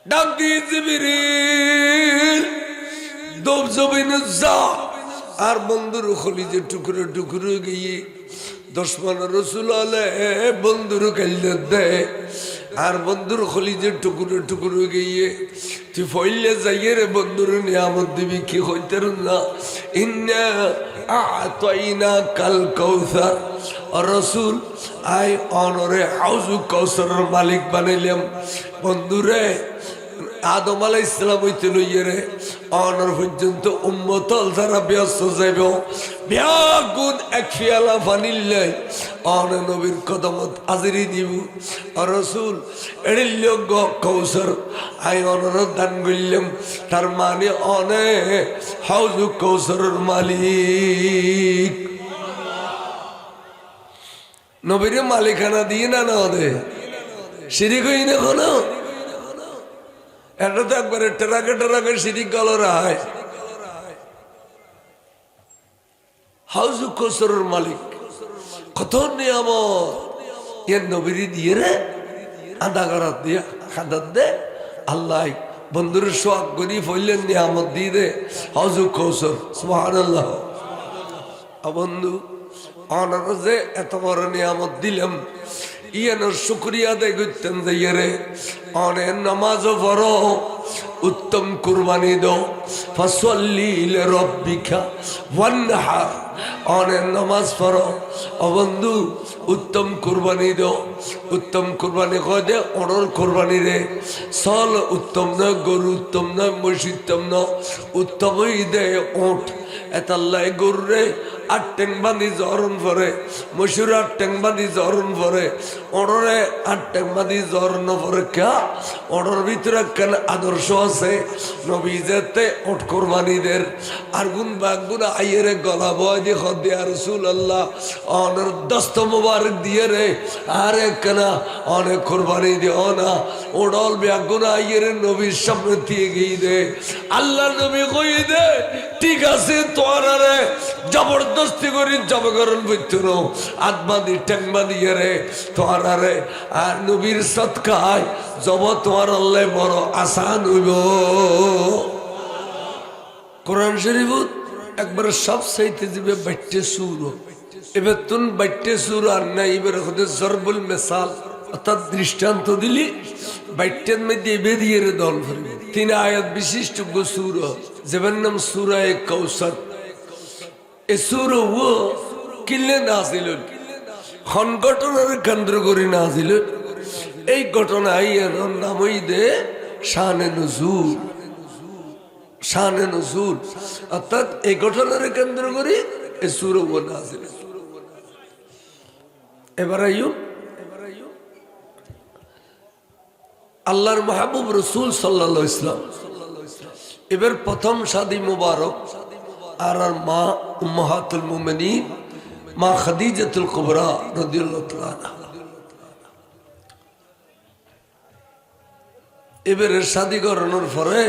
ডাক দিয়ে জিবরিল দব জবিন যা আর বন্ধুর খলিজে টুকরো টুকরো গিয়ে দুশমন রসুল আলে বন্ধুর কাইলে দে আর বন্ধুর খলিজে টুকরো টুকরো গিয়ে তুই ফইলে যাইয়ে রে বন্ধুর নিয়ামত দিবি কি হইতের না ইন্না আতাইনা কাল কৌসার রসুল আই অনরে হাউজু কৌসারের মালিক বানাইলাম বন্ধুরে আদম আলাইহিস সালাম হইতে লইয়ে রে অনর পর্যন্ত উম্মতল যারা ব্যস্ত যাইব বিয়াগুন এক ফিয়ালা পানিল্লাই অন নবীর কদমত হাজিরি দিব রসুল এড়িল কৌসর আই অনর দান করলাম তার মানে অনে হাউজু কৌসরের মালিক নবীর মালিকানা দিয়ে না দে শিরিক হই না কোনো এটা তো একবারে ট্রাকে ট্রাকে শিরিক গলরা হয় হাউজু কৌসরের মালিক কত নিয়ামত এর নবীর দিয়ে রে আধা করাত দিয়ে খাদাত দে আল্লাহ বন্ধুর সোয়াগ করি ফইলেন নিয়ামত দিয়ে দে হাউজু কৌসর সুবহানাল্লাহ বন্ধু অনার যে এত বড় নিয়ামত দিলাম ইয়ানোর শুক্রিয়া আদায় করতেন যাইয়ে রে অনেক নামাজও পড়ো উত্তম কুরবানি দো ফসল্লি লিরাব্বিকা ওয়ানহার অনেক নামাজ পড়ো ও বন্ধু উত্তম কুরবানি দো উত্তম কুরবানি কয় দে অনর কুরবানি রে সল উত্তম নয় গরু উত্তম নয় মহিষ উত্তম নয় উত্তমই দে ওঠ এতাল্লাই গরু রে আট টেং বাঁধি জহরণ পরে মশুর আট টেং বাঁধি জহরণ পরে অনরে আট টেং বাঁধি জহরণ পরে কা অনর ভিতরে কেন আদর্শ আছে নবী যেতে ওঠ কোরবানিদের আর গুন বাগুন আইয়েরে গলা বয় দিয়ে খদ্দে আর রাসূলুল্লাহ অনর দস্ত মুবারক দিয়ে রে আরে কেন অনেক কোরবানি দিও না ওডল বাগুন আইয়েরে নবীর সামনে দিয়ে গিয়ে দে আল্লাহ নবী কই দে ঠিক আছে তোর রে জবরদস্তি করি জবকরণ বৈত্র আত্মাদি টেংমা দিয়ে রে তোর রে আর নবীর সৎকায় জব তোমার আল্লাহ বড় আসান হইব কোরআন শরীফ একবার সব সাইতে যাবে বাইটে সুর এবার তুন বাইটে সুর আর না এবার হতে জরবুল মেসাল অর্থাৎ দৃষ্টান্ত দিলি বাইটের মধ্যে এবে দিয়ে রে দল ভরবে 3 আয়াত বিশিষ্ট সুর যেবার নাম সূরায়ে কাউসার এ সুর ও কিলে নাজিল ঘটনার কেন্দ্র করে নাজিল এই ঘটনাই এর নামই দে শানে নুজুল শানে নুজুল অর্থাৎ এই ঘটনার কেন্দ্র করে এ সুর ও নাজিল এবার আইয়ো আল্লাহর মাহবুব রাসূল সাল্লাল্লাহু আলাইহি ওয়াসাল্লাম এবার প্রথম শাদী মুবারক আর মা উম্মাহাতুল মুমিনিন মা খাদিজাতুল কুবরা রাদিয়াল্লাহু তাআলা এবারে শাদী করানোর পরে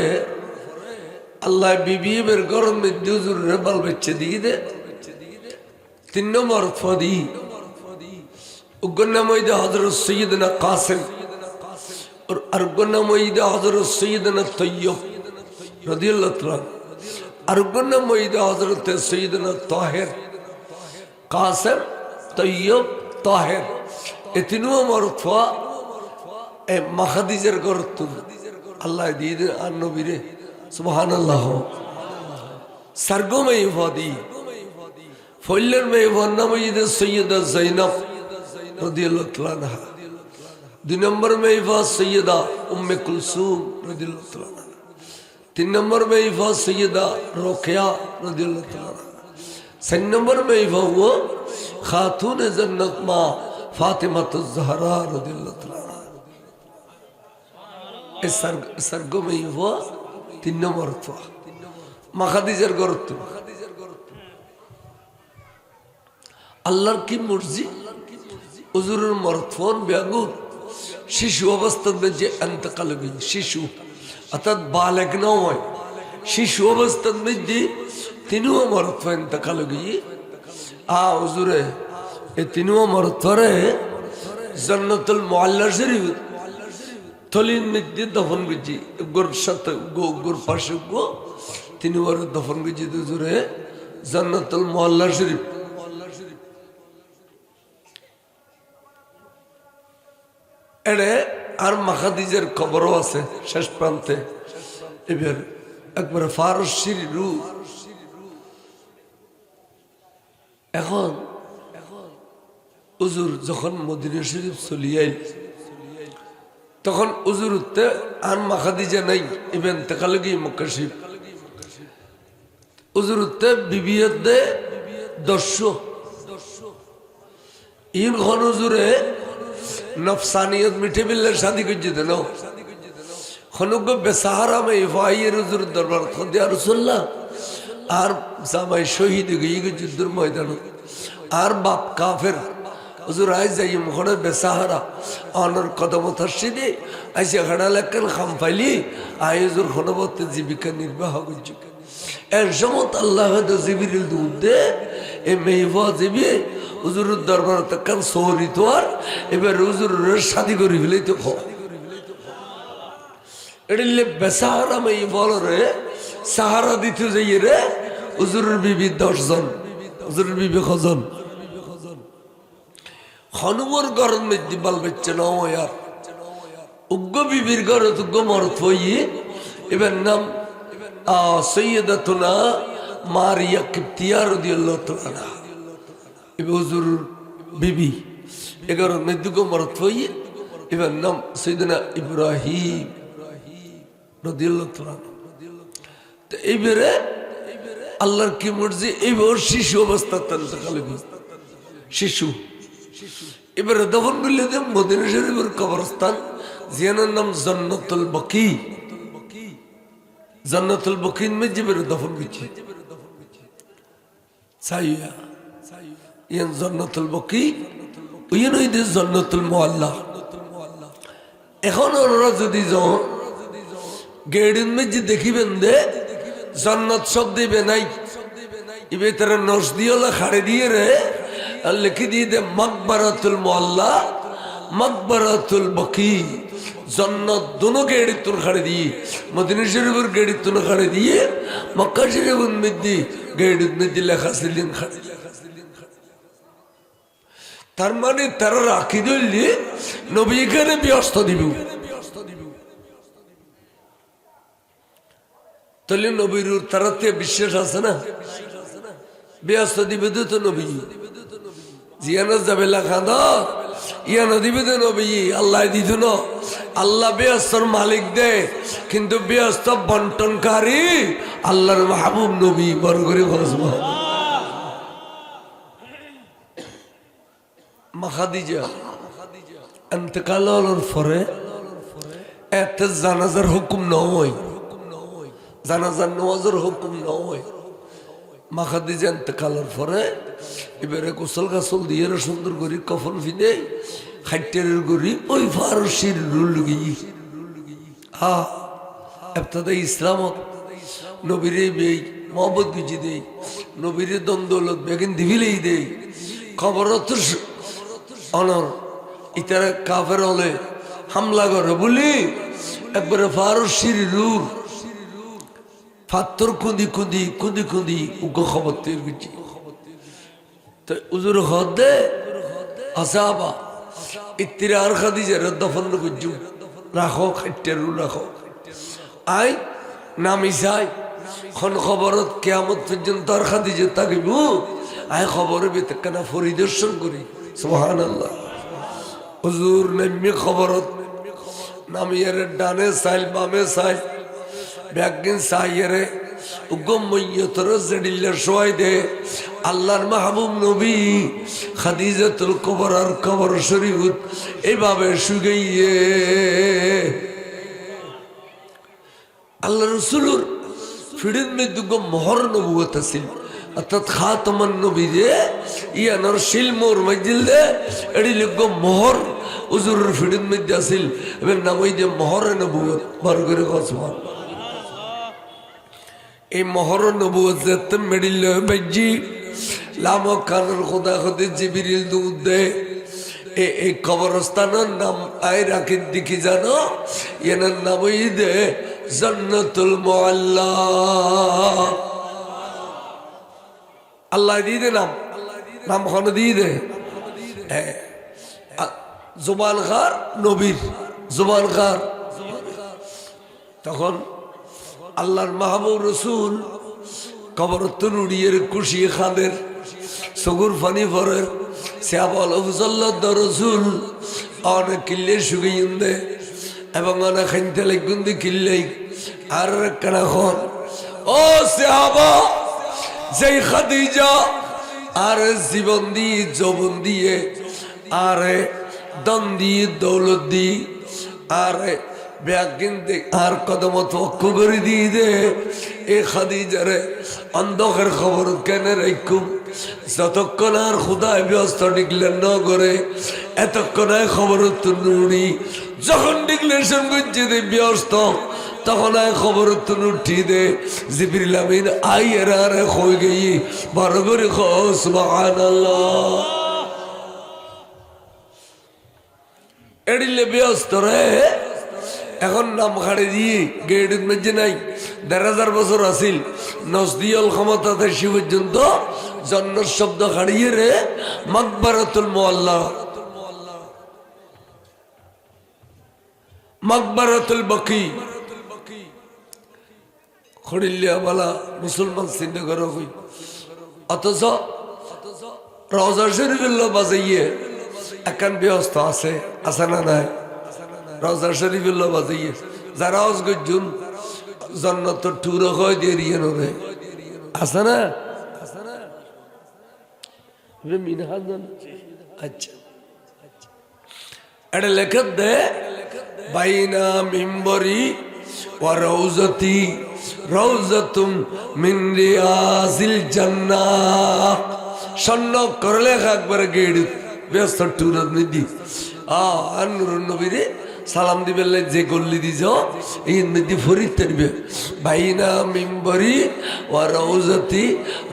আল্লাহ বিবি এবার গরম মধ্যে হুজুরের বাল বাচ্চা দিয়ে দে 3 নম্বর ফদি উগন্না মইদা হযরত সাইয়্যিদনা কাসিম আর উগন্না মইদা হযরত সাইয়্যিদনা তাইয়্যিব রাদিয়াল্লাহু তাআলা আর উগন্না মইদা হযরত সাইয়্যিদনা তাহের কাসিম তাইয়্যিব তাহের এই 3 নম্বর ফা এ মা খাদিজার গরত আল্লাহ দিয়ে দে আর নবীরে সুবহানাল্লাহ सरगो में वादी फुल्लर में वन्नमयद सैयदा ज़ैनब रदियल्लाहु तआला अन्हा 2 नंबर में इफा सैयदा उम्मे कुलसूम रदियल्लाहु तआला अन्हा 3 नंबर में इफा सैयदा रुक़या रदियल्लाहु तआला अन्हा 4 नंबर में इफा वो खातून जन्नत मां फातिमा ज़हरा रदियल्लाहु तआला अन्हा इस सरगो में वो 3 नंबर था মা খাদিজার গর্ত আল্লাহর কি মর্জি হুজুরের মরফন বেগুন শিশু অবস্থার মধ্যে ইন্তেকাল হয়ে শিশু অর্থাৎ বালেগ নয় শিশু অবস্থার মধ্যে তিনিও মরফ ইন্তেকাল হয়ে হুজুরে এই তিনিও মরফরে জান্নাতুল মুআল্লা শরীফ থলির মধ্যে দফন করছি গোর সাথে গোর পাশে গো তিনি ওরা দফন করছি দুজুরে জান্নাতুল মোহাল্লা শরীফ। এড়ে আর মাখাদিজের খবরও আছে শেষ প্রান্তে। এবার একবারে ফারসির রূপ। এখন হুজুর যখন মদিনা শরীফ চলিয়াইল তখন হুজুর উঠতে আর মাখাদিজা নাই ইভেন তেকালে গিয়ে মক্কা শরীফ হুজুর উঠতে বিবিয়ত দে দর্শক ইন খন হুজুরে নফসানিয়ত মিঠে বিল্লার শাদি করছে দেন খনুক বেসাহারা মে ইফাইয়ের হুজুর দরবার খন্দে আর রাসূলুল্লাহ আর জামাই শহীদ গিয়ে যুদ্ধের ময়দান আর বাপ কাফের হুজুর আই যাই মখনে বেসাহারা অনর কদম থাসিদি আইসে খাড়া লেখেন খাম পাইলি আই হুজুর খনবতে জীবিকা নির্বাহ করছে এর সমত আল্লাহ জিবিরিল দুধ দে এ মেহবা জিবি হুজুরের দরবার তখন সৌরি তো আর এবার হুজুরের শাদি করি ফেলেই তো খো এড়িলে বেসাহারা মেয়ে বল রে সাহারা দিতে যাইয়ে রে হুজুরের বিবি 10 জন হুজুরের বিবি কজন হনুমর গরম মধ্যে বাল বাচ্চা নাও আর উগ্র বিবির ঘর উগ্র মরত হইয়ে এবার নাম সৈয়দাতুনা মারিয়া কিপ্তিয়া রাদিয়াল্লাহু তাআলা এবার হুজুর বিবি 11 মধ্যে উগ্র মরত হইয়ে এবার নাম সৈয়দনা ইব্রাহিম রাদিয়াল্লাহু তাআলা। তো এইবারে আল্লাহর কি মর্জি এইবার শিশু অবস্থা শিশু এবারে দফন করলে যে মদিনা শরীফের কবরস্থান জিয়ানের নাম জান্নাতুল বকি জান্নাতুল বকির মধ্যে বের দফন করছে সাইয়া ইয়ান জান্নাতুল বকি ওইন ওই যে জান্নাতুল মোহাল্লা। এখন ওরা যদি যাও গেড়ির মধ্যে দেখিবেন দে জান্নাত শব্দ দিবে নাই ইবে তারা নস দিওলা খাড়ে দিয়ে রে আর লিখে দিয়ে দে মাকবারাতুল মোহাল্লা মাকবারাতুল বকি জান্নাত দোনো গেড়ির তুন খাড়ে দিয়ে মদিনা শরীফের গেড়ির তুন খাড়ে দিয়ে মক্কা শরীফের মধ্যে গেড়ির মধ্যে লেখা ছিলেন খাড়ে। তার মানে তারা রাখি ধরলে নবী এখানে ব্যস্ত দিব তাহলে নবীর তারাতে বিশ্বাস আছে না ব্যস্ত দিবে তো নবী জিয়ানা যাবে খাঁদা ইয়ানা দিবে তো নবী আল্লাহ দিত না আল্লাহ ব্যস্তর মালিক দে কিন্তু ব্যস্ত বন্টনকারী আল্লাহর মাহবুব নবী বড় করে বসবা মাখাদিজা ইন্তেকাল হওয়ার পরে এতে জানাজার হুকুম নয় জানাজার নামাজের হুকুম নয় মাখাদিজা ইন্তেকালের পরে এবারে গোসল গাছল দিয়ে সুন্দর করি কফন ফিদে খাইটের করি ওই ফারসির রুল গিয়ে হ্যাঁ এফতাদা ইসলামত নবীরে বেই মহব্বত গুজি দেই নবীরে দ্বন্দ্বলত বেগিন দিবিলেই দেই খবরত অনর ইতারা কাফের হলে হামলা করে বলি একবারে ফারসির রুল ফাত্তর কুঁদি কুঁদি কুঁদি কুঁদি উগ্র খবর তৈরি করছি তো উজুর হদ দে আসাবা ইত্তিরে আর খাদিজার দফন করছু রাখো খাইটের রাখো আই নামি চাই খন খবরত কেয়ামত পর্যন্ত আর খাদিজে থাকিব আই খবরের বেতকানা পরিদর্শন করি সুবহানাল্লাহ হুজুর নামি খবরত নামিয়ার ডানে সাইল বামে সাইল ব্যাগিন সাইয়ারে উগম মইয়তর জডিল্লার শোয় দে আল্লাহর মাহবুব নবী খাদিজাতুল কুবরার কবর শরীফ এইভাবে শুগাইয়ে আল্লাহ রাসূলুর ফিড়ির মধ্যে মোহর নবুয়ত আছিল অর্থাৎ খাতমান নবী যে ইয়ানোর শিলমোর মজজিল দে এডি লিখ মোহর হুজুরের ফিড়ির মধ্যে আছিল এবং নাম ওই যে মোহর নবুয়ত বার করে কসমান এই মোহর নবুয়ত যেতে মেডিল বাজি লামো কানের খোদা খোদে জিবরিল দুধ দে এই কবরস্থানের নাম আয় রাখির দিকে জানো, এনার নাম ওই দে জান্নাতুল মুআল্লা। আল্লাহ দিয়ে দে নাম খান দিয়ে দে। জুবান খার নবীর জুবান খার। তখন আল্লাহর মাহবুব রসুল কবরত্তন উড়িয়ে কুশিয়ে খাদের সগুর ফানি ফরের শ্যাবল অফসল্লাহ রসুল অনেক কিল্লে সুগিয়ে এবং অনেক খাইতে লাগুন্দি কিল্লেই আর কেনা খন ও সাহাবা যেই খাদিজা আর জীবন দিয়ে যৌবন দিয়ে আর দম দিয়ে দৌলত দিয়ে আর ব্যাগ কিনতে আর কদমত অক্ষ করে দিয়ে দে এ খাদিজারে অন্ধকার খবর কেন রাখুম যতক্ষণ আর খুদায় ব্যস্ত ডিক্লেয়ার ন করে এতক্ষণ খবর তুলি যখন ডিক্লেরেশন করছে ব্যস্ত তখন খবর তুল উঠি দে জিবরিল আমিন আই এরা হয়ে গেই বড় করে সুবহানাল্লাহ এডিলে ব্যস্ত রে। এখন নাম খাড়ে দিয়ে গেটের মধ্যে নাই ১,৫০০ বছর আসিল নজদিয়াল ক্ষমতা সে পর্যন্ত জন্মের শব্দ খাড়িয়ে রে মাকবারাতুল মুআল্লা মাকবারাতুল বকি খড়িল্লিয়া বালা মুসলমান চিন্তা করো হই। অথচ রওজা শরীফের বাজাইয়ে একান ব্যস্ত আছে না নাই? রওজা শরীফের বাজাইয়ে যারা অজগুন জন্নত টুর হয় দিয়ে রিয়ে নরে আছে না? আচ্ছা এটা লেখা দে বাইনা মিম্বরি ওয়া রওজাতি রওজাতুম মিন রিয়াজিল জান্নাহ। স্বর্ণ করলে একবার গেড় ব্যস্ত টুরত নিদি আর নুরুন নবীরে সালাম দিবে যে গল্লি দি যাও এই নদী ফরিদ থাকবে বাইনা মিম্বরি ওয়া রওজাতি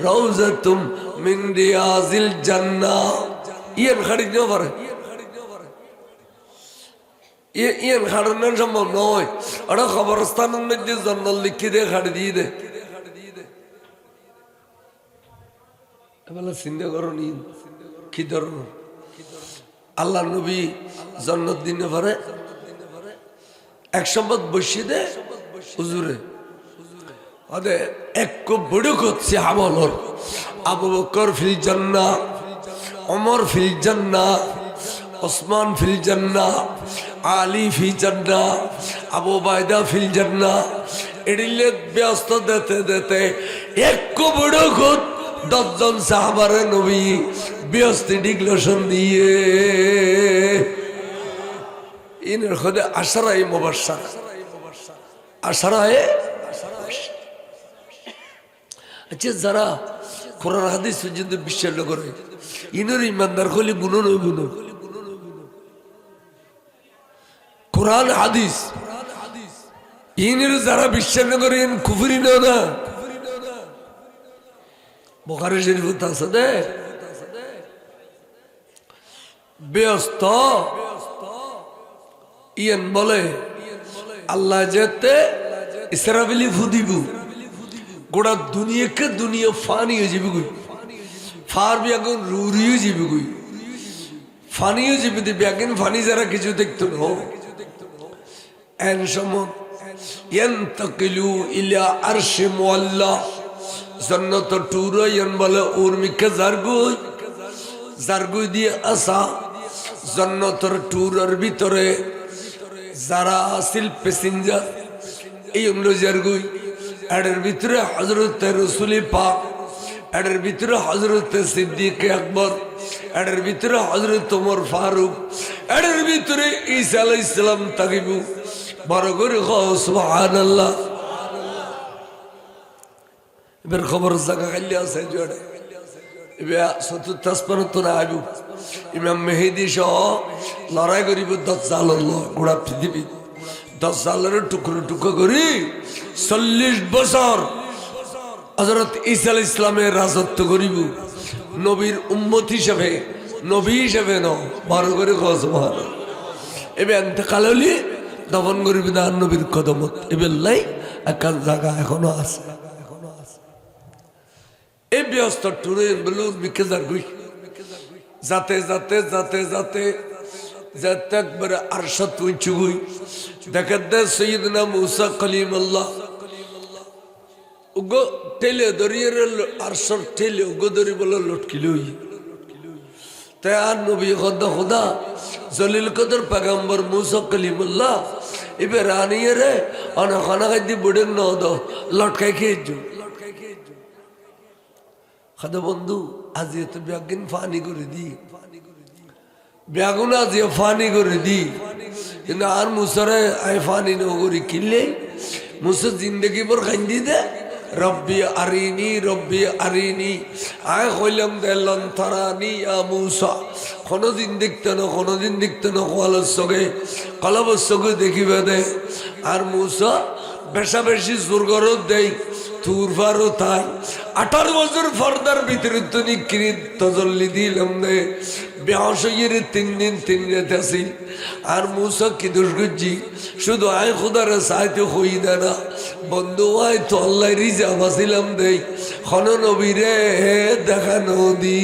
রওজাতুম মিন রিয়াজিল জান্নাহ। ইয়ান খাড়ি দিও পারে ইয়ান খাড়ানোর সম্ভব নয়। ওটা খবরস্থানের মধ্যে জন্নাল লিখে দিয়ে খাড়ি দিয়ে দে চিন্তা করো নি কি ধরনের আল্লাহ নবী জন্নত দিনে পারে এক সম্পদ বসিয়ে দে হুজুরে আদে এক বড় করছে আমলর আবু বকর ফিল জান্নাহ ওমর ফিল জান্নাহ ওসমান ফিল জান্নাহ আলী ফিল জান্নাহ আবু বাইদা ফিল জান্নাহ এডিলে ব্যস্ত দিতে দিতে এক বড় কর 10 জন সাহাবারে নবী ব্যস্ত ডিক্লেরেশন দিয়ে ইনের খোদে আশরায়ে মুবাশশারা আশরায়ে। আচ্ছা যারা কোরআন হাদিস পর্যন্ত বিশ্বাস করে ইনের ইমানদার হলে গুণ নয় গুণ কোরআন হাদিস ইনের যারা বিশ্বাস না করে কুফরি না বুখারী শরীফে আছে দে ব্যস্ত ইয়ান বলে আল্লাহ যেতে ইসরাফিলি ফুদিবু গোটা দুনিয়াকে দুনিয়া ফানি হয়ে যাবে গুই ফার বিয়াগুন রুরি হয়ে যাবে গুই ফানি হয়ে যাবে বিয়াগুন ফানি যারা কিছু দেখতো না এন সময় ইয়ান্তাকিলু ইলা আরশি মুআল্লা জন্নত টুরা ইয়ান বলে উর্মিকে জারগুই দিয়ে আসা জন্নতর টুরের ভিতরে যারা আসিল প্যাসেঞ্জার এই হলো জারগুই এর ভিতরে হযরত রাসূল পাক এর ভিতরে হযরত সিদ্দিক আকবর এর ভিতরে হযরত ওমর ফারুক এর ভিতরে ঈসা আলাইহিস সালাম তাকিবু বড় করে সুবহানাল্লাহ। এবার খবর জায়গা খালি আছে জোড়ে এবার ৭৪ তো আইবু ইমাম মেহেদী সহ লড়াই করিব দাজ্জাল গোড়া পৃথিবী দাজ্জালের টুকরো টুকরো করি ৪০ বছর হযরত ঈসা আলাইহিস সালামের রাজত্ব করিব নবীর উম্মত হিসেবে নবী হিসেবে ন বড় করে খোঁজ মহান এবার এতেকাল হলি দফন করিবি না নবীর কদমত এবার লাই একান জায়গা এখনো আছে এই ব্যস্ত টুরে বেলুন বিকে যাগুই যাতে যাতে যাতে যাতে যাতে একবারে আরশাদ উঁচু গুই দেখেন দে সৈয়দনা মুসা কলিমুল্লাহ উগো ঠেলে দরিয়ে আরশাদ ঠেলে উগো দরি বলে লটকিলই তাই আর নবী খোদা খোদা জলিল কদর পেগম্বর মুসা কলিমুল্লাহ এবার আনিয়ে রে অনেক অনেক দি বুড়ে ন দো লটকাই খেয়েছ খাদা বন্ধু আজ তো ব্যাগিন ফানি করে দি ব্যাগুন আজ ফানি করে দি কিন্তু আর মুসারে আই ফানি নগরি কিনলে মুসা জিন্দগি পর কান্দি দে রব্বি আরিনি আয় হইলাম দেলন তারানি মুসা কোনদিন দেখতে না কলার সঙ্গে কলবর সঙ্গে দেখিবে দে আর মুসা বেশা বেশি জোরগরও দেয় তুর ফারও তাই 18 বছর ফর্দার ভিতরে তুমি কিনে তজল্লি দিলাম দে বেহসের 3 দিন 3 রাত আসিল আর মুসা কি দোষ করছি শুধু আয় খোদার সাহিত্য হই দে না বন্ধু আয় তো আল্লাহ রিজা বাসিলাম দেই খন নবীরে দেখানো দি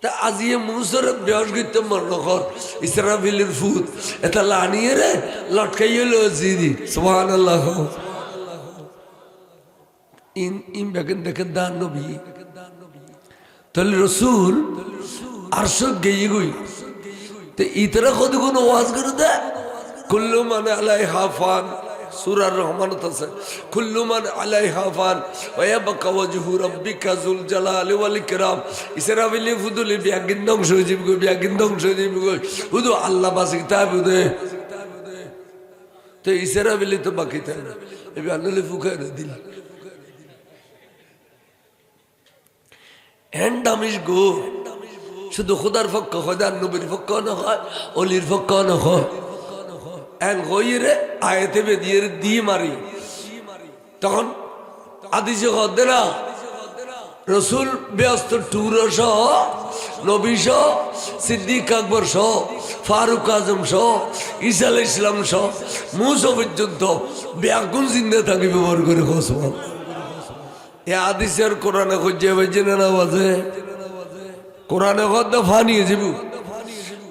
তা আজিয়ে মুসর বেহস করতে মন কর ইসরাফিলের ফুট এটা লানিয়ে রে লটকাইয়ে লো জিদি সুবহানাল্লাহ ইন বেকেন দেখেন দান নবী তাহলে রসুল আরশ গেয়ে গই তো ইতরা কত কোন ওয়াজ করে দে কুল্লু মান আলাইহা ফান সূরা রহমানত আছে কুল্লু মান আলাইহা ফান ওয়া ইয়াবকা ওয়াজহু রাব্বিকা যুল জালালি ওয়াল ইকরাম ইসরাফিল ফুদুলি বিয়াগিন ধ্বংস হয়ে যাবে বিয়াগিন ধ্বংস হয়ে যাবে শুধু আল্লাহ বাসি তাবে দে তো ইসরাফিল তো বাকি থাকে না এই আল্লাহ ফুকায় দিল হ্যান্ডামিস গো শুধু খোদার পক্ষ হয় আর নবীর পক্ষ না হয় অলির পক্ষ না হয় এক হইরে আয়াতে বেদিয়ে দিয়ে মারি তখন আদিজে হদে না রসুল ব্যস্ত টুর সহ নবী সহ সিদ্দিক আকবর সহ ফারুক আজম সহ ঈসা আলাইহিস সালাম সহ মুসা পর্যন্ত ব্যাগুন জিন্দা থাকি ব্যবহার করে খোঁজবান এ আদিসের কোরআনে খুঁজে বেজে না বাজে কোরআনে খদ্দে ফানিয়ে যাবো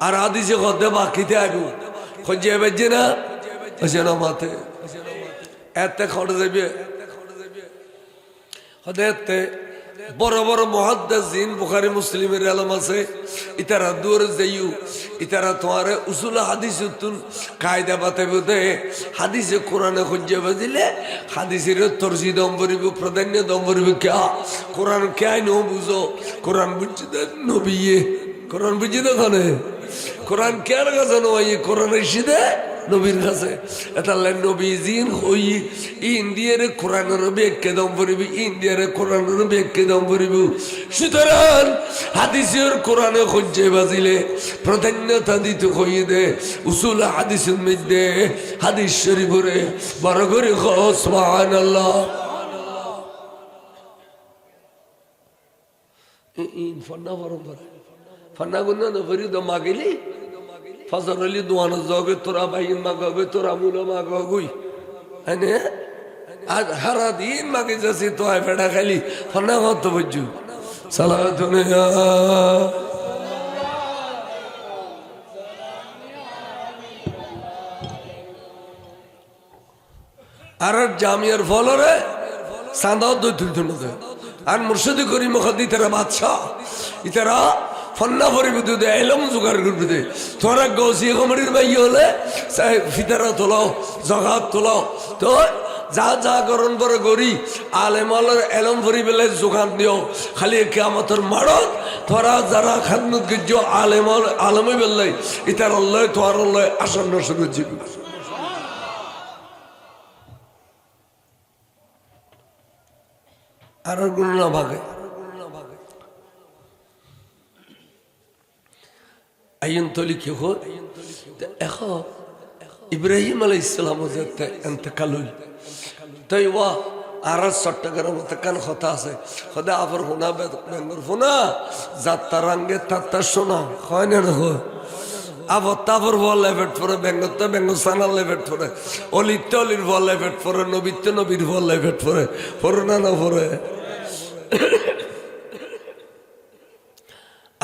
আর আদিসে খদ্দে বাকিতে আইবো খুঁজে বেজে না হচ্ছে না মাথে এতে খড় যাবে হদে এতে বড় বড় মুহাদ্দিসিন বুখারী মুসলিমের আলম আছে ইতারা দূর যাইও ইতারা তোমার উসুল হাদিসুন কায়দা বাতাবে দে হাদিসে কোরআনে খুঁজে বাজিলে হাদিসের তরজি দম বরিব প্রাধান্য দম বরিব কে কোরআন কে নো বুঝো কোরআন বুঝতে দে নবী কোরআন বুঝি না কানে কোরআন কে লাগা জানো এই কোরআন এসে নবীর কাছে এটা নবী জিন হই ইন্ডিয়ার কোরআনের ব্যাখ্যা দম পড়বি ইন্ডিয়ার কোরআনের ব্যাখ্যা দম পড়বি সুতরাং হাদিসের কোরআনে খুঁজে বাজিলে প্রাধান্যতা দিতে হইয়ে দে উসুল হাদিসের মধ্যে হাদিস শরীফরে বড় করে সুবহানাল্লাহ ইন ফন্না পরম্পরা ফন্না গুন্না নফরি দম মাগিলি ফজর আলী দোয়ানো যাবে তোরা বাইন মাগাবে তোরা মুলো মাগাগুই হ্যাঁ আজ হারা দিন মাগে যাচ্ছি তো আয় ফেটা খালি ফনা কত বুঝু সালাতুন আর জামিয়ার ফলরে সান্দাও দুই তুলতে নদে আর মুর্শিদি করি মুখাদি তারা বাদশাহ ইতারা ফন্না পরিবে দে এলম জোগাড় করবে দে তোরা গৌসি কমিটির ভাই হলে ফিতারা তোলাও জগাত তোলাও তো যা যা করণ পরে গড়ি আলেমালের এলম ভরি বেলে জোগান দিও খালি কিয়ামতের মাড়ত তোরা যারা খাদমত গিজ আলেমাল আলমে বেললাই ইতার আল্লাহ তোর আল্লাহ আসন্ন শুরু জীবন আর গুণ না ভাগে আইন তলি কি হল এখন ইব্রাহিম আলাইহিস সালাম এতেকাল হইল তাই ওয়া আর চট্টগ্রাম কান কথা আছে সদা আবার ফোনা বেঙ্গর ফোনা যাত্রা রাঙ্গে তাত্তা শোনা হয় না হয় আবার তারপর বল এফেক্ট পরে বেঙ্গতে বেঙ্গ সানাল এফেক্ট পরে অলিতে অলির বল এফেক্ট পরে নবীতে নবীর বল এফেক্ট পরে পরে না পরে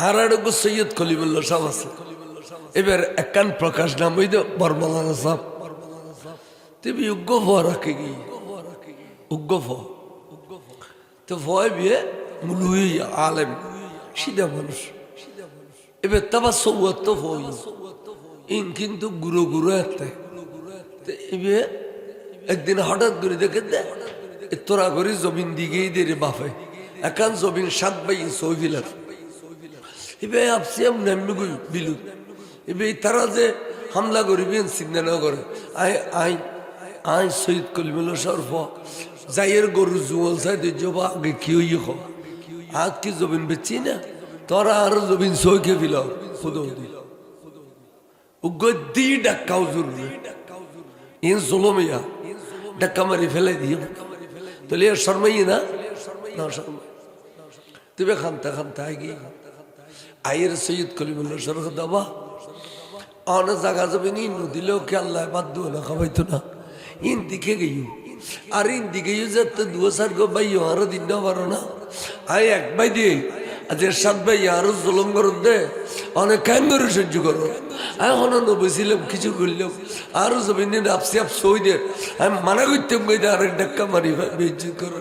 আর আড়গো সৈয়দ খলিমুল্লাহ সাহেব আছে এবার একান প্রকাশ নাম ওই তো বর্মলানা সাহেব তুমি উগ্র ভয় রাখে গিয়ে উগ্র ভয় তো ভয় বিয়ে মুলুই আলেম সিধা মানুষ এবার তাবা সৌয়াত্ত ভয় ইন কিন্তু গুরু গুরু একটা এবার একদিন হঠাৎ করে দেখে দে তোরা করে জমিন দিকেই দে রে বাপে একান জমিন 7 বাই 6 বিলার এবার আপসি আমি নামি গই বিলু এবার তারা যে হামলা করিবেন চিন্তা না করে আই সৈয়দ কলিমুল্লাহ শরফ যাইয়ের গরু জুয়াল চাই জবা আগে কি হই আগ কি জমিন বেচি না তোরা আরো জমিন সইকে ফিল খুদো উগদি ডাক্কাও জরুরি ইন জুলুমিয়া ডাক্কা মারি ফেলে দিয়ে তাহলে আর শর্মাই না না শর্মা তুমি খামতা খামতা আগে আয়ের সৈয়দ কলিমুল্লাহ শরফ দাবা অনেক জায়গা যাবেন ইন দিলেও কে আল্লাহ বাদ দু না খাবাইতো না ইন দিকে গেই আর ইন দিকে যেতে 2-4 গো ভাই আরো দিন না পারো না আই এক ভাই দিয়ে আজ 7 ভাই আরো জুলুম করো দে অনেক কাম করে সহ্য করো এখন নবছিলাম কিছু করলাম আরো জমিন আপসি আপ সই দে আমি মানা করতাম গই আরেক ডাক্কা মারি বেজ্জত করো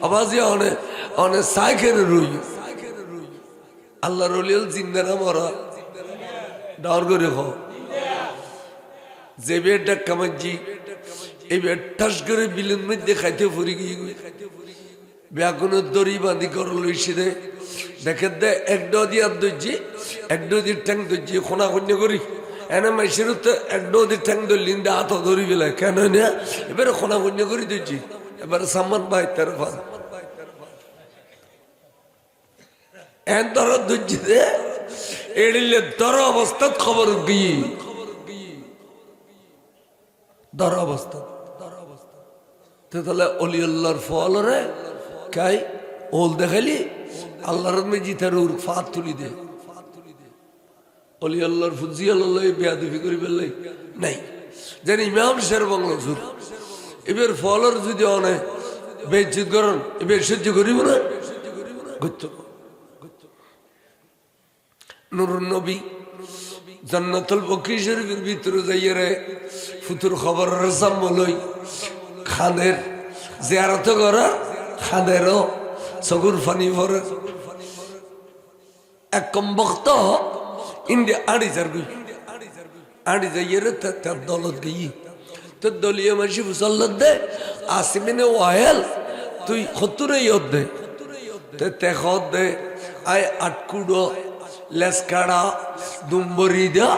আওয়াজ অনেক অনেক সাইকেল রই আল্লাহ রলিয়াল জিন্দারা মরা ডার করে হ যে বেড ডাক্কা মারজি এই ঠাস করে বিলের মধ্যে খাইতে ফুরি গিয়ে ব্যাগুনের দড়ি বাঁধি কর লইছি রে দেখে দে এক দিয়ার দর্জি এক দির ঠ্যাং দর্জি খোনা খন্য করি এনে মাইসের তো এক দির ঠ্যাং ধরলিন দে হাত ধরি বেলা কেন না এবারে খোনা খন্য করি দর্জি এবারে সামান ভাই তার ভাত এন ধর দর্জি রে এড়িলে ধর অবস্থা খবর গিয়ে ধর অবস্থা তাহলে অলি আল্লাহর ফল রে কাই ওল দেখালি আল্লাহর মেজিতার ওর ফাত তুলি দে অলি আল্লাহর ফুজি আল্লাহ বেয়াদবি করি বেলাই নাই জানি ইমাম শের বাংলা হুজুর এবার ফলর যদি অনেক বেজ্জিত করেন এবার সহ্য করিব না নুরুন নবী জান্নাতুল বকী শরীফের ভিতরে যাইয়ে রে ফুতুর খবর রসাম লই খানের জিয়ারত করা খানেরও চকুর ফানি ভরে এক কম বক্ত ইন্ডিয়া আড়ি যার গই আড়ি যাইয়ে রে তার দলত গই তোর দলীয় মাসি মুসল্লত দে আসিমিনে ওয়াহেল তুই খতুরে ইয়ত দে তে খত দে আয় আটকুড়ো লেসকাড়া দুম্বরি দা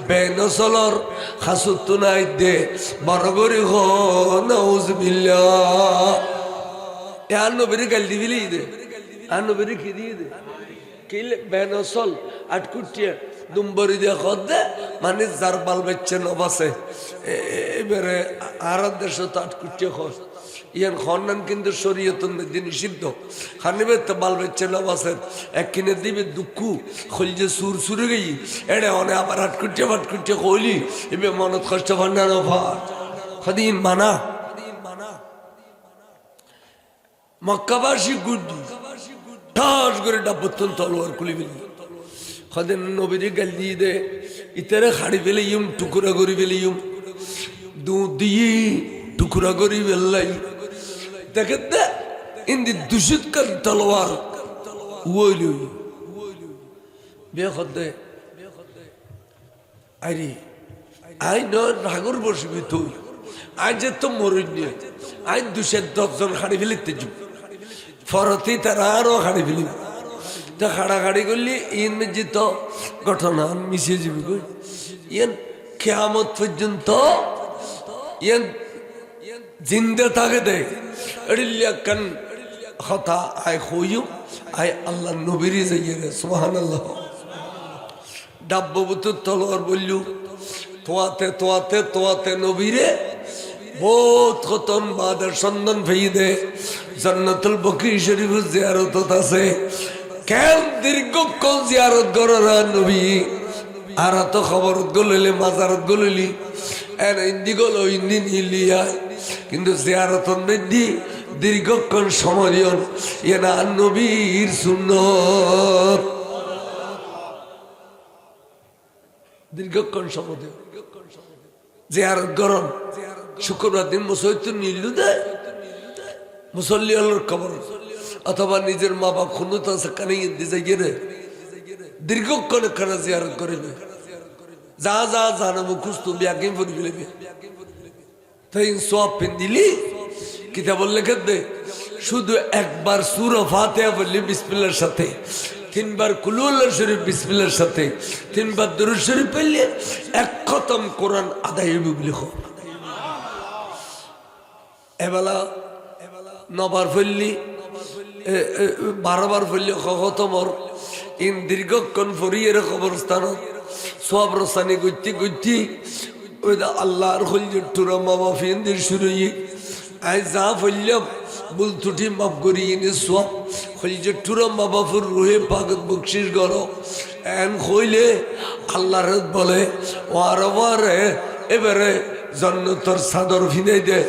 বেনসলর খাসুতুনাই দে বরগরি হ নাউজুবিল্লাহ ইয়ার নবীর গাল দিবিলি দে আর নবীর কি দিয়ে দে কিলে বেনসল আটকুটিয়া দুম্বরি দে খত দে মানে যার বাল বাচ্চা নবাসে এবারে আর দেশ তো আটকুটিয়া খস ইয়ান খন্নান কিন্তু শরীয়তুন মধ্যে নিষিদ্ধ খানিবে তো বাল বাচ্চা নবাসের এক কিনে দিবে দুঃখু খলজে সুর সুরে গেই এড়ে অনে আবার আটকুটিয়া কইলি এবে মনত কষ্ট ভান্ডার অফার খদিন মানা মক্কাবাসী গুড্ডি ঠাস করে ডাবতন তলোয়ার খুলি ফেলি খদিন নবীরে গাল দিয়ে দে ইতারে খাড়ি ফেলে ইউম টুকুরা করি ফেলে ইউম দুধ দিয়ে টুকুরা করি ফেললাই দেখে দে ইন্দি দূষিত কর তলোয়ার ওইলি বিয়ে দে আরে আই নাগর বসবি তুই আই যে তো মরুন নিয়ে আই 210 জন খাড়ি ফেলিতে যুগ ফরতি তারা আরো খাড়ি ফেলি তা খাড়াখাড়ি করলি ইন যে তো ঘটনা মিশিয়ে যাবি কই ইয়ান কিয়ামত পর্যন্ত ইয়ান জিন্দা থাকে দে এড়িলিয়া কান কথা আয় হইও আয় আল্লাহ নবীরে যাইয়ে রে সুবহানাল্লাহ ডাব্ববুত তলোয়ার বললু তোয়াতে নবীরে বহুত খতন বাদের সন্ধান পেয়ে দে জান্নাতুল বকী শরীফ জিয়ারত আছে কেন দীর্ঘক্ষণ জিয়ারত করার নবী আর তো খবর গললে মাজারত গললি এর ইন্দি গল ইন্দি নিলিয়া কিন্তু জিয়ারত মেদি দীর্ঘক্ষণ সমরিয়ন এনা নবীর সুন্নত দীর্ঘক্ষণ সময় জিয়ারত গরম শুক্রবার দিন মুসল্লি নিলু দেয় মুসল্লি আলোর খবর অথবা নিজের মা বাপ খুনুত আছে কানে ইন্দি যাই গেলে দীর্ঘক্ষণ খানা জিয়ারত করিবে যা যা জানা মুখস্থ ব্যাগে পড়ি ফেলবে তাই সব পেন দিলি কিতাব লেখে দে শুধু একবার সূরা ফাতিহা পড়লি বিসমিল্লাহর সাথে তিনবার কুল আল্লাহু শরীফ বিসমিল্লাহর সাথে তিনবার দুরূদ শরীফ পড়লে এক খতম কোরআন আদায় হবে বলে খবর এবেলা নবার পড়লি 12 বার পড়লি খতমর ইন দীর্ঘক্ষণ ফরিয়ের কবরস্থান সব রসানি গইতি গইতি ওই আল্লাহর খলিজুর টুরা মামা ফিন্দির শুরুই আই যা ফইলাম বুল তুটি মাফ করি ইনি সব খলিজুর টুরা মামা ফুর রুহে পাগত বকশিস করো এন কইলে আল্লাহর বলে ওয়ারে এবারে জন্নতর চাদর ফিনাই দে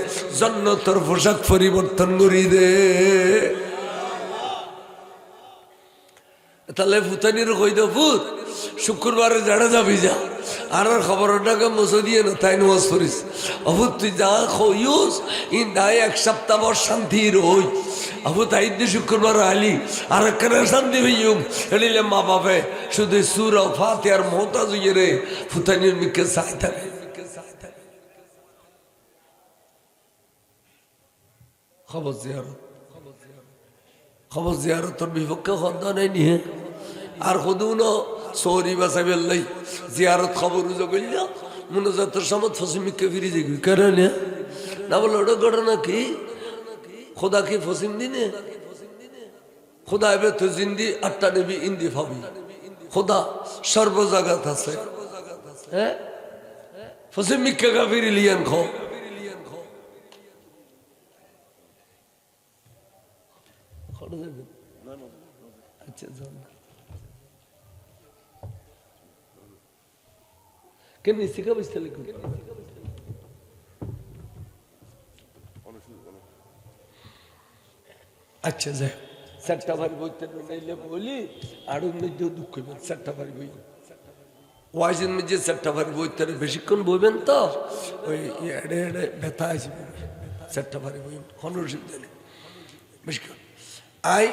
জন্নতর পোশাক পরিবর্তন করি দে তাহলে ফুতানির কই দে ফুত শুক্রবারে যারা যাবি যা আর খবরটাকে মুছে দিয়ে না তাই নামাজ পড়িস অভূত তুই যা খইস ইন দায় এক সপ্তাহ বর শান্তি রই অভূত আইদি শুক্রবার আলি আর কেন শান্তি হইম এলিলে মা বাপে শুধু সূরা ফাতিহার মোহতাজ হইয়ে রে ফুতানির মিকে চাই থাকে খবর জিয়ারত তোর বিপক্ষে খদ্দ নেই নিয়ে আর খুদু ন সৌরি বাসা বেল্লাই জিয়ারত খবর করল মনোজাতের সময় ফসিমিককে ফিরে যাবি কেন না বলো ওটা ঘটনা কি খোদা কি ফসিম দিনে খোদা এবে তো জিন্দি আটটা নেবি ইন্দি ভাবি খোদা সর্ব জায়গাত আছে হ্যাঁ ফসিমিককে ফিরে লিয়ান খো আচ্ছা কেন শিখা বুঝতে লিখুন আচ্ছা যাই চারটা বাড়ি বইতে নাইলে বলি আরো মধ্যে দুঃখ হইবেন চারটা বাড়ি বই ওয়াইজের মধ্যে চারটা বাড়ি বইতে বেশিক্ষণ বইবেন তো ওই এড়ে এড়ে ব্যথা আসবে চারটা বাড়ি বইবেন কোনো অসুবিধা নেই বেশিক্ষণ আই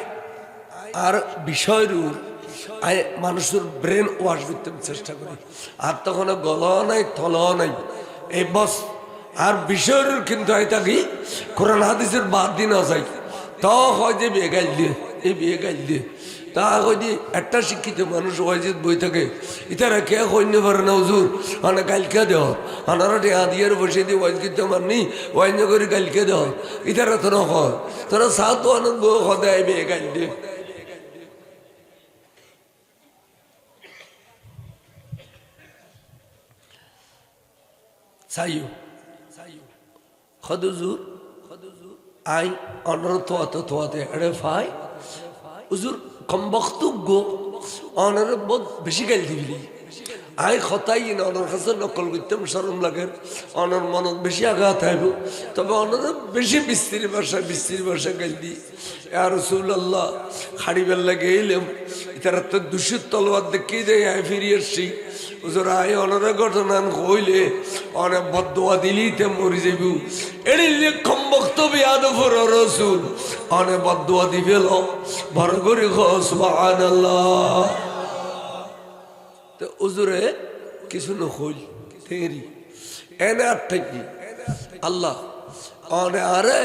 আর বিষয়রূপ আই মানুষের ব্রেন ওয়াশ করতে চেষ্টা করি আর তখন গলাও নাই থলাও নাই এই বস আর বিষয়ের কিন্তু আই থাকি কোরআন হাদিসের বাদ দিন যায় তা হয় যে বিয়ে গাইল দিয়ে এই বিয়ে গাইল দিয়ে তা কই একটা শিক্ষিত মানুষ ওয়াইজিত বই থাকে ইতারা কে কইন্য পারে না হুজুর মানে গাইলকে দেও আনারা টেয়া দিয়ে বসে দিয়ে ওয়াইজ কিন্তু মাননি ওয়াইন্য করে গাইলকে দেও ইতারা তো নয় তোরা সাত আনন্দ সদায় বিয়ে গাইল দিয়ে চাইও খদুজুর আই অনরত তোয়াতে এড়ে ফাই হুজুর কম বক্তব্য অনারে বহুত বেশি গাইল দিবি আই খতাই না অনার কাছে নকল করতাম শরম লাগে অনার মনত বেশি আঘাত আইব তবে অনারে বেশি বিস্তির ভাষা গাইল দি আর রাসূলুল্লাহ খাড়ি বেলা গেলাম এটার তো 200 তলোয়ার দেখিয়ে দেয় আই ফিরে আসছি হুজুর আই অনারে ঘটনা কইলে অনেক বদদোয়া দিলি তে মরি যাইব এড়িলে কম বক্তব্য আদফর রাসূল অনেক বদদোয়া দিবেল বড় করে সুবহানাল্লাহ তো হুজুরে কিছু নকইল তেরি এনে আর থাকি আল্লাহ অনে আরে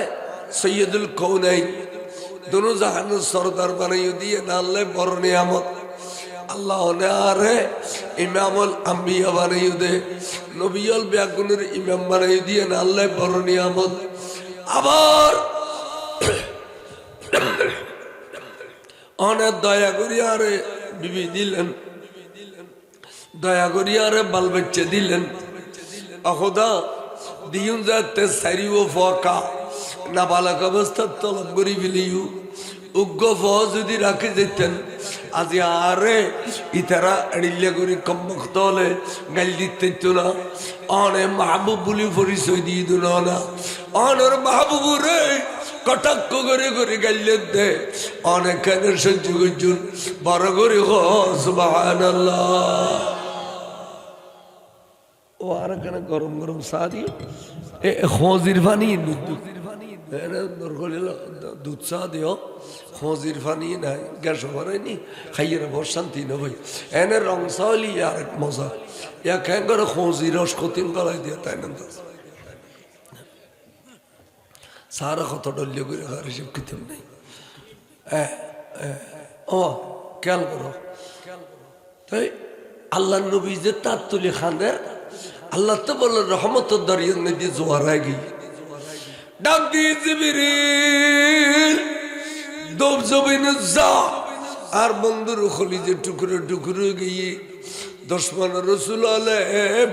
সৈয়দুল কৌনাইন দোনো জাহানের সরদার বানাইও দিয়ে না আল্লাহ বড় নিয়ামত আল্লাহ অনে আরে ইমামুল আম্বিয়া বানাইও দে নবিয়ল ব্যাগুনের ইমাম বানাইও দিয়ে না আল্লাহ বড় নিয়ামত আবার অনেক দয়া করি আরে বিবি দিলেন দয়া করি আরে বাল বাচ্চা দিলেন অখোদা দিউন যাতে সারিও ফকা নাবালক অবস্থা তলব করি ফেলিও উগ্র ফ যদি রাখে যেতেন আজি আরে ইতারা এড়িলে করে কম্মক্ত হলে গাল দিতে না অনে মাহবুব বলি পরিচয় দিয়ে দিল না অনর মাহবুব রে কটাক্ষ করে করে গাইলে দে অনেক সহ্য করছুন বড় করে সুবহানাল্লাহ ও আর কেন গরম গরম চা দিও খজির পানি দুধ চা দিও খজির পানি নাই গ্যাস ভরাইনি খাইয়ে বর শান্তি না ভাই এনে রং চাউলি আর এক মজা ইয়া কেন করে খজি রস কতিন গলাই দিয়ে তাই না সারা কত ডল্য করে খাওয়ার হিসেব কিতাব নেই ও খেয়াল করো তাই আল্লাহ নবী যে তার তুলি খানের আল্লাহ তো বলল রহমত দরিয়া নদী জোয়ার আগে ডাক দিয়ে জিবরিল দব জবিন যা আর বন্ধুর খলি যে টুকরো টুকরো গিয়ে দুশমন রসুল আলে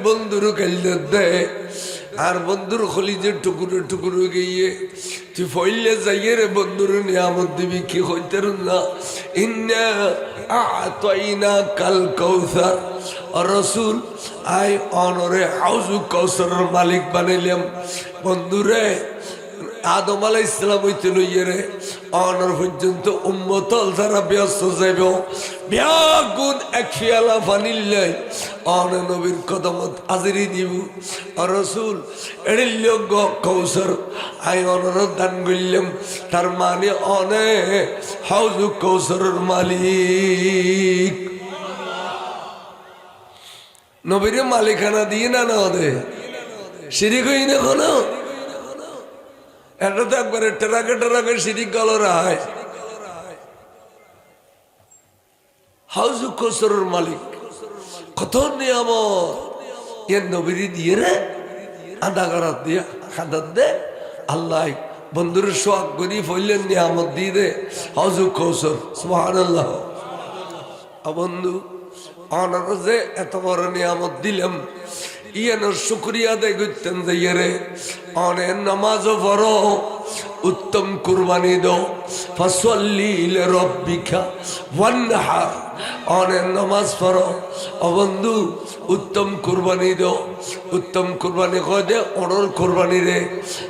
বন্ধুর কাইলে দে আর বন্ধুর খলি যে টুকরো টুকরো গিয়ে তুই ফইলে যাইয়ে রে বন্ধুর নিয়ামত দিবি কি হইতে না ইন্না আতাইনা কাল কাউসার রসুল আই অনরে হাউজু কাউসারের মালিক বানাইলাম বন্ধুরে আদম আলাইহিস সালাম হইতে লইয়ে রে অনর পর্যন্ত উম্মতল যারা ব্যস্ত যাইব ব্যাগুন এক ফিয়ালা পানিল্লাই অন নবীর কদমত হাজিরি দিব রসুল এড়িল কৌসর আই অনর দান করলাম তার মানে অনে হাউজু কৌসরের মালিক নবীর মালিকানা দিয়ে না না দে শিরিক হই না কোনো এটা তো একবারে টেরাকে টেরাকে শিরিক গলরা হয় হাউজু কৌসরের মালিক কত নিয়ামত এর নবীর দিয়ে রে আধা করাত দিয়া খাদাত দে আল্লাহ বন্ধুর সোয়াগ করি ফইলেন নিয়ামত দিয়ে দে হাউজু কৌসর সুবহানাল্লাহ বন্ধু অনার যে এত বড় নিয়ামত দিলাম ইয়ানোর শুক্রিয়া দেয় করতেন যে রে অনেক নামাজও পড়ো উত্তম কুরবানি দো ফসল্লি লিরাব্বিকা ওয়ানহার অনেক নামাজ পড়ো ও বন্ধু উত্তম কুরবানি দো উত্তম কুরবানি কয় দে অনর কুরবানি রে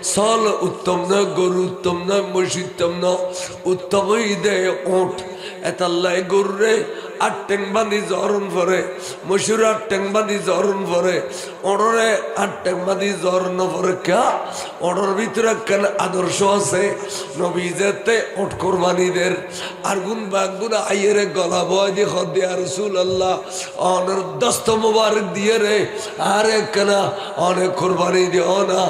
সল উত্তম নয় গরু উত্তম নয় মহিষ উত্তম নয় উত্তমই দে ওঠ এতাল্লাই গরু রে আট টেং বান্ধি জহরণ পরে মসুর আট টেং বান্ধি জহরণ পরে অনরে আট টেং বান্ধি জহরণ পরে কা অনর ভিতরে কেন আদর্শ আছে নবী যেতে ওঠ কোরবানিদের আর গুন বাগুন আইয়েরে গলা বয় দিয়ে খদ্দে আর রাসূলুল্লাহ অনর দস্ত মুবারক দিয়ে রে আরে কেন অনেক কোরবানি দিও না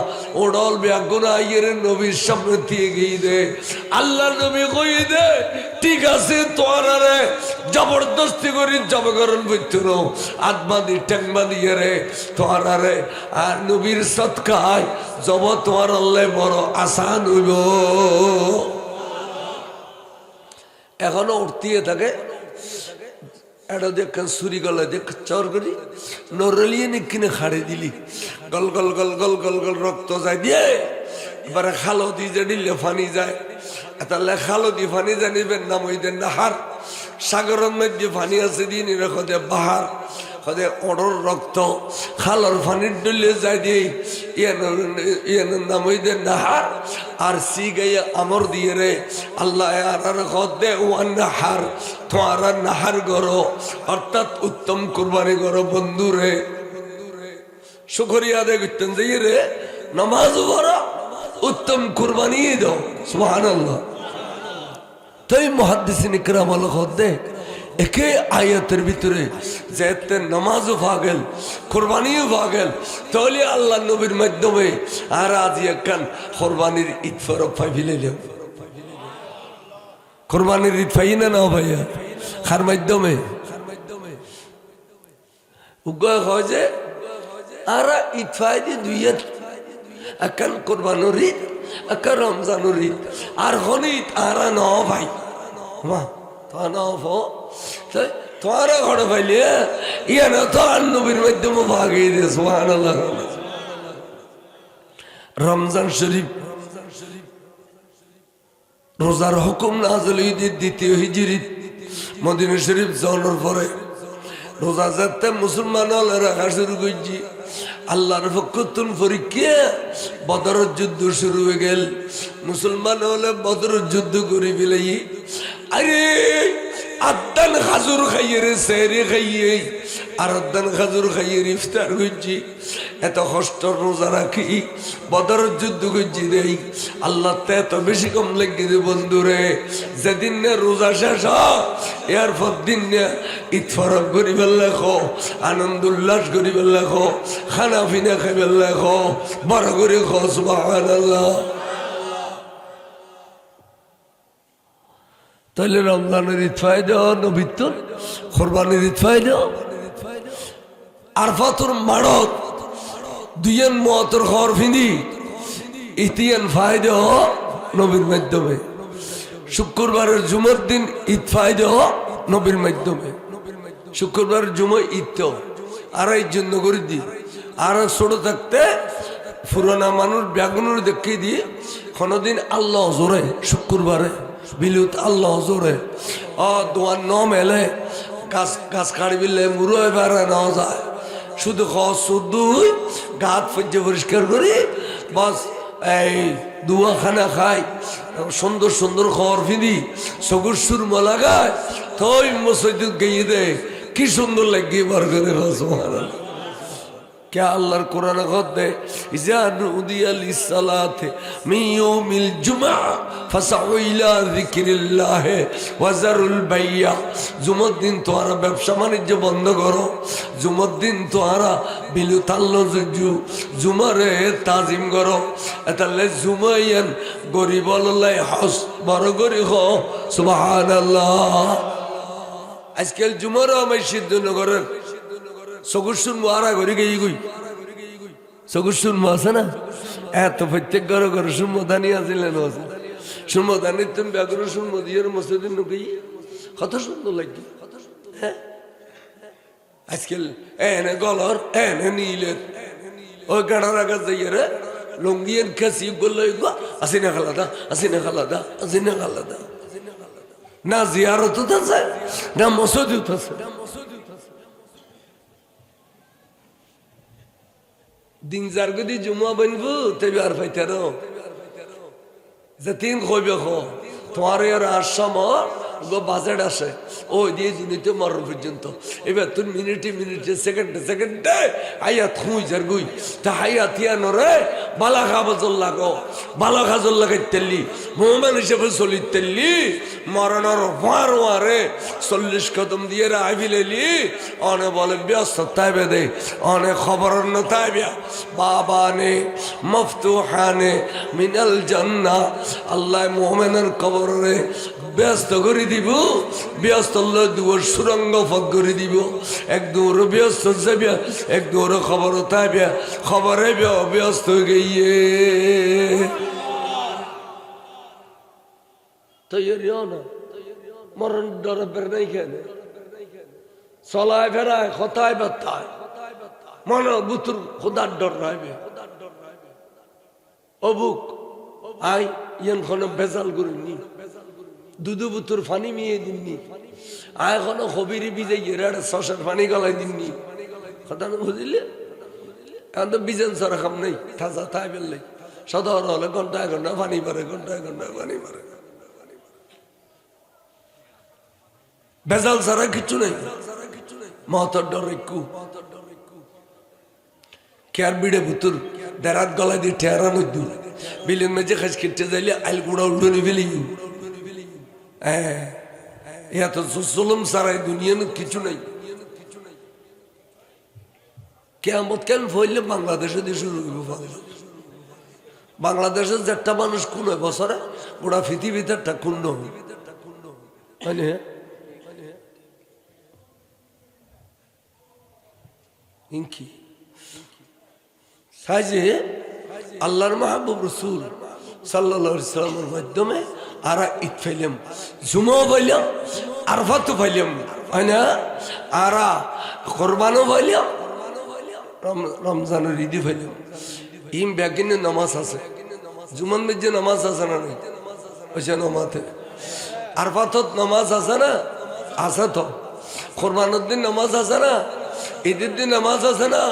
ওডল বাগুন আইয়েরে নবীর সামনে দিয়ে গিয়ে দে আল্লাহ নবী কই দে ঠিক আছে তোরা রে জবরদস্তি করি জবকরণ করছিল আত্মাদি টেংমা দিয়ে রে তোরা রে আর নবীর সৎকায় জব তোমার আল্লাহ বড় আসান হইব এখনো উঠতিয়ে থাকে এটা দেখেন সুরি গলা দেখ চর করি নরলিয়ে কিনে খাড়ে দিলি গল গল গল গল গল গল রক্ত যায় দিয়ে এবারে খালো দিয়ে যে দিলে ফানি যায় তাহলে খালো দিয়ে ফানি জানিবেন নাম ওই দেন নাহার সাগরের মধ্যে পানি আছে দিন খদে বাহার খদে অড়র রক্ত খালর পানির ডলে যাই দিয়ে ইয়ানোর নাম ওই দেন নাহার আর সি গাইয়া আমর দিয়ে রে আল্লাহ আর খদে ওয়ান নাহার তোমার নাহার গরো অর্থাৎ উত্তম কুরবানি গরো বন্ধু রে শুকরিয়া আদায় করতেন যে রে নামাজ পড়ো উত্তম কুরবানি দাও সুবহানাল্লাহ তাই মুহাদ্দিসিন ইকরাম আল খদ্দে একে আয়াতের ভিতরে যেতে নামাজও ভাগেল কোরবানিও ভাগেল তাহলে আল্লাহ নবীর মাধ্যমে আর আজ একখান কোরবানির ঈদ ফরক পাই ফেলিলাম কোরবানির ঈদ পাই না না ভাইয়া খার মাধ্যমে উগ্গয় হয় যে আর ঈদ পাই দিয়ে দুই একখান কোরবানোর ঈদ একটা রমজানোর ঈদ আর হন ঈদ আর ন ভাই মা তোমারা ঘরে পাইলে ইয়া না তো আর নবীর মাধ্যমে ভাগিয়ে দিয়ে সুবহানাল্লাহ রমজান শরীফ রোজার হুকুম নাযিল ঈদের দ্বিতীয় হিজরিত মদিনা শরীফ যাওয়ার পরে রোজা যাতে মুসলমান হলে রাখা শুরু করছি। আল্লাহর পক্ষতুন পরীক্ষা বদরের যুদ্ধ শুরু হয়ে গেল। মুসলমান হলে বদরের যুদ্ধ করি বিলাই আরে আদান খাজুর খাইয়ে রে সেহরি খাইয়ে আর আদান খাজুর খাইয়ে ইফতার করছি। এত কষ্ট রোজা রাখি বদরের যুদ্ধ করছি রে। আল্লাহ তো এত বেশি কম লেগে বন্ধু রে। যেদিন না রোজা শেষ এর পর দিন না ঈদ ফরক করি লেখো, আনন্দ উল্লাস করি লেখো, খানা পিনা খাইবে লেখো, বড় করে খো সুবহানাল্লাহ। তাহলে রমজানের ঈদ ফায়দা নবীত্তর কোরবানির ঈদ ফায়দা আরফাতুর মাড়ত দুইয়েন মুয়াত্তর খবর ফিনি ইতিয়ান ফায়দা নবীর মাধ্যমে। শুক্রবারের জুমার দিন ঈদ ফায়দা নবীর মাধ্যমে। শুক্রবারের জুমা ঈদ তো আর এই জন্য করে দিই। আর ছোট থাকতে পুরানা মানুষ ব্যাগুনের দেখিয়ে দিয়ে কোনোদিন আল্লাহ জোরে শুক্রবারে বিলুত আল্লাহ জোরে দোয়ার ন মেলে গাছ গাছ কাটবিলে মুড়ো বেড়া নেওয়া যায়। শুধু শুধু গাছ ফজ্জে পরিষ্কার করি বাস এই দুয়া খানা খাই সুন্দর সুন্দর খবর ফিরি সগুর সুরমা লাগায় তই মসজিদ গিয়ে দেয় কি সুন্দর লাগিয়ে বার করে क्या अल्लाह कुरान कहते इज़ा नुदिया लिस्सलाति मिन यौमिल जुमा फसअू इला जिक्रिल्लाह वज़रुल बैया। जुमार दिन तुम्हारा व्यवसा वाणिज्य बंद करो। जुमार दिन तुम्हारा बिलु ताल्लो जुमारे ताजिम करो। एताले जुमायन गरीब अल्लाह हस बड़ गरी हो सुबहानाल्लाह। आजकल जुमारो हमें सिद्ध नगर সগুসুন মারা ঘরে গিয়ে গই সগুসুন মাসে না এত প্রত্যেক ঘরে ঘরে সুমদানি আসিলেন সুমদানি তুমি ব্যাঘ্র সুমদিয়ার মসজিদ নুকি কত সুন্দর লাগবে। হ্যাঁ আজকাল এনে গলর এনে নীলের ওই গাড়ার আগে যাইয়ে লঙ্গিয়ের খাসি বললো আসিনা খালাদা আসিনা খালাদা আসিনা খালাদা না জিয়ারত আছে না মসজিদ আছে। দিন যার গদি জুমা বানবো তবে আর পাইতারো যেদিন কইবে খো তোমার আর আসাম বাজেট আসে ওই দিয়ে জিনিস মরণ পর্যন্ত। এবার তুই মিনিটে মিনিটে সেকেন্ডে সেকেন্ডে আইয়া থুই যার গুই তা হাইয়া থিয়া নরে বালা খাবাজল লাগো বালা খাজল লাগাই তেললি মোহামেন হিসেবে চলি তেললি মরণর ফারোয়ারে 40 কদম দিয়ে আইবিলেলি অনে বলে ব্যস্ত তাইবে দে অনে খবর ন তাইবে বাবানে মফতুহানে মিনাল জান্নাহ। আল্লাহ মোহামেনের কবরে ব্যস্ত করে দিব ব্যস্ত দুয়ার সুরঙ্গ পথ করে দিব। এক দৌড় ব্যস্ত যাবে এক দৌড় খবর তাইবে খবরে ব্যস্ত গিয়ে তৈরিও না মরণ ডরে বের নাই খেলে চলায় ফেরায় কথায় ব্যথায় মনে বুতুর খোদার ডর রাখবে অবুক আই ইয়ান কোনো বেজাল করিনি দুধু বুতুর ফানি মিয়ে দিননি আয় কোনো খবিরি বিজে গেরার শশার ফানি গলায় দিননি কথা বুঝলি। এখন তো বিজেন সারা খাম নেই ঠাসা তাই বেললে সদর হলে ঘন্টায় ঘন্টা পানি মারে ঘন্টায় ঘন্টায় পানি মারে বেজাল সারা কিছু নেই মহতর ডর একটু কেয়ার বিড়ে বুতুর দেরাত গলায় দিয়ে ঠেরানো দূর বিলেন মেঝে খাস খেটে যাইলে আইল গুড়া উল্টনি ফেলি হ্যাঁ এত জুলুম সারাই দুনিয়া কিছু নাই। কেয়ামত কেন ফইলে বাংলাদেশে দিয়ে শুরু হইব। বাংলাদেশের যেটা মানুষ কোন বছরে গোটা পৃথিবীতে একটা কুণ্ড মানে ইনকি সাইজে আল্লাহর মাহবুব রাসূল সাল্লাল্লাহু আলাইহি সাল্লামের মাধ্যমে আরা ঈদ ফাইলাম জুমা ফাইলাম আরফাতও ফাইলাম আনা আরা কুরবানও ফাইলাম রমজানের ঈদ ফাইলাম ইম ব্যাগিনে নামাজ আছে জুমান মধ্যে নামাজ আছে না নাই ওই যে নামাতে আরফাতত নামাজ আছে না আছে তো কোরবানের দিন নামাজ আছে না ঈদের দিন নামাজ আছে না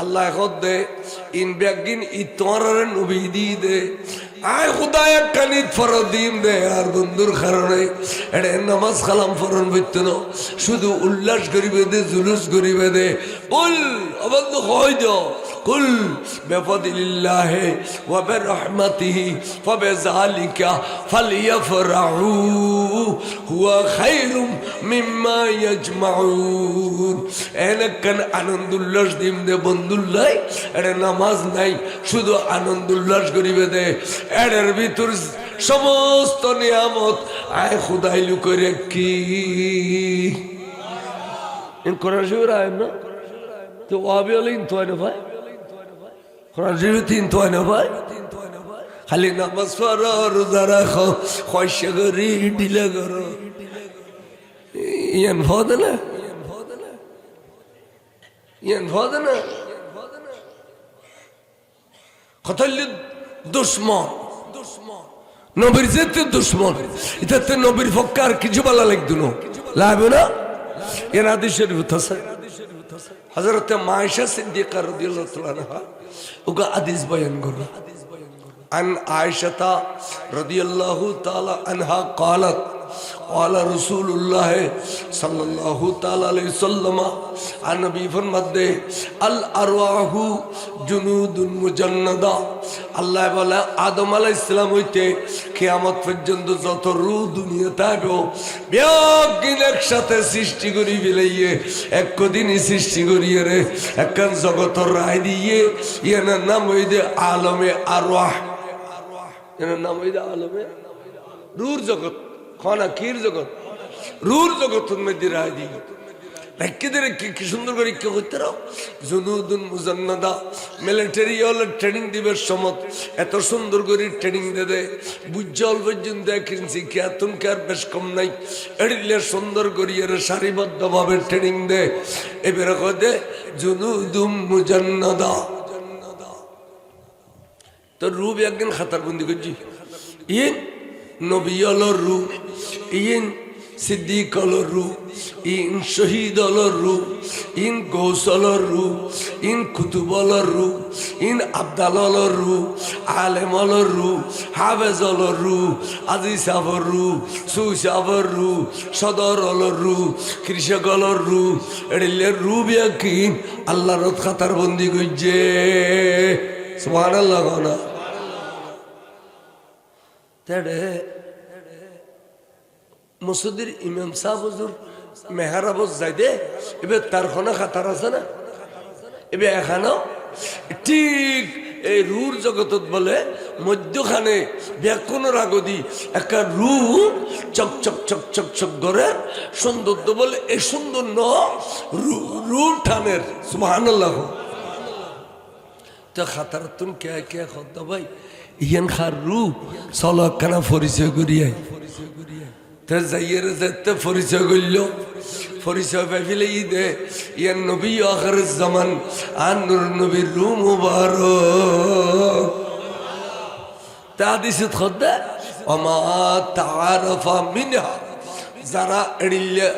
আল্লাহ এখন দে ইন ব্যাগিন ঈদ তোমার নবী দি দে আয় খুদা একখান ঈদ ফরদ দিম দে আর বন্ধুর কারণে এটা নামাজ কালাম ফরন বইতো না শুধু উল্লাস করিবে দে জুলুস করিবে দে বল অবন্ধ হয় যাও কুল বেফদিল্লাহি ওয়া বিরহমাতিহি ফাবিযালিকা ফালইফরাহু হুয়া খায়রুম মিম্মা ইয়াজমাউন এনেকান আনন্দ উল্লাস দিম দে বন্ধুল্লাই এটা নামাজ নাই শুধু আনন্দ উল্লাস করিবে দে এর ভিতর সমস্ত নিয়ামত আয় খুদাই লুকরে কি ইন কোরআন শরীফ আয় না তো ওয়াবি হলেন তো না ভাই কোরআন শরীফ তিন তো না ভাই খালি নামাজ পড়ো রোজা রাখো খয়সা করি ঢিলা করো ইয়ান ভদ না ইয়ান ভদ না কতলি দুশ্মন নবীর যেতে দুশ্মন এটাতে নবীর পক্ষে আর কিছু বলা লাগতো না লাগবে না এর হাদিস শরীফ আছে হযরত মায়েশা সিদ্দিকা রাদিয়াল্লাহু তাআলা আনহা ওকে হাদিস বয়ান করে عن عائشة رضي الله تعالى عنها قالت قال رسول الله صلى الله تعالى عليه وسلم عن نبي فرماتے الارواح جنود مجندہ আল্লাহ বলে আদম আলাইহিস সালাম হইতে কিয়ামত পর্যন্ত যত রূহ দুনিয়াতে আসবে বিয়াকিন একসাথে সৃষ্টি করি ফেলাইয়ে একদিনই সৃষ্টি করিয়ে রে একখান জগতের রায় দিয়ে এর নাম হইতে আলমে আরওয়াহ এর নাম হইতে আলমে রূহর জগৎ খানা কির জগৎ রূহর জগতের মধ্যে রায় দিয়ে রেখে রেখে কি সুন্দর করে কি করতে রাও জুনুদুন মুজান্নাদা মিলিটারি হল ট্রেনিং দিবের সময় এত সুন্দর করে ট্রেনিং দে বুঝল পর্যন্ত দেখেন শিক্ষা তুনকার বেশ কম নাই এড়িলে সুন্দর করিয়ে সারিবদ্ধ ভাবে ট্রেনিং দে এবারে কদে জুনুদুম মুজান্নাদা তো রূপ একদিন খাতার বন্দি করছি ইন নবী হলো রূপ ইন সিদ্দিক হলো রূপ ইন শহীদ হলো রূপ ইন গৌস হলো রূপ ইন কুতুব হলো রূপ ইন আবদাল হলো রূপ আলেম হলো রূপ হাফেজ হলো রূপ আজিজ সাহর রূপ সুসাহর রূপ সদর হলো রূপ কৃষক হলো রূপ এড়িলে রূপ ইয়াকিন আল্লাহর খাতার বন্দি করছে সুবহানাল্লাহ না তেড়ে মসজিদের ইমাম সাহেব হুজুর মেহরাব যাইদে এবার তার খানা খাতার আছে না এবার এখানেও ঠিক এই রুর জগতত বলে মধ্যখানে ব্যাকুণের আগদি একটা রু চক চক চক চক চক করে সৌন্দর্য বলে এই সুন্দর ন রু ঠানের সুবহানাল্লাহ তো খাতার তুন কে কে খদ্দা ভাই ইয়ান খার রু চলো একখানা পরিচয় করিয়াই যাইয়ের যেতে পরিচয় করল পরিচয় পাই ফেলে ঈদে ইয়ার নবী আখির জামান আর নূর নবীর রূহ মুবারক তা হাদিসে খদ্দা ওমা তাআরাফা মিনহা যারা এড়িলে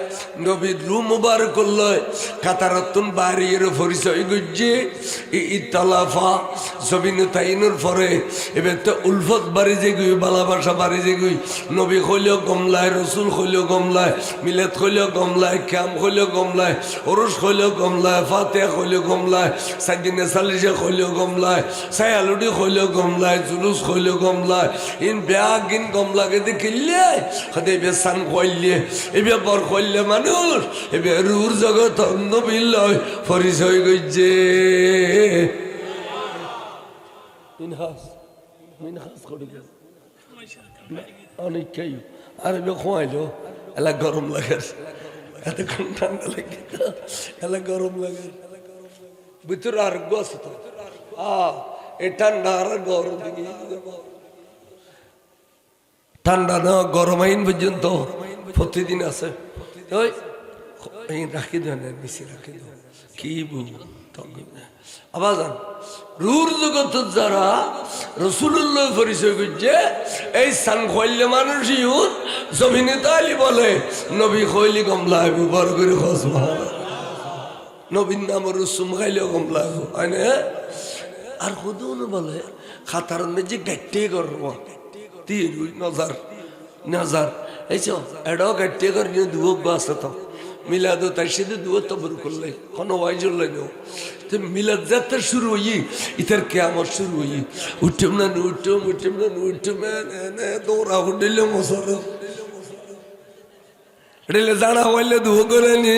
নবীর রূহ মুবারক করল কাতারাতুন বাড়ির পরিচয় গুজে ইতালাফা জবিন তাইনুর পরে এবার তো উলফত বাড়ি যে গুই ভালোবাসা বাড়ি যে গুই নবী হইলেও গমলায় রসুল হইলেও গমলায় মিলাদ হইলেও গমলায় ক্যাম হইলেও গমলায় ওরস হইলেও গমলায় ফাতেহা হইলেও গমলায় সাইদিনে সালিশা হইলেও গমলায় সায়ালুডি হইলেও গমলায় জুলুস হইলেও গমলায় ইন ব্যাগ ইন গমলাকে দেখিলে হতে এবার সান কইলে এবার বর কইলে মানুষ এবার রুর জগৎ নবীর লয় পরিচয় গইছে অনেক খাই আর এবার খোয়াইলো এলা গরম লাগে এতক্ষণ ঠান্ডা লাগে এলা গরম লাগে ভিতরে আর আছে তো এই ঠান্ডা আর গরম দিকে ঠান্ডা না গরম আইন পর্যন্ত প্রতিদিন আছে ওই রাখি দেন নিচে রাখি দেন কি বু আবার যান রুর জগত যারা রসুল্লাহ পরিচয় করছে এই সান খইলে মানুষ ইউন জমিনে তালি বলে নবী খইলি কমলা বর করে খসবা নবীন নামের রসুম খাইলেও কমলা হয় না আর খুদুন বলে খাতার যে গাইটে করব তিন নজার নজার এই এটাও গাইটে কর নিয়ে দুয়োগ বাসে তো মিলাদ তাই সেদিন দুয়ো তবর করলে কোনো ওয়াইজল লাগলো তো মিলাদ যাত্রা শুরু হই ইতার কে আমার শুরু হই উঠম না উঠম না দৌড়া উঠলে মশার এটা জানা হইলে দুয়ো করে নি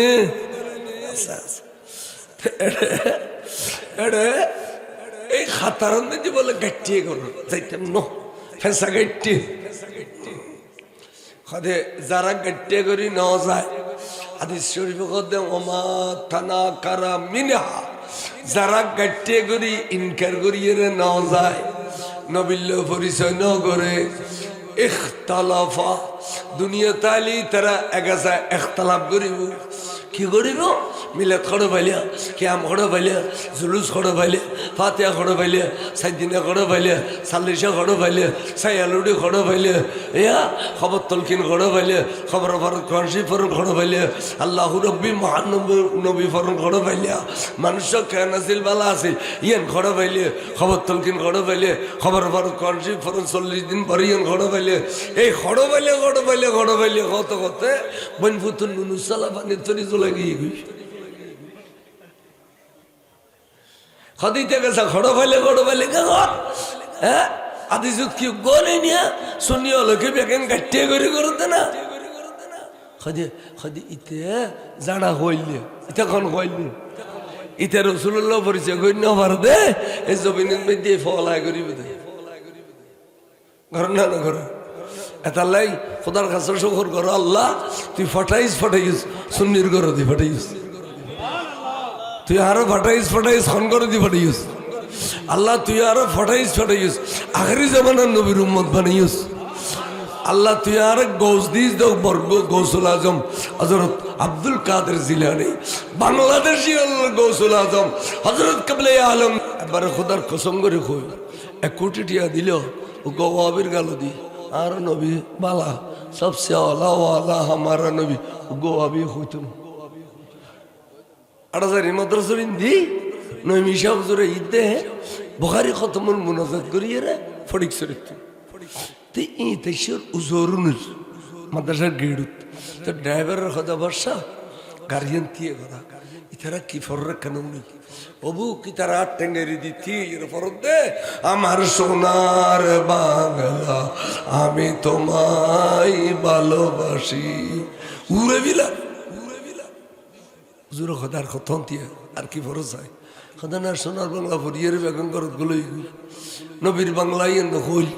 এই খাতার যে বলে গাইটিয়ে করো যাইতাম ন ফেঁসা গাইটি খাদে যারা গাইটিয়ে করি নেওয়া যায় হাদিস শরীফ কদে ওমা থানা কারা মিনহা যারা গাইটিয়ে করি ইনকার করিয়ে নেওয়া যায় নবিল্য পরিচয় ন করে ইখতালাফা দুনিয়া তালি তারা এগাছা ইখতালাফ করিব কি করিব মিলাদ খড় পাইলিয়া ক্যাম খড় পাইলিয়া জুলুস খড় পাইলিয়া ফাতিয়া খড় পাইলিয়া সাইদিনা খড় পাইলিয়া সাল্লিশা খড় পাইলিয়া সাইয়ালুডি খড় পাইলিয়া ইয়া খবর তলকিন খড় পাইলিয়া খবর ফরক কনসি ফরক খড় পাইলিয়া আল্লাহ রব্বি মহান নবী ফরক খড় পাইলিয়া মানুষ কেন আছিল বালা আছিল ইয়ান খড় পাইলিয়া খবর তলকিন খড় পাইলিয়া খবর ফরক কনসি ফরক 40 দিন পরে ইয়ান খড় পাইলিয়া এই খড় পাইলিয়া কত কত বনফুতুন নুনুসালা পানি তরি চলে গিয়ে গেছে খদিতে গেছে খড় পাইলে হ্যাঁ আদি যুদ্ধ কি গনে নিয়া শুনি লোকে বেকেন গাটিয়ে করে করতে না খদি ইতে জানা হইলে ইতে কোন হইলে ইতে রসুল্লাহ পরিচয় করি না পার দে এই জমিনের মধ্যে ফলাই করিব দে ঘর না ঘর এটা লাই খোদার কাছে শকর করো আল্লাহ তুই ফটাইস সুন্নির করো তুই ফটাইস তুই আরো ফটাইস খন করে দি ফটাইস আল্লাহ তুই আরো ফটাইস আখেরি জামানার নবীর উম্মত বানাইস আল্লাহ তুই আর গৌস দিস দো বর্গ গৌসুল আজম হযরত আব্দুল কাদের জিলানী বাংলাদেশি গৌসুল আজম হযরত কাবলে আলম একবার খোদার কসম করে কই 1 কোটি টাকা দিল ও গওয়াবির গালো দি আর নবী বালা সবসে আলা হামারা নবী গওয়াবি হইতুন আড়াজারি মাদ্রাসার ইন্দি নয় মিশাব জোরে ঈদে বুখারী খতমুল মুনাজাত করিয়ে রে ফড়িক শরীফ তে ই তেশর উজরুনুর মাদ্রাসার গেড়ুত তো ড্রাইভারের কথা বর্ষা গার্জিয়ান দিয়ে করা ইতারা কি ফররে কানুন নেই অবু কি তারা টেঙ্গেরি দিতি এর ফরত দে আমার সোনার বাংলা আমি তোমায় ভালোবাসি উড়ে বিলা জোর খোদার খতন দিয়ে আর কি ফরজ হয় খোদানার সোনার বাংলা ফরিয়ের বেগন করত গুলোই নবীর বাংলাই নহল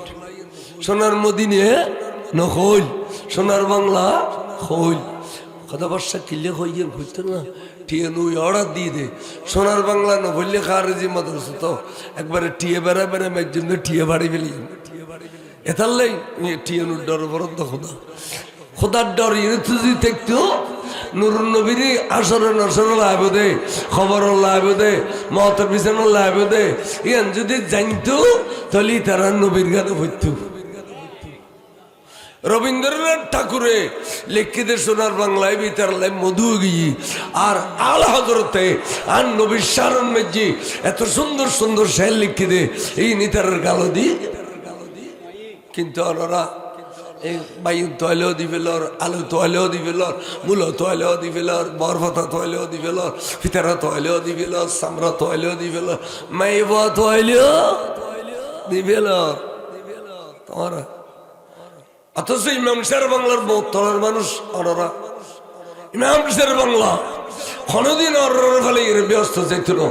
সোনার মদিনে নহল সোনার বাংলা হইল কথা বর্ষা কিলে হইয়ে খুঁজতো না টিয়ে নুই অর্ডার দিয়ে দে সোনার বাংলা নহলে খারেজি মাদ্রাসা তো একবারে টিয়ে বেড়া মেয়ের জন্য টিয়ে বাড়ি ফেলি এতারলাই টিয়ে নুর ডর বরন্ত খোদার ডর ইউনিটি দেখতো নুরুন নবীর আসর লাইব দে খবর লাইব দে মতের পিছনে লাইব দে ইয়ান যদি জানতো তাহলে তারা নবীর গানে হইতো রবীন্দ্রনাথ ঠাকুরে লিখিতে সোনার বাংলায় বিতার লাই মধু গিয়ে আর আল হজরতে আর নবীর সারণ মেজি এত সুন্দর সুন্দর শের লিখি দে এই নিতারের গালো দি কিন্তু ওরা এই বায়ু তোয়ালেও দি ফেলর আলু তোয়ালেও দি ফেলর মূলো তোয়ালেও দি ফেলর বরফতা তোয়ালেও দি ফেলর ফিতারা তোয়ালেও দি ফেলর সামরা তোয়ালেও দি ফেলর মাইবা তোয়ালেও দি ফেলর তোমার অথচ ইমাম শের বাংলার বহুতলের মানুষ অনরা ইমাম শের বাংলা কোনদিন অর্ডার ফেলে ব্যস্ত যাইত না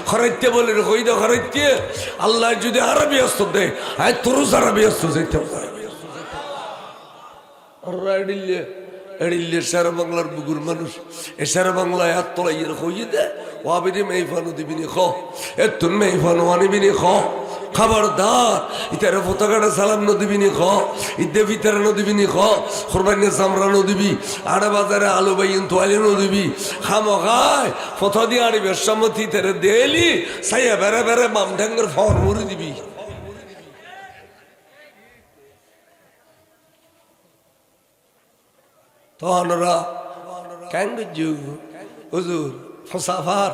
খরাইতে বলে কইদা খরাইতে আল্লাহ যদি আরো ব্যস্ত দেয় আয় তোরও সারা ব্যস্ত যাইতে এড়িল্লে সারা বাংলার বুগুর মানুষ এ সারা বাংলায় হাত তোলাই কইয়ে দে ওয়াবিদি মেহফানো দিবিনি খ এ তুন মেহফানো আনিবিনি খ খবরদার ইতারে পতাকাটা সালাম নদিবিনি খ ইদে ভিতরে নদিবিনি খ কোরবানি চামড়া নদিবি আড়ে বাজারে আলু বাইন তোয়ালি নদিবি খামখায় ফটো দিয়ে আড়ি বেসামতি তেরে দেলি সাইয়া বেড়ে বেড়ে বাম ঢাঙ্গের ফর মুড়ি দিবি তখন ওরা কেন বুঝু হুজুর ফসাফার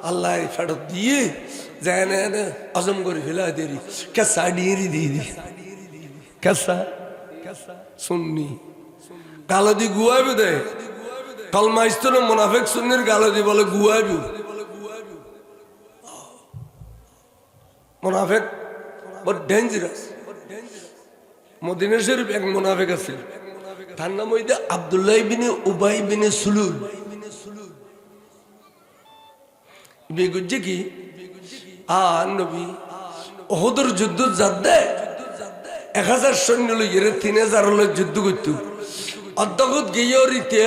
আল্লাহ ফেরত দিয়ে যায় না আজম করে ফেলা দেরি কেসা ডিয়েরি দিয়ে দি কেসা শুননি গালো দি গুয়াবি দে কলমা ইস্তর মুনাফিক সুন্নির গালো দি বলে গুয়াবি মুনাফিক বহুত ডেঞ্জারাস মদিনা শরীফ এক মুনাফিক আছে তার নাম হইতে আব্দুল্লাহ ইবনে উবাই ইবনে সুলুল বেগুজ্জে কি নবী ওহদের যুদ্ধ যাদে 1000 সৈন্য লইয়ে 3000 হলো যুদ্ধ করত অধ্যগত গিয়ে রীতে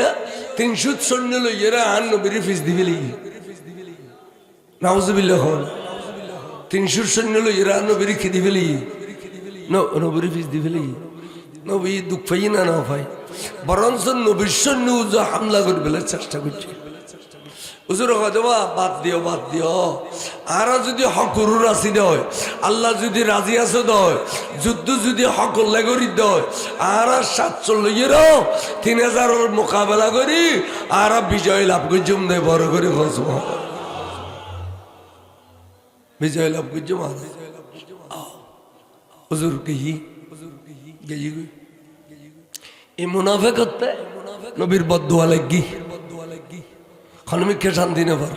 300 সৈন্য লইয়ে নবীর ফিস দিবি লাগি নাউজুবিল্লাহ 300 সৈন্য লইয়ে নবীর কি দিবি লাগি নবীর ফিস দিবি লাগি নবী দুঃখ পাই না না ভাই বরঞ্চ নবীর সৈন্য হামলা করবে চেষ্টা করছে হুজুর কদবা বাদ দিও আর যদি হকুরুর আসি দেয় আল্লাহ যদি রাজি আছে দয় যুদ্ধ যদি হকল লাগরি দয় আর 740 মোকাবেলা করি আর বিজয় লাভ করছুম দেয় বড় করে হসব বিজয় লাভ করছুম হুজুর গেই এই মুনাফে করতে নবীর বদদুয়া লাগি খানমিকে শান্তি নেবার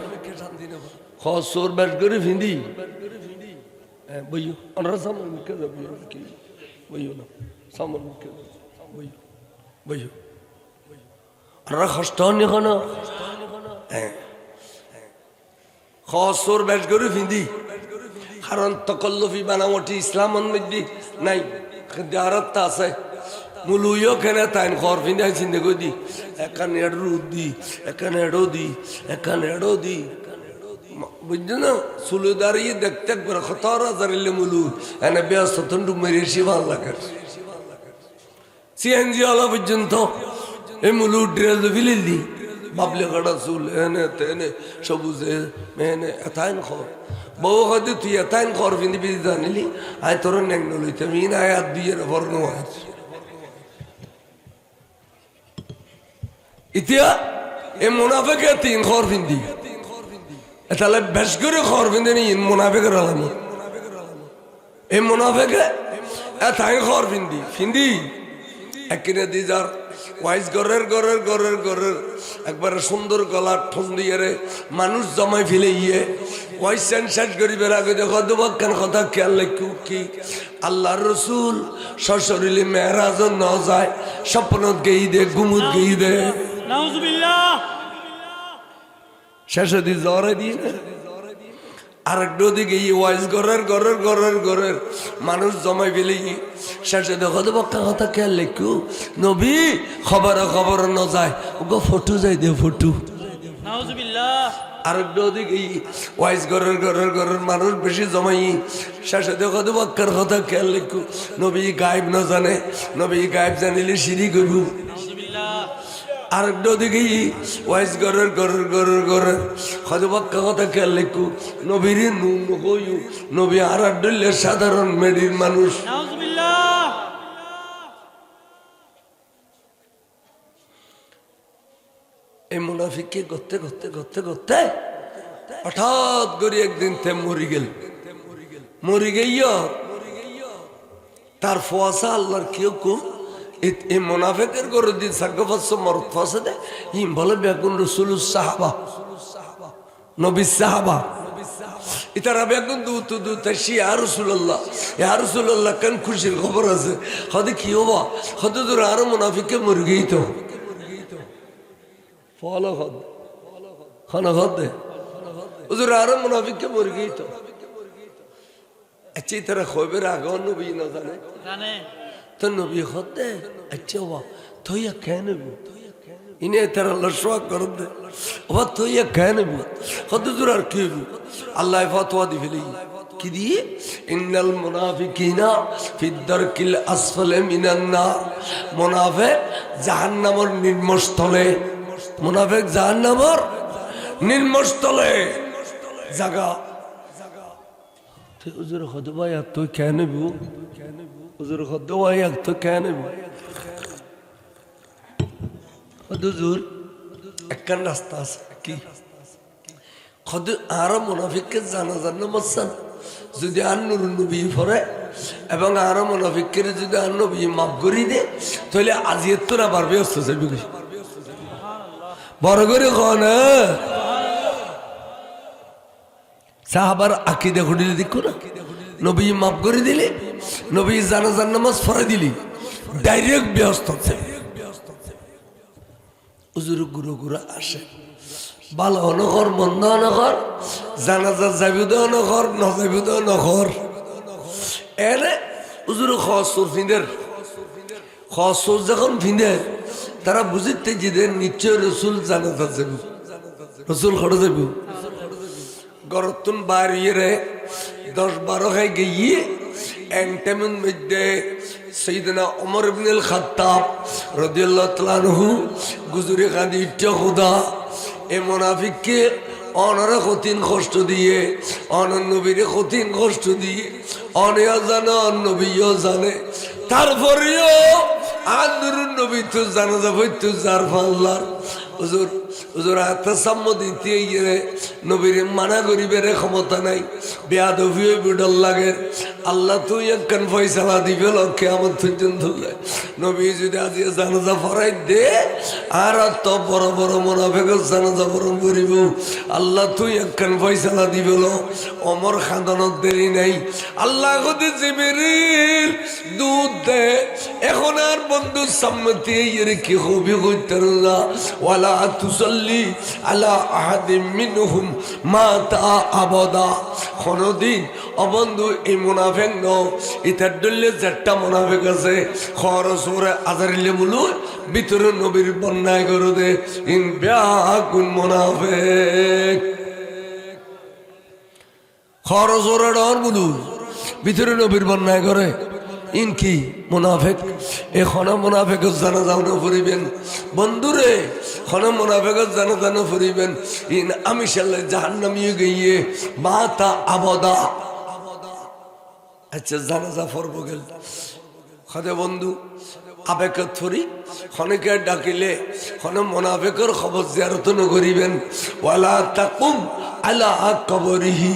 খসর ব্যাট করে ফিন্দি বইও আমরা সামনে মুখে যাবি কি বইও না সামনে মুখে বইও আমরা কষ্ট হন এখন খসর ব্যাট করে ফিন্দি কারণ তকল্লফি বানামটি ইসলাম মধ্যে নাই আরতটা আছে মুলুইও কেনে তাইন খর ফিন্দে চিন্তা করে দি এখানে রুদ দি এখানে এডো দি এখানে এডো দি বুঝছো না চুলো দাঁড়িয়ে দেখতে একবার খতরা দাঁড়িয়ে মুলু এনে ব্যস্ত তন্ডু মেরেছি ভাল লাগে সিএনজি ওলা পর্যন্ত এই মুলু ড্রেস ফিলিল দি বাবলে কাটা চুল এনে তেনে সবুজে মেনে এতাইন খর বউ হয়তো তুই এতাইন খর ফিন্দি পিদি জানিলি আয় তোর ন্যাং নলইতে মিন আয় আর দুইয়ের বর্ণ আছে ইতিয়া এ মুনাফিকে 3 খর ফিন্দি তাহলে বেশ করে খর ফিন্দি নি মুনাফিকের আলামত এই মুনাফিকে এতাই খর ফিন্দি একদিনে দি যার ওয়াইজ গরের একবারে সুন্দর গলা ঠন্দিয়ে মানুষ জমাই ফেলে ইয়ে ওয়াইজ সেন্সাইজ করিবার আগে দেখো দুবাক্কান কথা খেয়াল লেখু কি আল্লাহর রসুল সশরীরে মেহরাজ ন যায় স্বপ্নত গেই দে গুমুত গেই দে শেষে দি জ্বরে দিই না আরেকটা দিকে ওয়াইজ গরের মানুষ জমাই ফেলে শেষে দেখো তো বক্কা কথা খেয়াল লেখু নবী খবর ন যায় ওগো ফটো যাই দে ফটো আরেকটা দিকে ওয়াইজ গরের মানুষ বেশি জমাই শেষে দেখো তো বক্কার কথা খেয়াল লেখু নবী গায়েব ন জানে নবী গায়েব জানিলে সিঁড়ি করব আরেকটা দিকে ওয়াইজ গরের হদবাক্কা কথা খেয়াল লেখু নবীর নবী আর ডলে সাধারণ মেডির মানুষ এই মুনাফিককে করতে হঠাৎ করে একদিন তে মরি গেল তার ফোয়াশা আল্লাহর কেউ কম এই মুনাফিকের করে দিন সাগফাস মরদ ফাসে দে ইম বলে বেগুন রাসূলুস সাহাবা নবীর সাহাবা ইতারা বেগুন দু তাশি ইয়া রাসূলুল্লাহ কেন খুশির খবর আছে হদে কি হবা হদে তোর আর মুনাফিককে মরে গই তো ফলো খানা হদে হুজুর আর মুনাফিককে মরে গই তো আচ্ছা ইতারা খবর আগে নবী না জানে তো নবী হতে আচ্ছা বাবা তোয়া কেন ইনে তারা লশওয়া করে দে ওবা তোয়া কেন হতে তোর আর কি আল্লাহ ফতোয়া দি ফেলি কি দিয়ে? ইন্নাল মুনাফিকিনা ফিদ দারকিল আসফালি মিনান নার, মুনাফিক জাহান্নামের নিম্নস্থলে, মুনাফিক জাহান্নামের নিম্নস্থলে জায়গা। হুজুর খোদা ভাই আর তুই কেন নেব? হুজুর খোদা ভাই আর তুই কেন নেব? হুজুর একখান রাস্তা আছে কি? খোদ আর মুনাফিককে জানাজার নামাজ যদি আর নুরুন নবী পড়ে এবং আরো মুনাফিকের যদি আর নবী মাফ করে দে, তাহলে আজিয়ের তো না পারবে অস্ত বড় করে কন সাহাবার আকিদা ঘটিলে দেখো না, নবী মাফ করে দিলে, নবী জানাজার নামাজ পড়ে দিলি, ডাইরেক্ট ব্যস্ত হুজুর গুরু গুরু আসে, ভালো নকর মন্দ নকর, জানাজার যাবিও নকর নজাবিও নকর, এনে হুজুর খসুর ফিনের খসুর যখন ফিনের তারা বুঝিতে যে নিশ্চয় রসুল জানাজার যাব, রসুল খড়ে যাব, গরতুন বাড়িয়ে 10-12 খাই গিয়ে এন্টামের মধ্যে সৈয়দনা ওমর ইবনুল খাত্তাব রাদিয়াল্লাহু তাআলা আনহু গুজরে কাঁদি ইচ্ছা খুদা এ মুনাফিককে অনরা কঠিন কষ্ট দিয়ে, অনর নবীরে কঠিন কষ্ট দিয়ে, অনেও জানে নবীও জানে, তারপরেও আন্দুরুন নবী তো জানা যাবে তো যার ফাল্লার হুজুর হুজুর হাতে সম্মতি দিয়ে নবীর মানা গরিবের ক্ষমতা নাই, বেয়াদবি বিডল লাগে, আল্লাহ তুই একখান ফয়সালা দিবে লক্ষ্যে আমার পর্যন্ত নবী যদি আজ জানাজা ফরাই দে আর তো বড় বড় মুনাফিকের জানাজা বরণ করিব, আল্লাহ তুই একখান ফয়সালা দিবে ল অমর খাদানত দেরি নাই, আল্লাহ কদি জিবরিল দুধ দে এখন আর বন্ধু সম্মতি এর কি হবি কইতে না, ওয়ালা তুসাল্লি আলা আহাদিম মিনহুম মাতা আবাদা, কোনদিন অবন্ধু এই মুনাফিক ন ইতার দলে যেটা মুনাফিক আছে খরচরে আজারিলে বলু ভিতরে নবীর বন্যায় করে দে ইন বিয়াকুন মুনাফিক, খরচরে ডর বলু ভিতরে নবীর বন্যায় করে ইন কি মুনাফিক, এখনো মুনাফিকের জানাজানো ফুরিবেন বন্ধুরে, খনো মুনাফিকের জানাজানো ফুরিবেন ইন আমি সাল্লাহ জাহান্নামিয়ে গিয়ে মাতা আবাদা। আচ্ছা জানাজা পড়ব গেল খদে বন্ধু আবেগত থরি খনেকে ডাকিলে খনে মুনাফিকের খবর জিয়ারত নকরিবেন, ওয়ালা তাকুম আলা কবরিহি,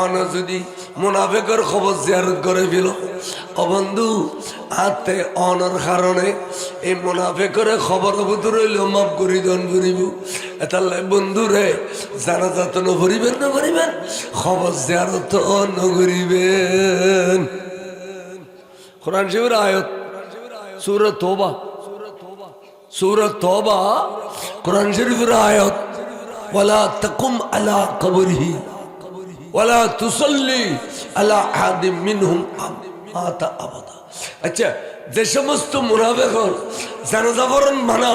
অন যদি মুনাফিকের খবর জিয়ারত করে ফেল অবন্ধু হাতে অনর কারণে এই মুনাফিকের খবর ভিতরে মাফ করি দন করিব, এটা বন্ধুরে জানাজা তো নকরিবেন না করিবেন, খবর জিয়ারত নকরিবেন। কোরআন শরীফের আয়াত সূরা তওবা, সূরা তওবা কোরআন শরীফের আয়াত, ওয়ালা তাকুম আলা কবরিহি ওয়ালা তুসাল্লি আলা আহাদিম মিনহুম মাতা আবাদা। আচ্ছা যে সমস্ত মুনাফিক জানাজা পড়ন মানা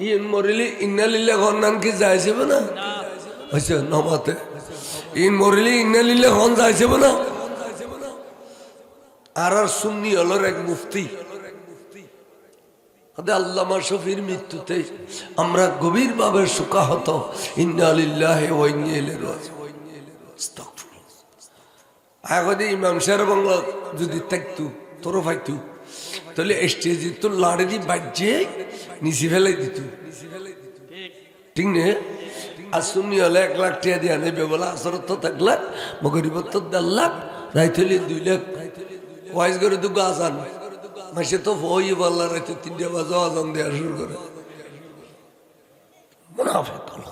ইন মরিলি ইন্না লিল্লাহি ওয়া ইন্না কি যাইছে না, আচ্ছা নামাতে ইন মরিলি ইন্না লিল্লাহি হন যাইছে না, আর সুন্নি হলোর এক মুফতি আল্লামা শফির মৃত্যুতে আমরা গভীর ভাবে শোকাহত, ইন্না লিল্লাহি ওয়া ইন্না ইলাইহি রাজিউন। আগতে ইমাম সাহেব বাংলা যদি থাকতো তোর ফাইতো তাহলে স্টেজে তো লাড়ি বাজ্যে নিচে ফেলাই দিত, ঠিক না? আর সুন্নি হলে 1 লাখ টাকা দিয়ে নেবে বলে আসরত তো 1 লাখ, মগরিবত তো 1.5 লাখ, রাইতে 2 লাখ, ওয়াইজ করে তো আজান মাসে তো হই বললা রাইতে 3টা বাজে আজান দেওয়া শুরু করে। মুনাফিক হলো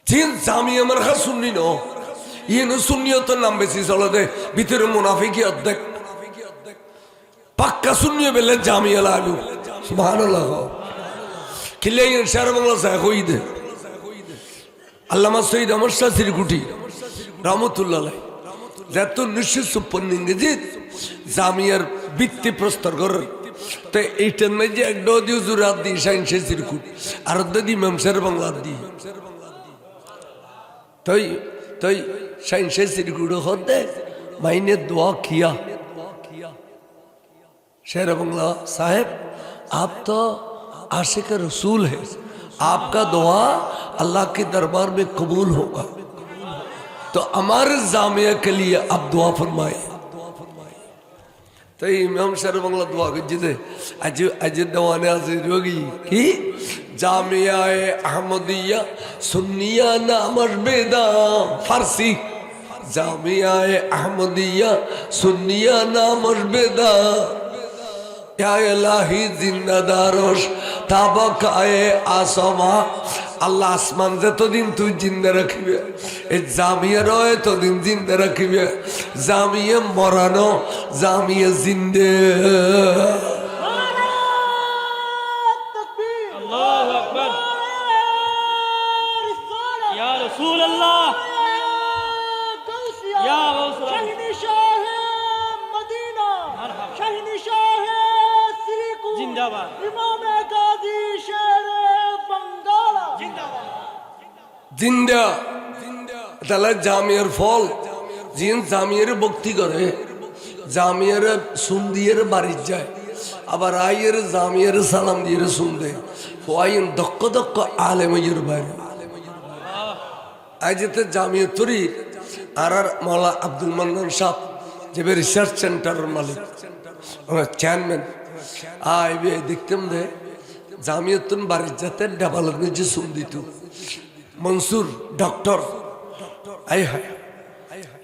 তিন জামি আমার খা শুননি ন ইয়ে সুন্নিয়তের নাম বেশি চলে দে ভিতরে মুনাফিকি অর্ধেক পাক্কা সুন্নিয় বেলে জামিয়া লাগু সুবহানাল্লাহ কিলে ইনশাআ বাংলা সাহেব কই দে আল্লামা সৈয়দ অমর শাহ সিরকুটি রহমতুল্লাহ আলাইহি যত 1956 ইংরেজিত জামিয়ার ভিত্তি প্রস্তর কর তো এইটার মধ্যে একটা দিও জুরাত দি সাইন্সে সিরকুট আর দি ইমাম সাহেব বাংলা দি तो शाइन से गुड़ होते मैंने दुआ किया शेर बंगला साहेब आप तो आशिक रसूल है आपका दुआ अल्लाह के दरबार में कबूल होगा तो हमारे जामिया के लिए आप दुआ फरमाए तो इमाम शेर बंगला दुआ जिदे आज आज दवाने हाजिर होगी कि जामिया अहमदिया सुन्निया नामर बेदा फारसी जामिया अहमदिया सुन्निया नामर बेदा या इलाही जिंदादारोश ताबक आए आसमा अल्लाह आसमान से तो दिन तू जिंदा रखिबे ए जामिया रोए तो दिन जिंदा रखिबे जामिया मरानो जामिया जिंदे अल्लाहु अकबर या रसूल अल्लाह या शहनशाह मदीना शहनशाह सिरिकु जिंदाबाद इमाम गाजी शेर बंगाला जिंदाबाद जिंदा তাহলে জামিয়ার ফল জিন জামিয়ার ভক্তি করে জামিয়ার সুন দিয়ে বাড়ি যায় আবার আইয়ের জামিয়ার সালাম দিয়ে সুন দেয় ওয়াইন দক্ষ দক্ষ আলেমের বাইরে আজতে জামিয়া তরি আর মৌলা আব্দুল মান্নান সাহ যে রিসার্চ সেন্টারের মালিক চেয়ারম্যান আইবে দেখতাম দে জামিয়াতুন বাড়ি যাতে ডাবালের নিচে সুন দিত মনসুর ডক্টর আই হায়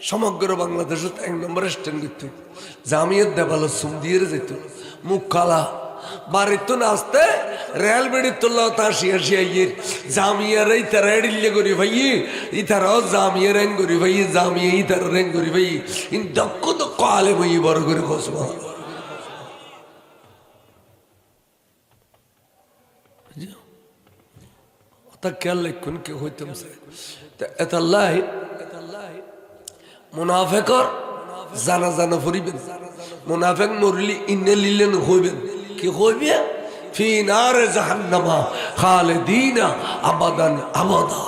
সমগ্র বাংলাদেশত এক নম্বর স্ট্যান্ড দিত জামিয়াত দেবালের সুন দিয়ে যেত মুখ কালা বাড়িত আসতে রেল বেড়ি তোলা তা শিয়া শিয়াইয়ের জামিয়ার এই তারা এড়িলে করি ভাই ই তারা জামিয়া রেং করি ভাই জামিয়া ই তারা রেং করি ভাই ইন দক্ষ দক্ষ আলে ভাই বড় করে খসবা তা খেয়াল রাখুন কে হইতাম সে এতাল্লাহ মুনাফেকর জানা জানা ফুরিবেন মুনাফেক মরলি ইন্নে লিলেন হইবেন কি হইবে ফি নারে জাহান্নামা খালিদিনা আবাদান আবাদা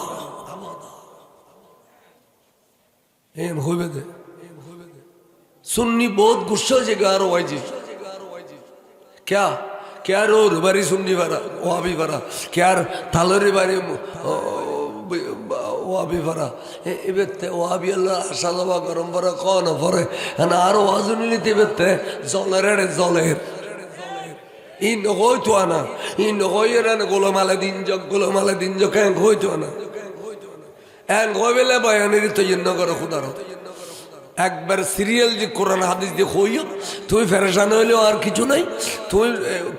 এম হইবে দে सुन्नी बहुत गुस्सा से गा रहा है जी क्या क्या रो बारी सुन्नी वाला वो भी वाला क्या थालरे बारी वो भी वाला ये बेटे वो भी अल्लाह शालवा गरम वाला कौन वाला है आरो आजुनी लेते बेटे ज़ोलर इन गोई तो आना इन गोई रन गोलमाला दिन जो कहीं गोई तो आना एन गोई बेले बयाने तो ये नगर खुदा रो একবার সিরিয়াল যে কোরআন হাদিস দিয়ে হইও তুই ফেরেশান হইলেও আর কিছু নাই তুই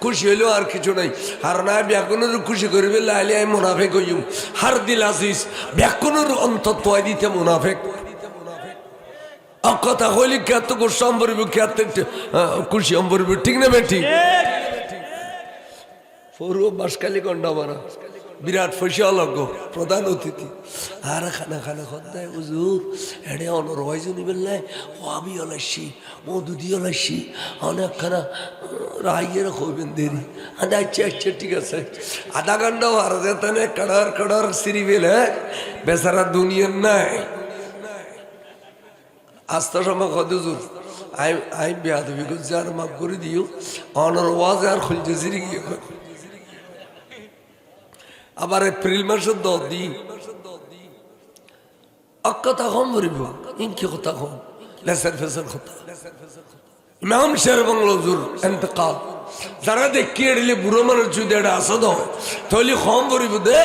খুশি হইলেও আর কিছু নাই আর না ব্যাকুনের খুশি করবে লাইলে আমি মুনাফেক হইম হার দিল আজিজ ব্যাকুনের অন্তত দিতে মুনাফেক কথা হইলে কে তো গোসা অম্বরিব কে খুশি অম্বরিব ঠিক না বেটি পুরো বাসকালি গন্ডা মারা বিরাট ফসিয়া লগ্ন প্রধান অতিথি আর খানা খানা খদ্দায় হুজুর এড়ে অনরওয়াইজু নিবেন নাই ওয়াবি হলাইছি মধুদি হলাইছি অনেক খানা রাইয়ের হইবেন দেরি আদা আচ্ছা ঠিক আছে আধা ঘন্টাও আর যেতানে কড়ার কড়ার সিঁড়ি বেলে বেচারা দুনিয়ার নাই আস্তা সময় কত হুজুর আই বেয়াদবি করছি আর মাফ করে দিও অনরওয়াজ আর খুলছে সিঁড়ি গিয়ে আবার এপ্রিল মাসের 10 দিন কথা কম বলিব ইনকি কথা কম লেসার ফেসার কথা ইমাম শের বাংলা হুজুর ইন্তেকাল যারা দেখিয়ে দিলে বুড়ো মানুষ যদি এটা আসদ হয় তাহলে কম বলিব দে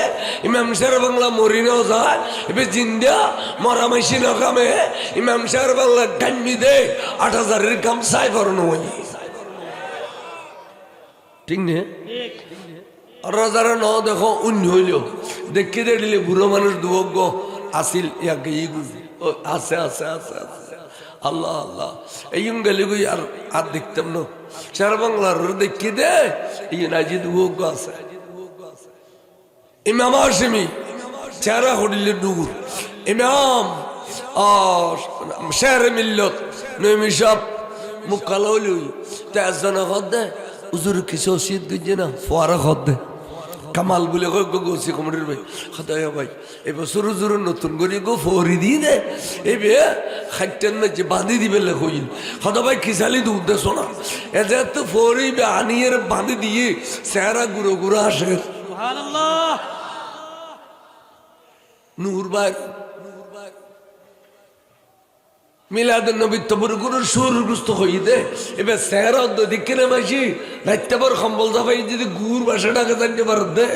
ইমাম শের বাংলা মরিনাও যায় এবার জিন্দা মরামাইশি না কামে ইমাম শের বাংলা ডাইমি দে 8000-এর কাম চাই পড়ানো হয় ঠিক না রাজারা ন দেখো অন্য হইল দেখে দিলে বুড়ো মানুষ দুভোগ্য আসিল ইয়াকে আছে আছে আছে আল্লাহ আল্লাহ এই গেলে গুই আর দেখতাম না শের বাংলার দেখি দে এই নাজি দুভোগ্য আছে ইমাম আসেমি চেহারা হরিলে নূর ইমাম শের মিল্লত নইমি সব মুখ কালো হইল তেজ জন খদ দে হুজুর কিছু শীত গিয়ে না ফোয়ারা খদ দে কামাল বলে কয় গৌসি কমিটির ভাই খদায় ভাই এবছর জোর নতুন করে গো ফরি দিয়ে দে এই বে খাইতেন না যে বাঁধি দিবে লেখইল খদা ভাই খিসালি দুধ দে শোনা এদের তো ফরি বে আনিয়ের বাঁধি দিয়ে চেহারা গুঁড়ো গুঁড়ো আসে সুবহানাল্লাহ নূর ভাই মিলাদ নবী তবর গুরুর সুরগ্রস্ত হয়ে দে এবার চেহারা দিকে নেমাইছি রাত্যাবার সম্বল জাফাই যদি গুড় বাসাটাকে জানতে পার দে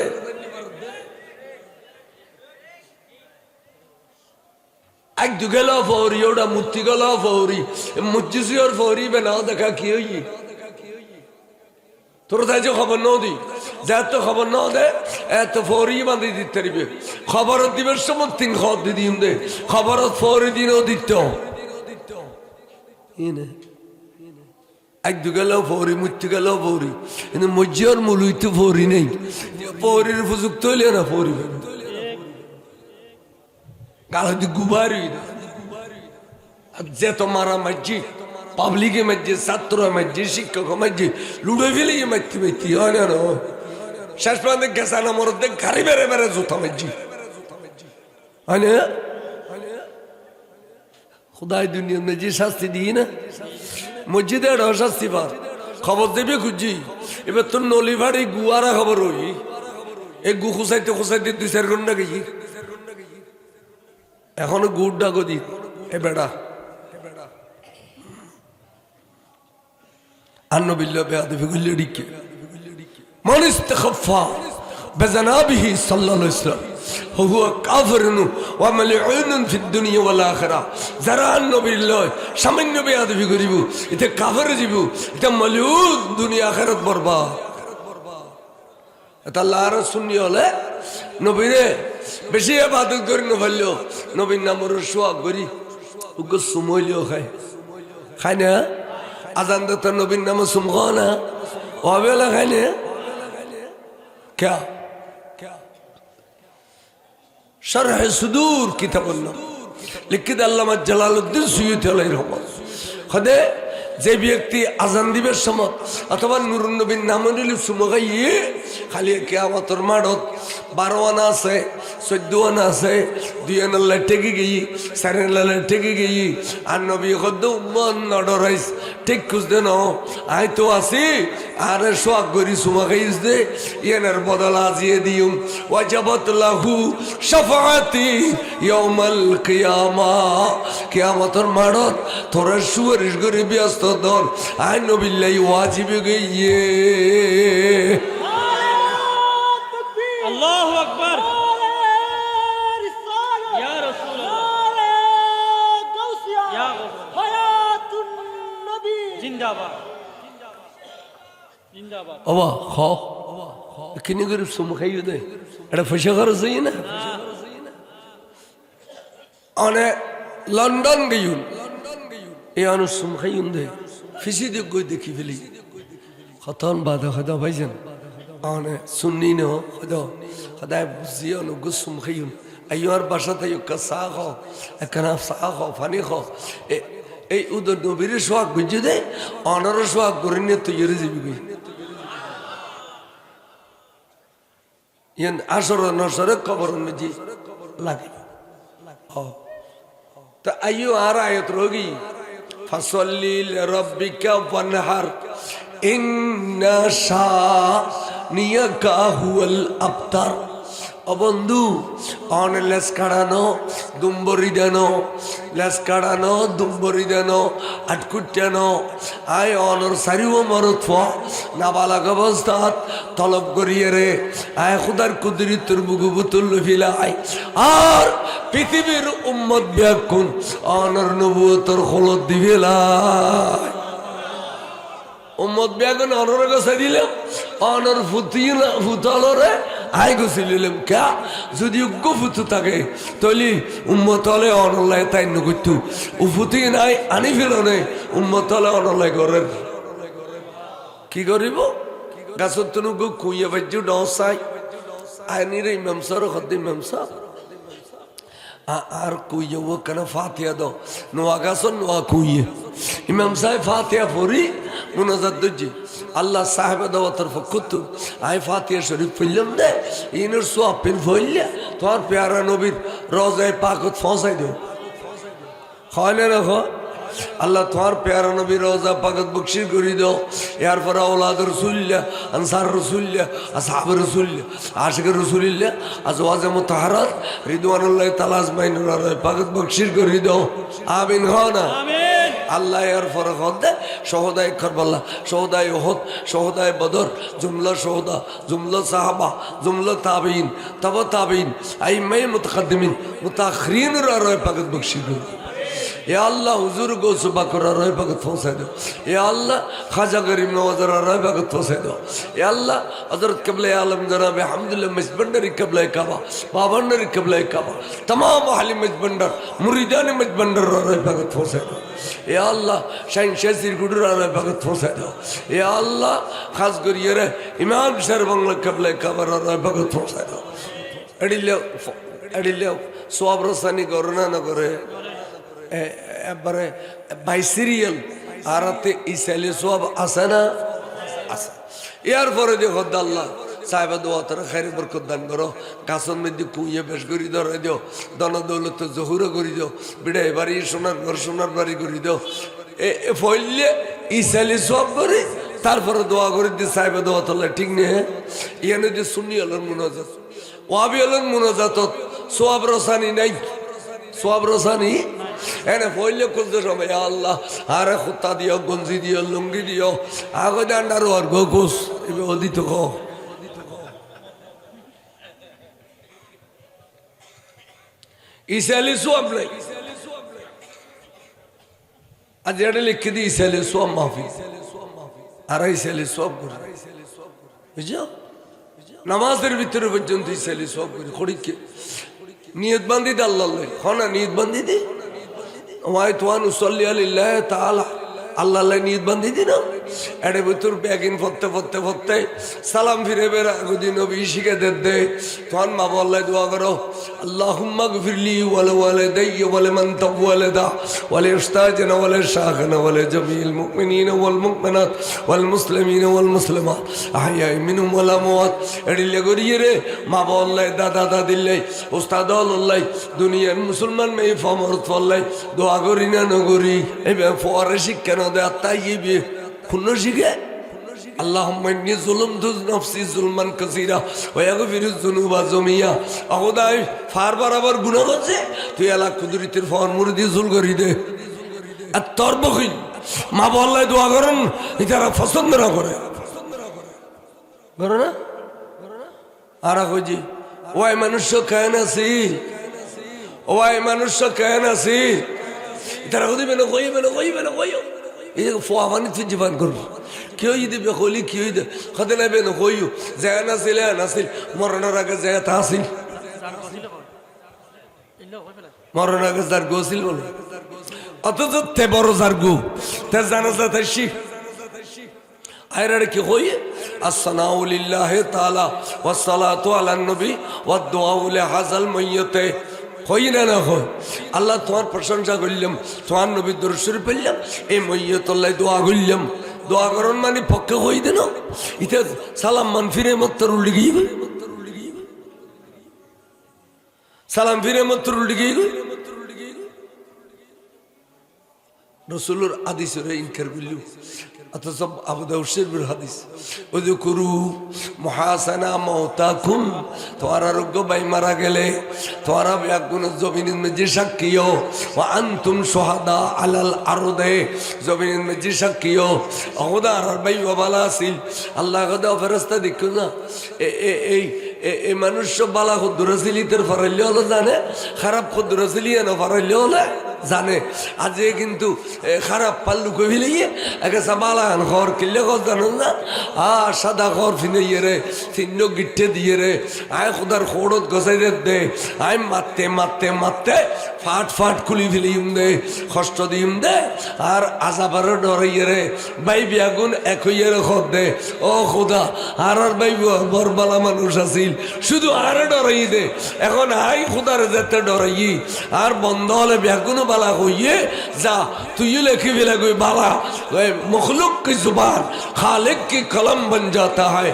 এক দু গেল ফৌরি ওটা মূর্তি গেল ফৌরি মুজিসি ওর ফৌরি বেনাও দেখা কি হই তোর তাই যে খবর নাও দি যার তো খবর নাও দে এত ফৌরি বাঁধি দিতে পারবে খবরত দিবের সময় 3 খবর দি দিম দে খবরত ফৌরি দিনও দিত এক দু গেল ফৌরি মুক্তি গেল ফৌরি কিন্তু মজ্জিয়ার মূলই তো ফৌরি নেই ফৌরির উপযুক্ত হইলে না ফৌরি গালি গুবারি যে তো মারা মাঝি পাবলিকে মাঝে ছাত্র মাঝে শিক্ষক মাঝে লুডো ফেলে মারতে মারতে হয় না শেষ পর্যন্ত গেছানা মরতে গাড়ি বেড়ে বেড়ে জুতা মাঝি হয় না খুদাই দুনিয়া में যে শাস্তি দিই না মসজিদে শাস্তি পা খবর দেবে খুঁজি এবার তোর নলি ভাড়ি গুয়ারা খবর হই এই গু খুঁচাইতে খুঁচাইতে 2-4 ঘন্টা গেছি এখনো গুড় ডাকো দি এ বেড়া আন্নো বিল্লাহ বেয়াদবি গুল্লি ডিকে মান ইস্তাখাফা বিজনাবিহি সাল্লাল্লাহু আলাইহি ওয়াসাল্লাম হুয়া কাফিরুন ওয়া মালউনুন ফিদ দুনিয়া ওয়াল আখিরা যারা নবিল্লাহ সামান্য বেয়াদবি করিব এতে কাফির যাব এটা মালউন দুনিয়া আখিরাত বরবাদ এটা আল্লাহর সুন্নি হলে নবীরে বেশি ইবাদত করি না ভালো নবীর নামের সোয়াব করি ওকে সুমইলিও খায় না আজান তো নবীর নামে সুমখা না ওবেলা খায় না क्या शरह सुदूर किताब लिखित अल्लामा जलालुद्दीन सुयूती अलैहिर रहमत खुदे যে ব্যক্তি আজান দিবের সময় অথবা নুরুন নবীর নাম নিলে সুমগাইয়ে খালি কিয়ামতের মাঠত 12 আনা আছে 14 আনা আছে 2 আনা লেটেকে গই 4 আনা লেটেকে গই আর নবী কত উম্মত নডরাইস ঠিক কুছ দেন আই তো আছি আর সোয়াগ গরি সুমগাইস দে ইয়ানের বদল আজিয়ে দিউম ওয়াজাবাত লাহু শাফাআতি ইয়াউমাল কিয়ামা কিয়ামতের মাঠত তোরা সুয়ারিশ গরি ব্যস্ত দন আই নবিল্লাহি ওয়াজিব গইয়ে আল্লাহু আকবার ইয়া রাসূলুল্লাহ ইয়া হায়াতুন নবী জিন্দাবাদ জিন্দাবাদ বাবা খাও কিনে গরিব সুম খাইয়ে দে এটা পয়সা খরচ হই না অনেক লন্ডন গইউন এই আনু সুম খাইউন দে ফিসি দিক গই দেখি ফেলি খতন বাদা খদা ভাইজান অনে সুন্নি নো খদা খদায় বুঝিও নো গুসুম খাইউন আইয়ার বাসা তাই কাসা খাও একনা সা খাও ফানি খাও এই উদর নবীর সোয়াগ বুঝে দে অনর সোয়াগ গরিনে তৈরি যাবি গই ইয়ান আসর নসরে কবর মজি লাগে তো আইয়ো আর আয়াত রোগী ফসল্লি লিরাব্বিকা ওয়ানহার ইন্না শানিয়াকা হুয়াল আবতার ও বন্ধু অন লেস কাড়ানো দুম্বরি দেনো লেস কাড়ানো দুম্বরি দেনো আটকুটানো আয় অনর সারিও মরত নাবালাক অবস্থাত তলব করিয়ে রে আয় খুদার কুদরতের বুগুবুতুল ফিলাই আর পৃথিবীর উম্মত ব্যাকুন অনর নবুয়তর খলদ দিবেলাই উম্মত ব্যাকুন অনর কাছে দিলাম অনর ফুতিনা ফুতলরে আই গছিলাম কা যদি উগ্গ ফুতু থাকে তলি উম্মত হলে অনলাই তাই নগতু উফুতি নাই আনি ফেলনে উম্মত হলে অনলাই করেন কি করিব গাছত তনুগ কুইয়া বাজ্য ডসাই আইনির ইমাম সাহেব খদ্দি ইমাম সাহেব আর কুইয়া ও কেন ফাতিহা দাও নোয়া গাছত নোয়া কুইয়া ইমাম সাহেব ফাতিহা পড়ি মুনাজাত দজি আল্লাহ সাহেব দাওয়াতের ফকুত আই ফাতিহা শরীফ পড়লাম দে ইনর সোয়াব পিন ফইল্লা তোমার প্যারা নবীর রওজায়ে পাকত পৌঁছাই দিও হয় না রাখো আল্লাহ তোমার প্যারা নবী রওজা পাকত বকশির করে দাও এরপর আওলাদ রাসূলুল্লাহ আনসার রাসূলুল্লাহ আসহাব রাসূলুল্লাহ আশিক রাসূলুল্লাহ আজওয়াজ মুতাহহারাত রিদওয়ানুল্লাহ তাআলা আজমাইনুর রওজা পাকত বকশির করে দাও আমিন খানা আমিন আল্লাহ এরপর হদে শহদায়ে কারবালা শহদায়ে উহুদ শহদায়ে বদর জুমলা শহদা জুমলা সাহাবা জুমলা তাবিঈন তাবা তাবিঈন আইম্মায়ে মুতাকদ্দিমিন মুতাআখিরিন রওজা পাকত বকশির করে এ আল্লাহ হুজুর গৌস বাকর রয় পাকত পৌঁছাই দাও এ আল্লাহ খাজা গরিব নওয়াজের রয় পাকত পৌঁছাই দাও এ আল্লাহ হযরত কিবলা আলম জনাব আলহামদুলিল্লাহ মজবন্ডারি কিবলা কাবা বাবান্ডারি কিবলা কাবা तमाम আহলি মজবন্ডার মুরিদান মজবন্ডার রয় পাকত পৌঁছাই দাও এ আল্লাহ শাইন শেসির গুডুর রয় পাকত পৌঁছাই দাও এ আল্লাহ খাস করিয়ে রে ইমাম শের বাংলা কিবলা কাবা রয় পাকত পৌঁছাই দাও এডিলে সওয়াব রসানি করনা না করে একবারে বাই সিরিয়াল আর ইসাইলে সব আছে না আছে এরপরে দেখো আল্লাহ সাহেব দোয়া তারা খাইরে বরকত দান করো গাছন মধ্যে কুইয়ে বেশ করি ধরে দিও দন দৌলত জহুরো করি দিও বিড়াই বাড়ি সোনার ঘর সোনার বাড়ি করি দিও ফইলে ইসাইলে সব করে তারপরে দোয়া করে দিয়ে সাহেব দোয়া তোলা ঠিক নেই ইয়ানে যে সুন্নি আলোর মুনাজাত ওয়াবি আলোর মুনাজাত সোয়াব রসানি নাই সোয়াব রসানি এনে পড়লে খুলতে সময় আল্লাহ আরে খুত্তা দিও গঞ্জি দিও লুঙ্গি দিও আগে ডান্ডার আর গোকুস এবার অদিত ক ইসালি সোয়াব নাই আজ এটা লিখে দিই ইসালি সোয়াব মাফি আর ইসালি সোয়াব করে বুঝছো নামাজের ভিতরে পর্যন্ত ইসালি সোয়াব করে খড়িকে নিয়ত বান্ধি দে আল্লাহ হনা নিয়ত বান্ধি দি ওয়াই তোয়ান উসল্লি আলিল্লাহ তাআলা আল্লাহ নিয়ত বান্ধি দি না এর ভিতর ব্যাগিন ফতে ফতে ফতে সালাম ফিরে বের আগদি নবী শিখে দে তোয়ান মা বল্লাহ দোয়া করো আল্লাহুম্মা গফিরলি ওয়া লিওয়ালিদাইয়া ওয়া লিমান তাওয়ালাদা ওয়া লিউস্তাজিনা ওয়া লিশাখিনা ওয়া লিজামিল মুমিনিনা ওয়াল মুমিনাত ওয়াল মুসলিমিনা ওয়াল মুসলিমাত আহইয়া মিনহুম ওয়াল আমওয়াত এডিলে গরিয়ে রে মা বল্লাহ দাদা দাদিল্লাই উস্তাদ আল্লাহ দুনিয়ার মুসলমান মেয়ে ফমরত ফল্লাই দোয়া করি না নগরি এবে ফরে শিক্ষা না দে তাইবি খুন্ন শিখে اللهم إني ظلمت نفسي ظلما كثيرا ويغفر الذنوب جميعا أخداي فار برابر গুনাহ করছে তুই আল্লাহ কুদরতের ফরমুরে দিয়ে জুল করি দে আর তোর বখিল মা বললাই দোয়া করেন এটারা পছন্দ না করে না আর কইজি ওই মানুষ কেন আছে ওই মানুষ কেন আছে এটারা কইবে না কইবে না এই ফোয়াবানি তুই জীবন করবি কেউ যদি বেখলি কেউ খাতে নেবে না কইও যায় নাছিল মরণের আগে যায় তা আসিল মরণের আগে যার গোছিল বলে অথচ তে বড় যার গু তে জানাজা তাই শিখ আয়রারে কি কই আসসালামু লিল্লাহি তাআলা ওয়াস সালাতু আলান নবী ওয়াদ দুআ লিহাযাল মাইয়্যিতে হই না না হয় আল্লাহ তোমার প্রশংসা করলাম তোমার নবী দরুদ শরীফ পড়লাম এই মইয়্যতুল্লাহ দোয়া করলাম দোয়া করন মানে পক্ষে হই দেন ইতে সালাম মান ফিরে মাত্র উল্টি গিয়ে সালাম ফিরে মাত্র উল্টি গিয়ে রাসূলুর হাদিসে ইনকার করল অথচ আবু দাউদ শরীফের হাদিস উযকুরু মুহাসানা মাউতাকুম তোমার আরোগ্য ভাই মারা গেলে তোমারা ব্যাগুন জমিনের মধ্যে সাক্ষীও ওয়া আনতুম শুহাদা আলাল আরদে জমিনের মধ্যে সাক্ষীও ওদা আর ভাই বালা আছিল আল্লাহ গদা ফেরেশতা দেখো না এই মানুষ বালা খুদরাসিলিতের ফরাইলে হলো জানে খারাপ খুদরাসিলি না ফরাইলে হলো জানে আজকে কিন্তু খারাপ পাল্লু কইলে একে সাবালা ঘর কিনলে ঘর জানো না সাদা ঘর ফিনে রে ফিন্ন গিট্টে দিয়ে রে আয় খুদার খোড়ত গসাই দে আয় মারতে মারতে মারতে ফাট ফাট খুলি ফেলিম দে কষ্ট দিম দে আর আজাবার ডরাইয়ে রে বাই বিয়াগুন এক হইয়ে খদ দে ও খুদা আর বাই বরবালা মানুষ আছিল শুধু আর ডরাই দে এখন আই খুদার যেতে ডরাই আর বন্ধ হলে বিয়াগুনও बाला को ये जा तू ये लिखी भी लगो बाला मखलूक की जुबान खालिक की कलम बन जाता है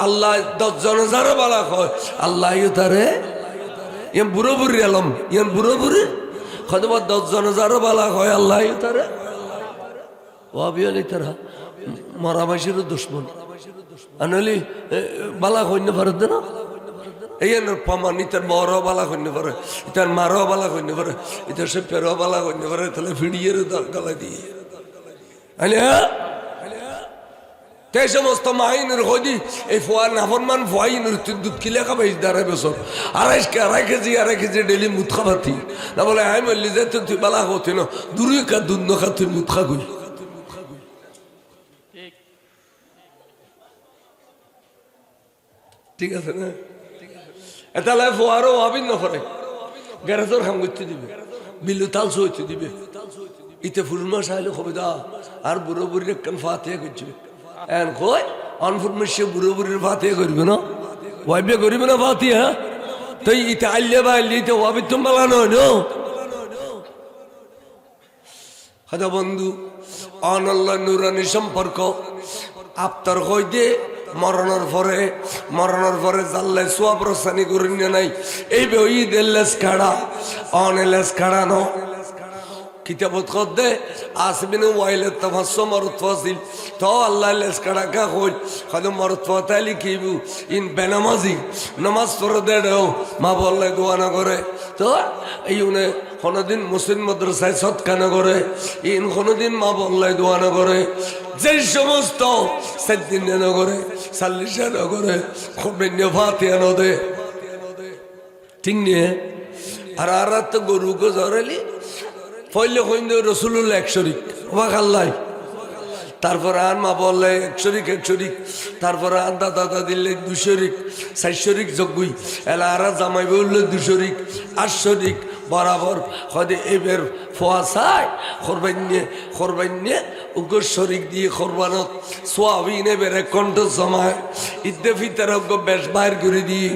अल्लाह 10 जन ज़रा बाला को अल्लाह ये तारे ये बुरा बुरी अलम ये बुरा बुरी खदवा 10 जन ज़रा बाला को अल्लाह ये तारे वो भी अली तरह मरा मशीर दुश्मन अनली बाला को इन्हें फर्द ना ये न पमान इतर मारो बाला को इन्हें फर्द इतर मारो बाला को इन्हें फर्द इतर से पेरो बाला को इन्हें फर्द तले फिडिये रे गला दी अलिया कैसे मुस्तमाइन रखोदी इफ़वान नफरमान फ़ाइन रुतुद किले का बेच दारे बेसोर आराइश के डेली मुत्खाबती ना बोले हाय मल्ली ज़े तू बाला होती ना दूरी का दुन्नो का तू मुत्खागुई ठीक है ना ऐसा लाइफ वारो वाबिन न फरे गैरज़ोर हम गुच्ची दिबे बिल्लुताल सोची दिबे इते फुलमा शायले खुबदा आर बुरो बुरी कन्फाते गुच्ची एन कोई अनफुलमिशे बुरो बुरी फाते करिबे ना वाइबे करिबे ना फाती है तो इते आल्ले बाल्ली तो वाबिन तुम बलानो नो हदा बंधु आनल्ला नूरानी संपर्क आप तर कोई दे মরণের পরে জাল্লাই সোয়াব রসানি করিনে নাই এই বই দেলেস খাড়া অনেলেস খাড়ানো কিতাবত কদে আসবিনে ওয়াইলে তাফাসসু মারুতফাসিল তো আল্লাহ লেস খাড়া কা কই খাদু মারুতফাতালি কিবু ইন বেনামাজি নামাজ পড়ে দেও মা বললে দোয়া না করে তো এইউনে কোনদিন মুসলিম মাদ্রাসায় সৎকা না করে ইন কোনদিন মা বললে দোয়া না করে যে সমস্ত সেদিন না করে সাল্লিশা না করে খুবনে ফাতিহা না দে ঠিক নিয়ে আর তো গরু গো জরালি পয়লে কইন রাসূলুল্লাহ এক শরীক ওয়াক আল্লাহ তারপর আর মা বললে এক শরীক তারপর আর দাদা দিলে 2 শরীক 4 শরীক জগুই এলা আর জামাই বললে 2 শরীক 8 শরীক বরাবর খদে এবের ফওয়াসায় কুরবানিয়ে উগো শরীক দিয়ে কুরবানত সোয়াবিনে বেরে কণ্ঠ জমায় ঈদে ফিতর গো বেশ বাইর করে দিয়ে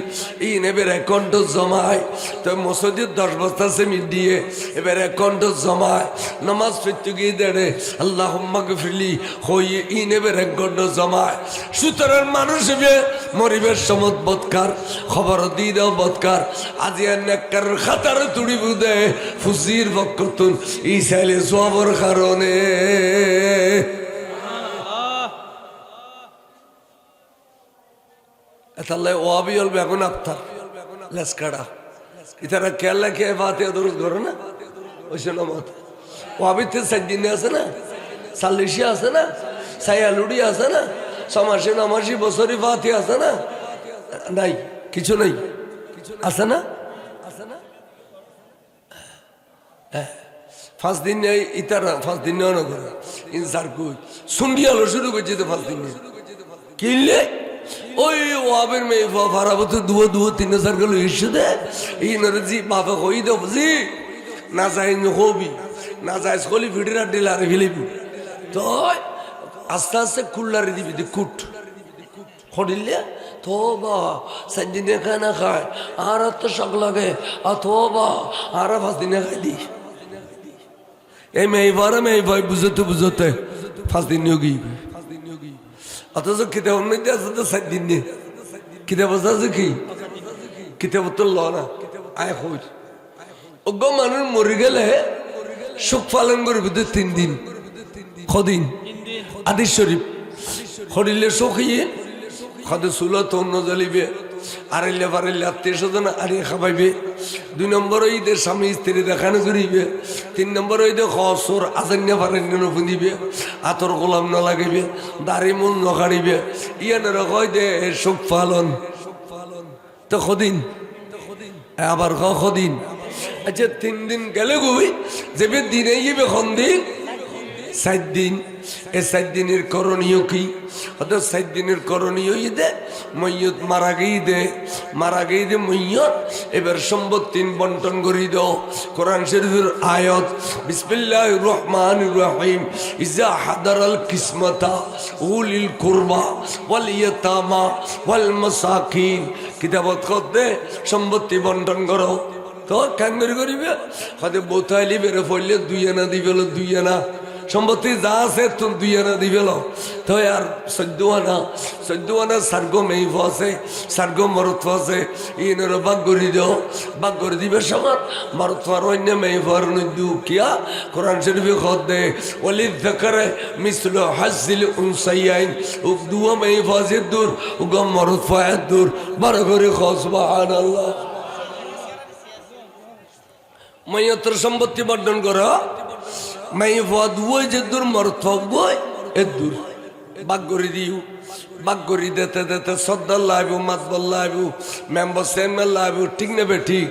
ইনে বেরে কণ্ঠ জমায় তো মসজিদ 10 বস্তা সেমি দিয়ে এবারে কণ্ঠ জমায় নামাজ পড়তে গিয়ে দেড়ে আল্লাহুম্মা গফিরলি হই ইনে বেরে কণ্ঠ জমায় সুতরাং মানুষ বে মরিবের সমত বদকার খবর দিয়ে দাও বদকার আজি নেককার খাতার তুড়ি বুদে ফুজির বকতুন ইসাইলে সবর কারণে এতাল্লাহ ওয়াবিয়ল বেগুন আফতার লেসকাড়া ইতারা কেলা কে বাতে দরুদ করে না ওইসে নামাত ওয়াবিতে সাজ্জিনে আছে না সাল্লিশি আছে না সায়ালুড়ি আছে না সমাসে নামাসি বছরি ফাতি আছে না নাই কিছু নাই আছে না 5 দিন ইতারা 5 দিন না করে ইনসার কই সুন্ডিয়ালো শুরু করছে তো 5 দিন কিনলে ওই ওয়াবের মেয়ে ফারাবত 2-3 গেল ইস্যু দে এই নরজি বাবা কই দে বুঝি না যাই নবি না যাই স্কুলে ভিডিও ডিলার ফিলিপ তো আস্তে আস্তে কুল্লারে দিবি দি কুট খড়িলে তোবা সাজিনে খানা খায় আর তো শক লাগে তোবা আর 5 দিনে খাই দি এই মেয়ে ভাই বুঝতে 5 দিন যোগী অথচ কিতাব মধ্যে আছে তো 7 দিন নিয়ে কিতাব আছে কি কিতাব তো ল না আয় খোঁজ অজ্ঞ মানুষ মরে গেলে শোক পালন করবে 3 দিন কদিন আদিস শরীফ খড়িলে শোকিয়ে খাদে সুলা তো অন্য জ্বালিবে আড়াইলে পারাইলে আত্মীয় স্বজন আড়িয়ে খাবাইবে 2 নম্বর ঈদের স্বামী স্ত্রী দেখানো করিবে 3 নম্বর ঈদে খসর আজান্য পারাইন্য নফুনিবে আতর গোলাম না লাগাইবে দাড়ি মূল নকাড়িবে ইয়ানের কয় দে শোক পালন তো কদিন আবার কদিন আচ্ছা 3 দিন গেলে গুই যেবে দিনে গিয়ে দিন 7 দিন এই 7 দিনের করণীয় কি অর্থাৎ 7 দিনের করণীয় ঈদে মইয়ত মারা গিয়ে মইয়ত এবার সম্পত্তি বন্টন করে দাও কোরআন শরীফের আয়াত বিসমিল্লাহির রহমানির রহিম ইজা হাদারাল কিসমতা উলিল কুরবা ওয়াল ইয়াতামা ওয়াল মাসাকিন কিতাবত করতে সম্পত্তি বন্টন করো তো কাঙ্গরি করিবে হয়তো বোতাইলি বেড়ে পড়লে 2 আনা দিবে 2 আনা সম্পত্তি যা আছে তুমি 2 আনা দিবে তো আর 14 আনা সার্গো মেইফ আছে সার্গো মরত আছে ইনের বাগ করে দিও বাগ করে দিবে সমান মরত আর অন্য মেইফ আর নদু কিয়া কোরআন শরীফে খদ দে ওয়ালিদ যাকারে মিসলু হাজ্জিল উনসাইয়াইন উকদুয়া মেইফ আছে দূর উগম মরত ফায়াত দূর বড় করে খদ সুবহানাল্লাহ মাইয়াতর সম্পত্তি বর্ণন করো মেইফ দুই যে দূর মরত বই এ দূর বাগ করে দিও বাগ করে দিতে দিতে সদ্দার লাইব মাতবল লাইব মেম্বার চেয়ারম্যান লাইব ঠিক নেবে ঠিক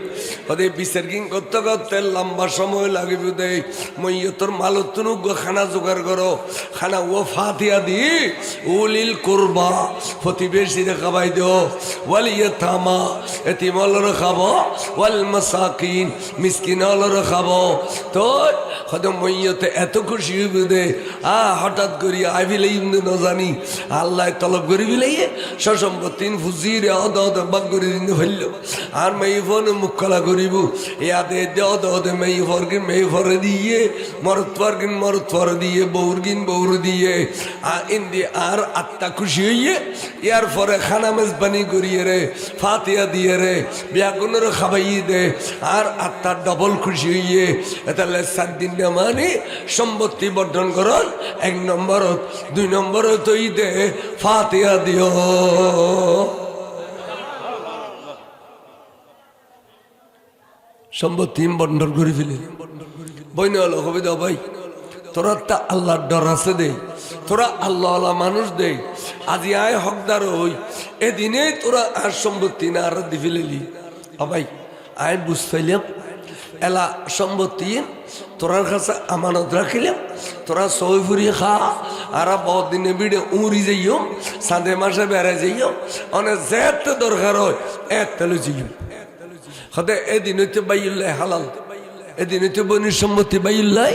ওদের বিচারকিং করতে করতে লম্বা সময় লাগিব দে মইয়তর মালতুন খানা জোগাড় করো খানা ও ফাতিয়া দি উলিল কুরবা প্রতিবেশীরে খাবাই দিও ওয়াল ইয়াতামা এতিমলরে খাবো ওয়াল মাসাকিন মিসকিনলরে খাবো তো হয়তো মইয়তে এত খুশি হইবে দে হঠাৎ করি আইবিলে ইমনে ন জানি আল্লাহ তলব করি বিলাইয়ে সসম্পত্তি ফুজিরে অদ অদ বাগ করে দিন হইল আর মেই ফোন মুখ খোলা করিব ইয়াদে অদ অদ মেই ফরগিন মেই ফরে দিয়ে মরত ফর দিয়ে বৌর দিয়ে ইন্দি আর আত্মা খুশি হইয়ে ইয়ার পরে খানা মেজবানি করিয়ে রে ফাতিয়া দিয়ে রে বিয়াগুনের খাবাইয়ে দে আর আত্মা ডবল খুশি হইয়ে তাহলে 7 দিন মানে সম্পত্তি বর্ধন করল 1 নম্বরত 2 নম্বরত দে ফাতিয়া দিও সম্পত্তি বন্টন করে ফেলে বই না হলো কবি দাও ভাই তোরা তা আল্লাহর ডর আছে দে তোরা আল্লাহ মানুষ দে আজি আয় হকদার হই এদিনে তোরা আর সম্পত্তি না আর দি ফেলেলি ভাই আয় বুঝতেইলাম এলা সম্পত্তি তোরার কাছে আমানত রাখিলাম তোরা সই ফুরিয়ে খা আর বহুত দিনে বিড়ে উড়ি যাইও সাঁদে মাসে বেড়ে যাইও অনেক যেতে দরকার হয় একটা লুচিও হতে এদিন হইতে বাইল্লাই হালাল এদিন হইতে বনির সম্পত্তি বাইল্লাই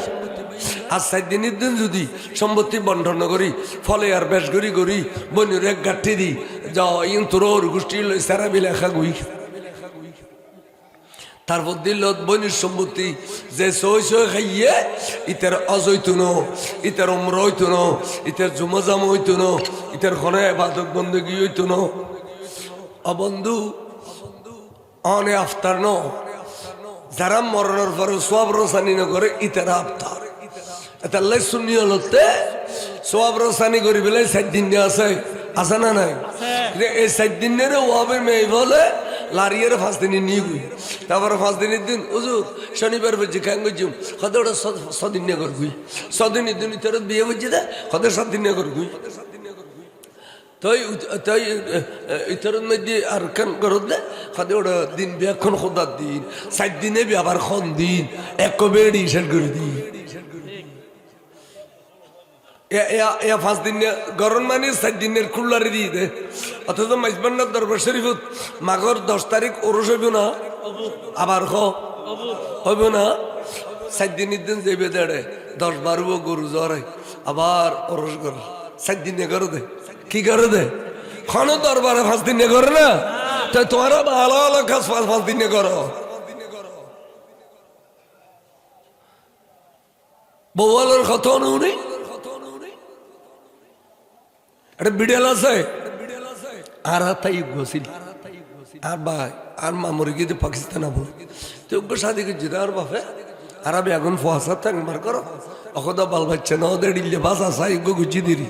আর 7 দিনের দিন যদি সম্পত্তি বন্টন করি ফলে আর বেশ করি বনির এক গাঠি দি যাও ইন তোর গোষ্ঠী লই সারা বিলে খা গুই তারপর দিল বনির সম্পত্তি যে সই খাইয়ে ইতার অজৈতো ন ইতার উমর হইতো ন ইতার জুমাজাম হইতো ন ইতার ঘরে বাদক বন্দী হইতো ন অবন্ধু অনে আফতার ন যারা মরণের পরে সব রসানি ন করে ইতারা আফতার এতাল্লাই শুনি হলতে সব রসানি করি বেলায় 7 দিন আছে আছে না নাই এই 7 দিনের ওয়াবের মেয়ে বলে লারিয়ার 5 দিনে নিয়ে গুই তারপরে 5 দিনের দিন হুজুর শনিবার বুঝি খাং গুজুম কত ওটা 6 দিন কর গুই 6 দিনের দিন তোর বিয়ে বুঝি দে কত 7 দিন কর গুই তাই ইতরের মধ্যে আর কান করত দে কত ওটা দিন বিয়াখন খোদার দিন 7 দিনে বিয়াবার খন দিন এক বেড়ি সেট করে দিই 5 দিন গরম মানে 7 দিনের খুল্লারি দিয়ে দে অথচ মাইজবান্নার দরবার শরীফত মাঘর 10 তারিখ ওরস হইব না আবার হইব না 7 দিনের দিন যাইবে দেড়ে 10-12 গরু জ্বরে আবার ওরস করে 7 দিনে করে দে কি করে দে খনো দরবারে 5 দিনে করে না তাই তোমার ভালো ভালো কাজ 5 দিনে করো বউয়ালের কথা অনুনি একটা বিড়াল আছে আর তাই গছিল আর ভাই আর মামুরি গিয়ে পাকিস্তান আবু তো শাদি করছি আর বাপে আর আমি এখন ফোয়াশা থাকবার করো অকদা বাল বাচ্চা না ওদের ডিলে বাসা সাই গুজি দিরি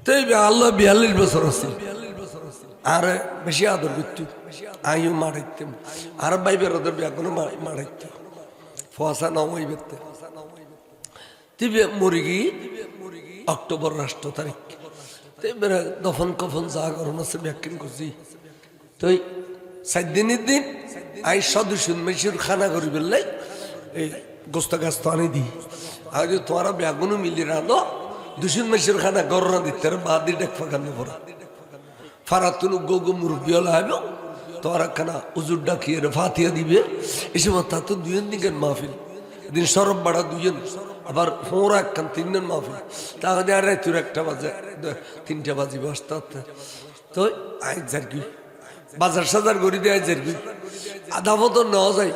তো আল্লাহ 42 বছর আছে আর বেশি আদর করতো আইও মারাইতাম আর ভাই বেরোদের এখনো মারাইতাম ফোয়াশা না ওই বেরতে তিবে মুরগি অক্টোবর রাষ্ট্র তারিখ দফন কফন যা করুন আছে ব্যাখ্যান করছি তো 7 দিনের দিন আই সদস্য মেশির খানা করি বেললাই এই গোস্ত গাছ তো আনি দিই আর যদি তোমারা ব্যাগুনও মিলি রাঁধো 200 মেশির খানা গরম না দিতে বাদি ডেক ফাঁকানো পড়া ফারাতুন গো মুরগিওয়ালা হইব তোমারা খানা উজুর ডাকিয়ে ফাতিয়া দিবে এই সময় তা তো 2 দিনের মাহফিল দিন সরব বাড়া 2 আবার 3 দিন মাহফিল তাহলে আর রাতুর 1টা বাজে 3টা বাজি বসতে তো আই যারগি বাজার সাজার গড়ি দেয় যারগি আধা বদল নেওয়া যায়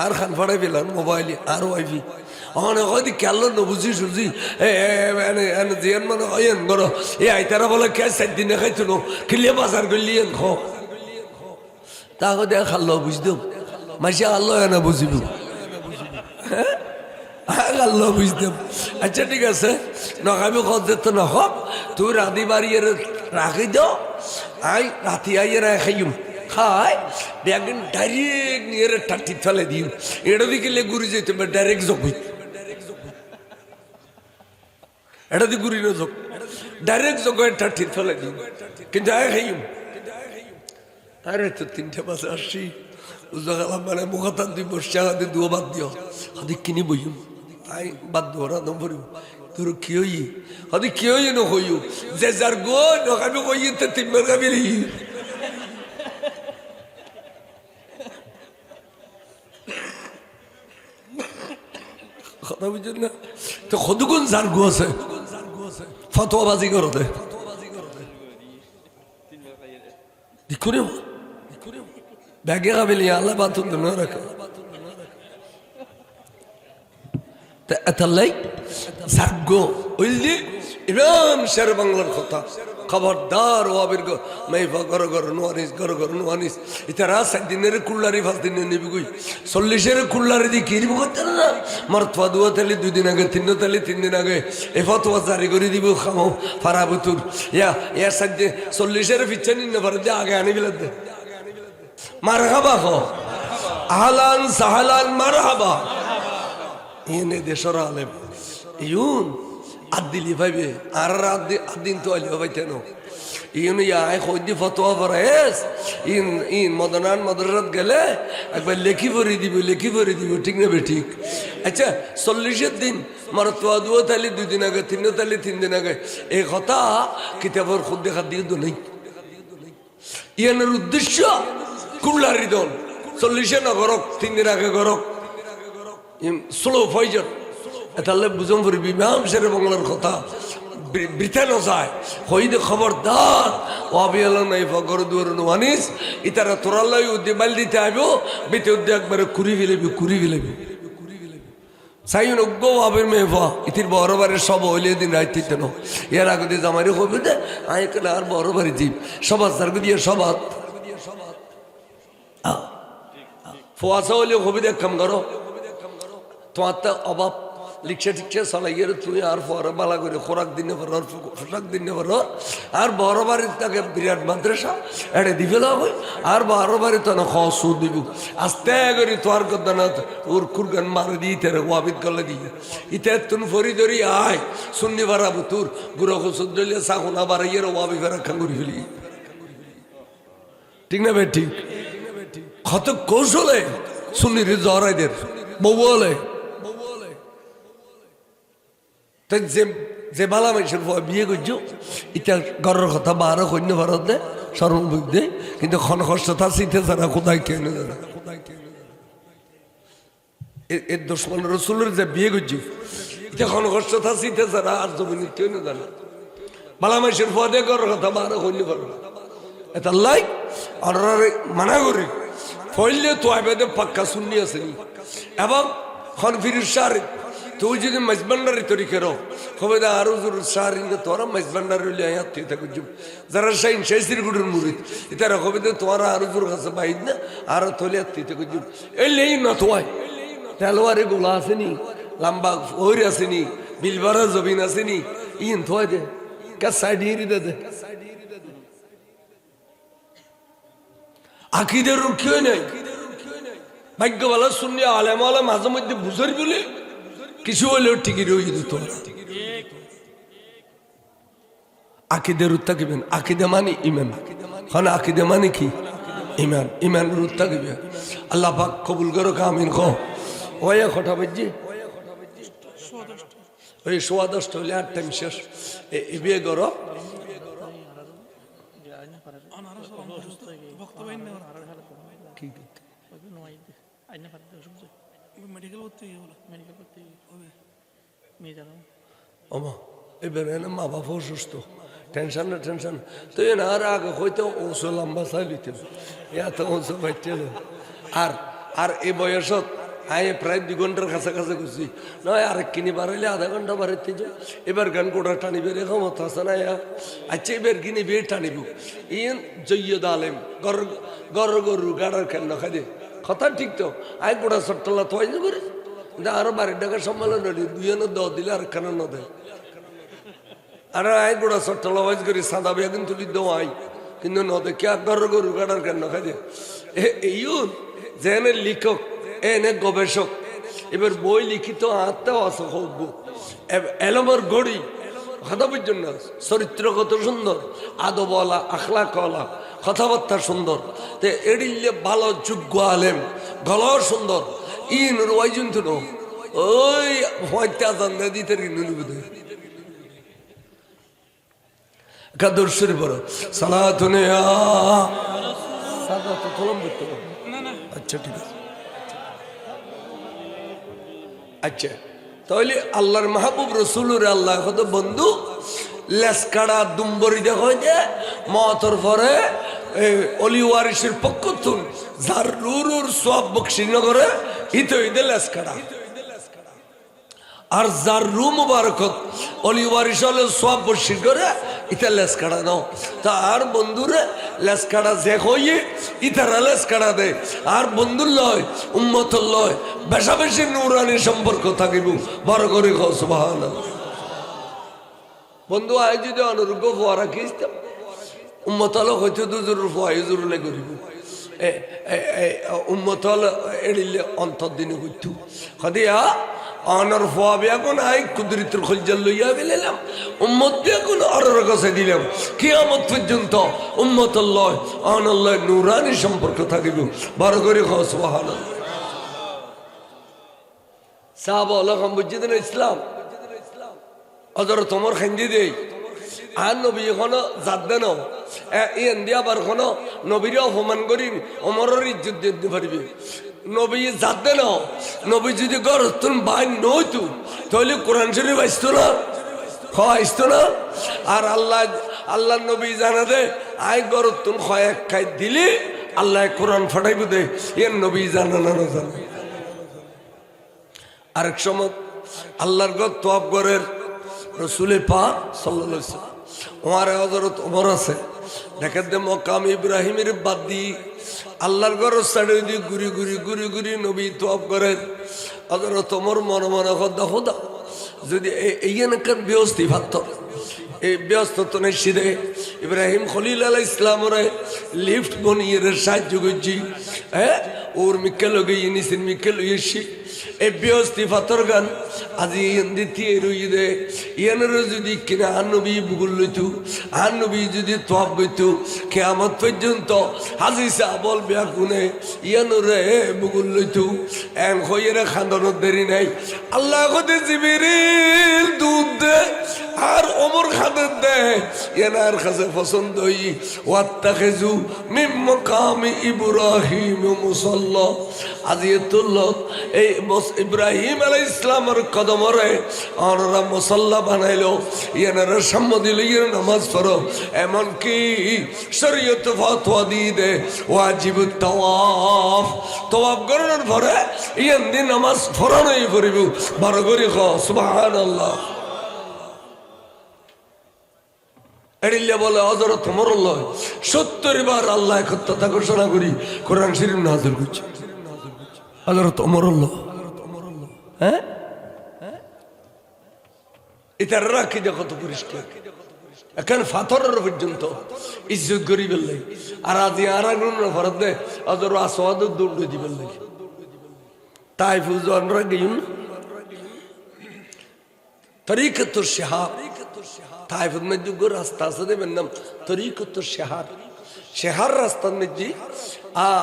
আর খান ফাড়াই পেলাম মোবাইলে আর ওয়াইফি অনেক হয়তো কেল নবুঝি সুজি জিয়ান মানে অয়েন করো এ আইতারা বলে কে 4 দিনে খাইতো নো কিলিয়ে বাজার করলি খ তাকে দেখ খাল্ল বুঝতাম মাসে আল্লাহ না বুঝিব আল্লাহ বুঝতাম আচ্ছা ঠিক আছে নখাবি খরচের তো নখ তুই রাধি বাড়িয়ে রাখি দাও আই রাতি আইয়ে খাইম খাই বেগিন ডাইরেক্ট নিয়ে টাটি ফেলে দিম এটা দিকে গুড়ি যেতে ডাইরেক্ট জগুই এটা দিয়ে গুড়ি না যোগ ডাইরেক্ট জগায় টাটি ফেলে দিম কিন্তু আয় খাইম আরে তো 3টে বাজে আসছি উজাগালাম মানে মুখাতান তুই বসছে হাতে দুও বাদ দিও হাতে কিনি বইম আই বাদ দিও রাধম ভরিব তোর কি হই হাতে কি হই নহইও যে যার গো নখাবি কই তে 3 বার খাবি কথা বুঝছেন না তো কতক্ষণ যার গো আছে ফতোয়াবাজি করো দে দেখুন ব্যাগে খাবিলি আল্লাহ বাতুন না রাখো এতাল্লাই সার্গো ওইলি ইমাম শের বাংলার কথা খবরদার ওয়াবির গো মাইফা গর গর নোয়ানিস ইতারা 7 দিনের কুল্লারি 5 দিনের নিবি কই 40 এর কুল্লারি দি কি নিব করতে না মারতওয়া দুয়া তালি 2 দিন আগে 3 তালি 3 দিন আগে এ ফতোয়া জারি করে দিব খামো ফারাবুতুর ইয়া সাজে 40 এর পিছনে নিন পারে যে আগে আনি বিলাতে মারহাবা হো আহলান সাহলান মারহাবা ইনে দেশর আলেম ইউন আদিলি ভাইবে আর আদিন তো আলিও ভাইতেন ইউন ইয়াই খোঁজি ফতোয়া ফরাইস ইন মদনান মদরাত গেলে একবার লেখি ভরি দিব ঠিক না ঠিক আচ্ছা 40 দিন মারতোয়া দুয়া তালি 2 দিন আগে 3 তালি 3 দিন আগে এই কথা কিতাবর খুদ দেখা দিয়ে তো নেই ইয়ানের উদ্দেশ্য কুল্লারি দল 40 না গরক 3 দিন আগে গরক স্লো ফয়জন তাহলে বুঝম ফুরবি ইমাম শের বাংলার কথা বৃথানো যায় হইদে খবরদার ওয়াবিয়ালা নাই ফগর দুয়ার নোয়ানিস ইতারা তোরাল্লাই উদ্দে বাল দিতে আইব বেতে উদ্দে একবারে কুড়ি ফেলেবি সাইন অজ্ঞ ওয়াবির মেফা ইতির বড় বাড়ির সব হইলে দিন রাইতে ন এর আগে দিয়ে জামারি হইবে দে আয় কেন আর বড় বাড়ি জীব সবাত সার্গ দিয়ে সবাত ফোয়াশা হইলে হবি দেখ কাম করো তোমার তো অভাব লিখছে টিকছে চালাইয়ে তুই আর পরে বালা করে খোরাক দিনে পারো পোশাক দিনে পারো আর বড় বাড়ির তাকে বিরাট মাদ্রাসা এটা দিবে না হই আর বড় বাড়ি তো না খাওয়া সুদ দিব আস্তে করি তোর কথা না ওর কুরগান মারে দিই তেরে ওয়াবিদ করলে দিয়ে ইতে তুন ফরি ধরি আয় শুননি বাড়াবো তোর বুড়ো খুশুদ দিলে সাকুনা বাড়াইয়ে ওয়াবি ফেরা খাঙ্গুরি ফেলি ঠিক না ভাই ঠিক কত কৌশলে শুনি রে জহরাইদের বউ বলে যে বালা মানুষের বিয়ে করছো এটা ঘরের কথা বারো কন্য ভারত দে সর্বভোগ দে কিন্তু খনখস্ততা চিনতে জানা কোথায় কেন জানা এর দুশ্মন রসুলের যে বিয়ে করছি এটা খনখস্ততা চিনতে জানা আর জমিন কেন জানা বালা মানুষের পদে ঘরের কথা বারো কন্য ভারত এটা লাই আর মানা করি ফইলে তো আইবাদে পাক্কা শুননি আসেনি এবং খন ফিরির সারে তুই যদি মজবান্ডারি তৈরি করো হবে না আরো সারি তোরা মজবান্ডারি হইলে আয়াত তুই থাকো যারা সাইন শেষির গুড়ের মুড়ি তারা হবে না তোরা আরো জোর কাছে বাইর না আরো তলে তুই থাকো এই লেই না তোয়াই তেলোয়ারে গোলা আসেনি লম্বা ওর আসেনি বিলবারা জবিন আসেনি ইন থোয়া দে কা সাইড হিরি দে আকিদের রুখিও নাই ভাগ্যবালা শুনলে আলেমালা মাঝে মধ্যে বুঝারি বলে কিছু হলেও ঠিকই রয়ে দিত আকিদের উত্তাকিবেন আকিদে মানে ইমান হন আকিদে মানে কি ইমান ইমান উত্তাকিবে আল্লাহ পাক কবুল করো কামিন খ ওয়া খটা বাজে ওই 10:15 হলে আর টাইম শেষ এ বিয়ে করো এবারে মা বাপ অসুস্থ টেনশন না টেনশন তো আর আগে হয়তো ওসো লম্বা চাইলিতে এত ওসো বাচ্চা আর আর এই বয়সত আয় প্রায় 2 ঘন্টার কাছাকাছি করছি নয় আরেক কিনি বাড়াইলে আধা ঘন্টা বাড়াইতে যাও এবার গান গোটা টানিবে রে ক্ষমতা আছে না আচ্ছা এবার কিনি বিয়ে টানিব ইন জৈয়দ আলেম গরু গাড়ার কেন খাই দে কথা ঠিক তো আয় গোটা সট্টলা তো আইজ করে আরো বাড়ির টাকা সম্মেলন দুইজনে দ দিলে আর কেন ন দেয় আর আয় গোটা সট্টলা ওয়াইজ করি সাদা বিয়া কিন্তু তুলি আই কিন্তু ন দে কে গরু গাড়ার কেন খাই দে এইন যেনে লিখক এনে গবেষক এবার বই লিখিত আত্মাও আছে হোক এলমর গড়ি কথা বুঝছেন না চরিত্র কত সুন্দর আদবলা আখলাকলা কথাবার্তা সুন্দর তে এড়িলে ভালো যোগ্য আলেম গলাও সুন্দর ইন ওয়াইজুন তো ওই হয়তো আজান দিতে বোধ কাদর শরীফ বড় সালাতুনে সাদা তো কলম করতে আচ্ছা ঠিক আছে আচ্ছা তাহলে আল্লাহর মাহবুব রসুলের আল্লাহ কত বন্ধু লেসকাড়া দুম্বরি দেখো যে মতর পরে অলি ওয়ারিসের পক্ষ তুন যার রুর সব বক্সিনগরে ইতো ঈদে লেসকাড়া আর যার রু মুবারকত অলি ওয়ারিস হলে সব বসির করে ইতা লেসকাড়া নাও তা আর বন্ধুরে লেসকাড়া যে হইয়ে ইতারা লেসকাড়া দেয় আর বন্ধুর লয় উম্মতর লয় বেশা বেশি নুরানি সম্পর্ক থাকিব বড় করে খাও সুবহানাল্লাহ বন্ধু আয় যদি অনুরোগ্য ফোয়ারা খিস্তাম উম্মত হলো হয়তো দুজোর ফোয়াই জোরলে করিব উম্মত হল এড়িলে অন্তর দিনে হইতো হদিয়া অনর ফোয়া বিয়াকুন আই কুদরিতুল খলজাল লইয়া গেলাম উম্মত বিয়াকুন অরর কাছে দিলাম কিয়ামত পর্যন্ত উম্মত আল্লাহ আনাল্লাহ নূরানি সম্পর্ক থাকিব বড় করে খাও সুবহানাল্লাহ সাহাবা হলো বুঝিতেন ইসলাম অজর তোমার খান্দি দেই আর নবী এখনো জাত দেন ইন্ডিয়া আবার কোনো নবীরে অপমান করি অমরের ইজ্জত দিতে পারবি নবী জাত দেন নবী যদি গর তুন বাই নইতু তাহলে কোরআন শরীফ আসতো না আসতো না আর আল্লাহ নবী জানা দে আই গর তুন এক খাই দিলি আল্লাহ কোরআন ফাটাইব দে এর নবী জানা না জানা আরেক সময় আল্লাহর গর তোয়াব গরের রসুলে পাক সাল্লাল্লাহু আলাইহি ওয়াসাল্লাম ওমর হযরত ওমর আছে দেখেন দে মকাম ইব্রাহিমের বাদ দি আল্লাহর ঘর সাইডে দি ঘুরি ঘুরি ঘুরি ঘুরি নবী তোয়াব করেন হযরত ওমর মনে মনে খোদা যদি এইখানকার ব্যবস্থা ভাত এই ব্যস্ত তো নিশ্চিতে ইব্রাহিম খলিল আলাইহিস সালামরে লিফট বনিয়ে সাহায্য করছি হ্যাঁ ওর মিকে লগে ইনিসিন মিকে লইছি এই ব্যস্তি ফাতর গান আজি দ্বিতীয় রই দে ইয়ানের যদি কিনা নবী বুগুল লইতু আর নবী যদি তোয়াব গইতু কিয়ামত পর্যন্ত হাজি সাহাবল বিয়াকুনে ইয়ানরে বুগুল লইতু এন হইরে খান্দনত দেরি নাই আল্লাহ কতে জিবরিল দুধ দে আর ওমর খাদের দে ইয়ানার কাছে পছন্দ হই ওয়াত্তাখিজু মিন মাকামি ইব্রাহিম মুসাল্লা আজি তুল্লত এই ইব্রাহিম আলাইহিস সালামের কদমরে আনরা মুসাল্লা বানাইলো ইয়ানার সামনে দিল ইয়ার নামাজ পড়ো এমন কি শরীয়ত ফতোয়া দি দে ওয়াজিবুত তাওয়াফ তাওয়াফ করার পরে ইয়ান দিন নামাজ পড়ানোই পড়িব বড় করে খ সুবহানাল্লাহ এড়িলে বলে হযরত ওমর আল্লাহ 70 বার আল্লাহ একত্বতা ঘোষণা করি কোরআন শরীফ নাযিল করছে হযরত ওমর আল্লাহ হ্যাঁ এটার রাখি যে কত পরিষ্কার এখন ফাথরের পর্যন্ত ইজ্জত গরিবের লাগে আর আজি আর আগুন ফরত দে অজর আসওয়াদ দৌড় দিবেন লাগে তাই ফুজনরা গিয়ুন তরিকতুল শিহাব তাইফুদ মে দুগো রাস্তা আছে দেবেন নাম তরিকতুল শিহাব শিহার রাস্তা মধ্যে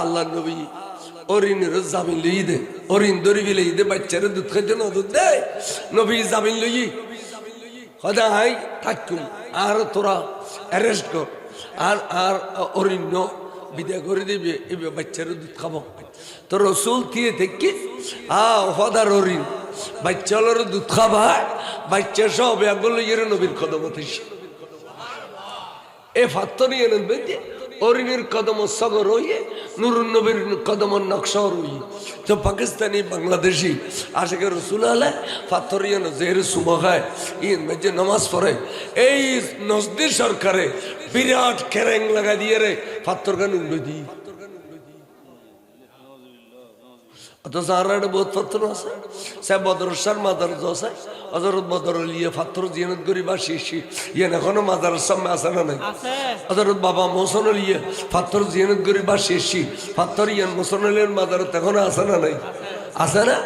আল্লাহ নবী অরিন জামিন লই দে অরিন দরিবি লই দে বাচ্চার দুধ খাইতে না দুধ দেয় নবী জামিন লই সদাই থাকুম আর তোরা অ্যারেস্ট কর আর অরিন্য বিদায় করে দিবে এবার বাচ্চার দুধ খাবো তো রসুল দিয়ে দেখি হদার অরিন বাচ্চালোর দুধ খাবা বাচ্চা সব একগুলো ইয়ে নবীর কদমত এসে এ ফাত্তর ইয়ে নেন অরিনের কদম সগর হইয়ে নুরুন নবীর কদম নকশর হইয়ে তো পাকিস্তানি বাংলাদেশি আশেখ রসুল আলে পাথরিয়ান জেহের সুমহায় ইন মেজে নামাজ পড়ে এই নজদি সরকারে বিরাট কেরেং লাগা দিয়ে রে পাথর গান উল্লে দিই অথচ আর একটা বহুত পাথর আছে সে বদরসার মাদার আছে হযরত বদর লিয়ে পাথর জিয়ারত করি বা শিশি ইয়েন এখনো মাদারের সামনে আছে না নাই হযরত বাবা মোহসন লিয়ে পাথর জিয়ারত করি বা শিশি পাথর ইয়ান মোহসন লিয়ের মাদার এখনো আছে না নাই আছে না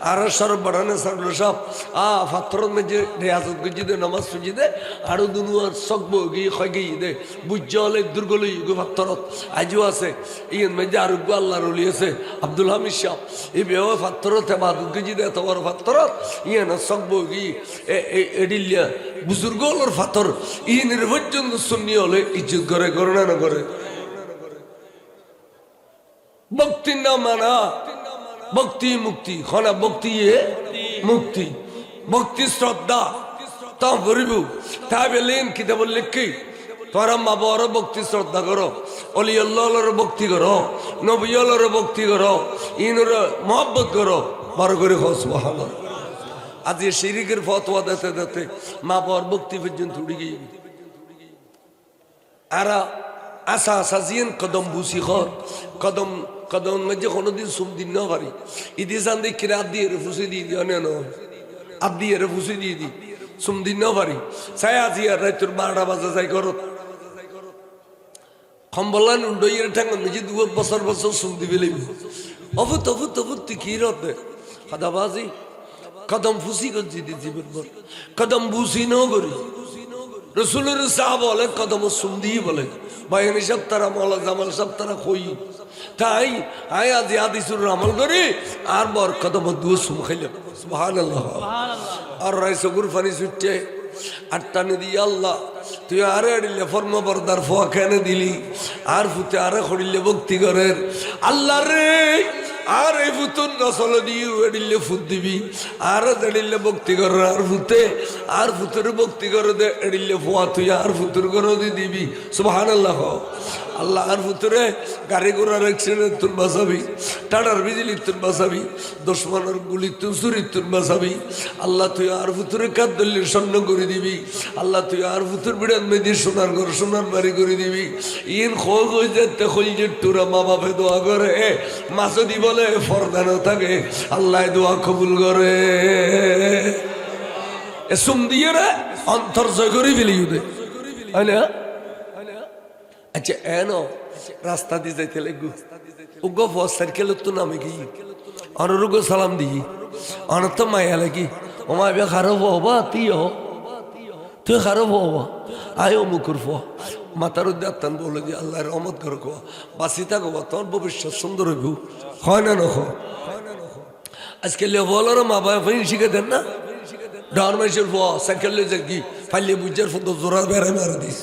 আর সরব বাড়ানে সরল সব পাথর মেজে রিয়াজত গুজি দে নামাজ সুজি দে আরো দুনুয়ার সকব গিয়ে খয় গিয়ে দে বুঝ হলে দুর্গল ইগো পাথরত আজও আছে ইয়েন মেজে আর আল্লাহর ওলি আছে আব্দুল হামিদ শাহ এই বেও পাথরত ইবাদত গুজি দে তোমার পাথরত ইয়েন সকব গিয়ে এডিলিয়া বুজুর্গলর পাথর ইয়েনের পর্যন্ত সুন্নি হলে ইজ্জত করে করোনা না করে ভক্তি না মানা ভক্তি মুক্তি খনা ভক্তি মুক্তি ভক্তি শ্রদ্ধা তা গরিব তা বেলেন কিতাব লিখি তোরা মা বাবার ভক্তি শ্রদ্ধা করো অলি আল্লাহর ভক্তি করো নবী আল্লাহর ভক্তি করো ইনর মহব্বত করো বড় করে সুবহানাল্লাহ আজ এই শিরিকের ফতোয়া দিতে দিতে মা বাবার ভক্তি পর্যন্ত উড়ে গিয়ে আর আসা আসা জিয়েন কদম বুসি খর কদম কদম মধ্যে কোনোদিন সুম দিন না পারি ইদি সান দেখি রাত দিয়ে ফুসে দিয়ে দিও না আপ দিয়ে ফুসে দিয়ে দি সুম দিন না পারি চাই আজি আর রাত্র 12টা বাজে যাই করো কম্বলান উন্ডইয়ের ঠ্যাঙ্গ নিজে 2 বছর বছর সুম দিবে লিবি অভূত অভূত অভূত কি রতে খাদাবাজি কদম ফুসি করছি দি জীবন ভর কদম বুসি ন করি রসুলের সাহাব বলে কদম সুম দিয়ে বলে বাইরে সব তারা মৌলা জামাল সব তারা কই তাই আয় আজ হাদিসুর আমল করি আর বর কদম দুয়ে সুম খাইলাম সুবহানাল্লাহ আর রাইসো গুরফানি ছুটছে আর টানে দিয়ে আল্লাহ তুই আরে আড়িলে ফর্মা বরদার ফোয়া কেন দিলি আর ফুতে আরে খড়িলে ভক্তি করেন আল্লাহ রে আর এই ফুতুন নসল দিয়ে এডিলে ফুট দিবি আর এডিলে ভক্তি কর আর ফুতে আর ফুতের ভক্তি করে দে এডিলে ফোয়া তুই আর ফুতুর করে দিবি সুবহানাল্লাহ আল্লাহ আর ফুতুরে গাড়ি ঘোড়ার অ্যাক্সিডেন্ট তুন বাঁচাবি টাটার বিজলি তুন বাঁচাবি দুশ্মনের গুলি তুন চুরি তুন বাঁচাবি আল্লাহ তুই আর ফুতুরে কাদ্দল্লির স্বর্ণ করে দিবি আল্লাহ তুই আর ফুতুর বিড়ান মেদি সোনার ঘর সোনার বাড়ি করে দিবি ইন খোঁজ যেতে খোঁজের টুরা মা বাপে দোয়া করে মাসদি বলে ফরদানো থাকে আল্লাহ দোয়া কবুল করে সুম দিয়ে রে অন্তর জয় করে ফেলি দে আচ্ছা এন রাস্তা দিয়ে যাইতে লাগু উগ্র সাইকেল তো নামে গিয়ে অনরুগ সালাম দিই অনর তো মায়া লাগি ও মা বে খারাপ হবা তুই খারাপ হবা আয়ো মুখুর ফো মাতার উদ্যাত্তান বলে যে আল্লাহ রহমত করো কোয়া বাসি থাকো তোমার ভবিষ্যৎ সুন্দর হইব হয় না নখ আজকে লেবলার মা বাবা ফাইন শিখে দেন না ডার মাইসের ফো সাইকেল যে কি ফাইলে বুঝার ফোন তো জোড়া বেড়ায় মারা দিস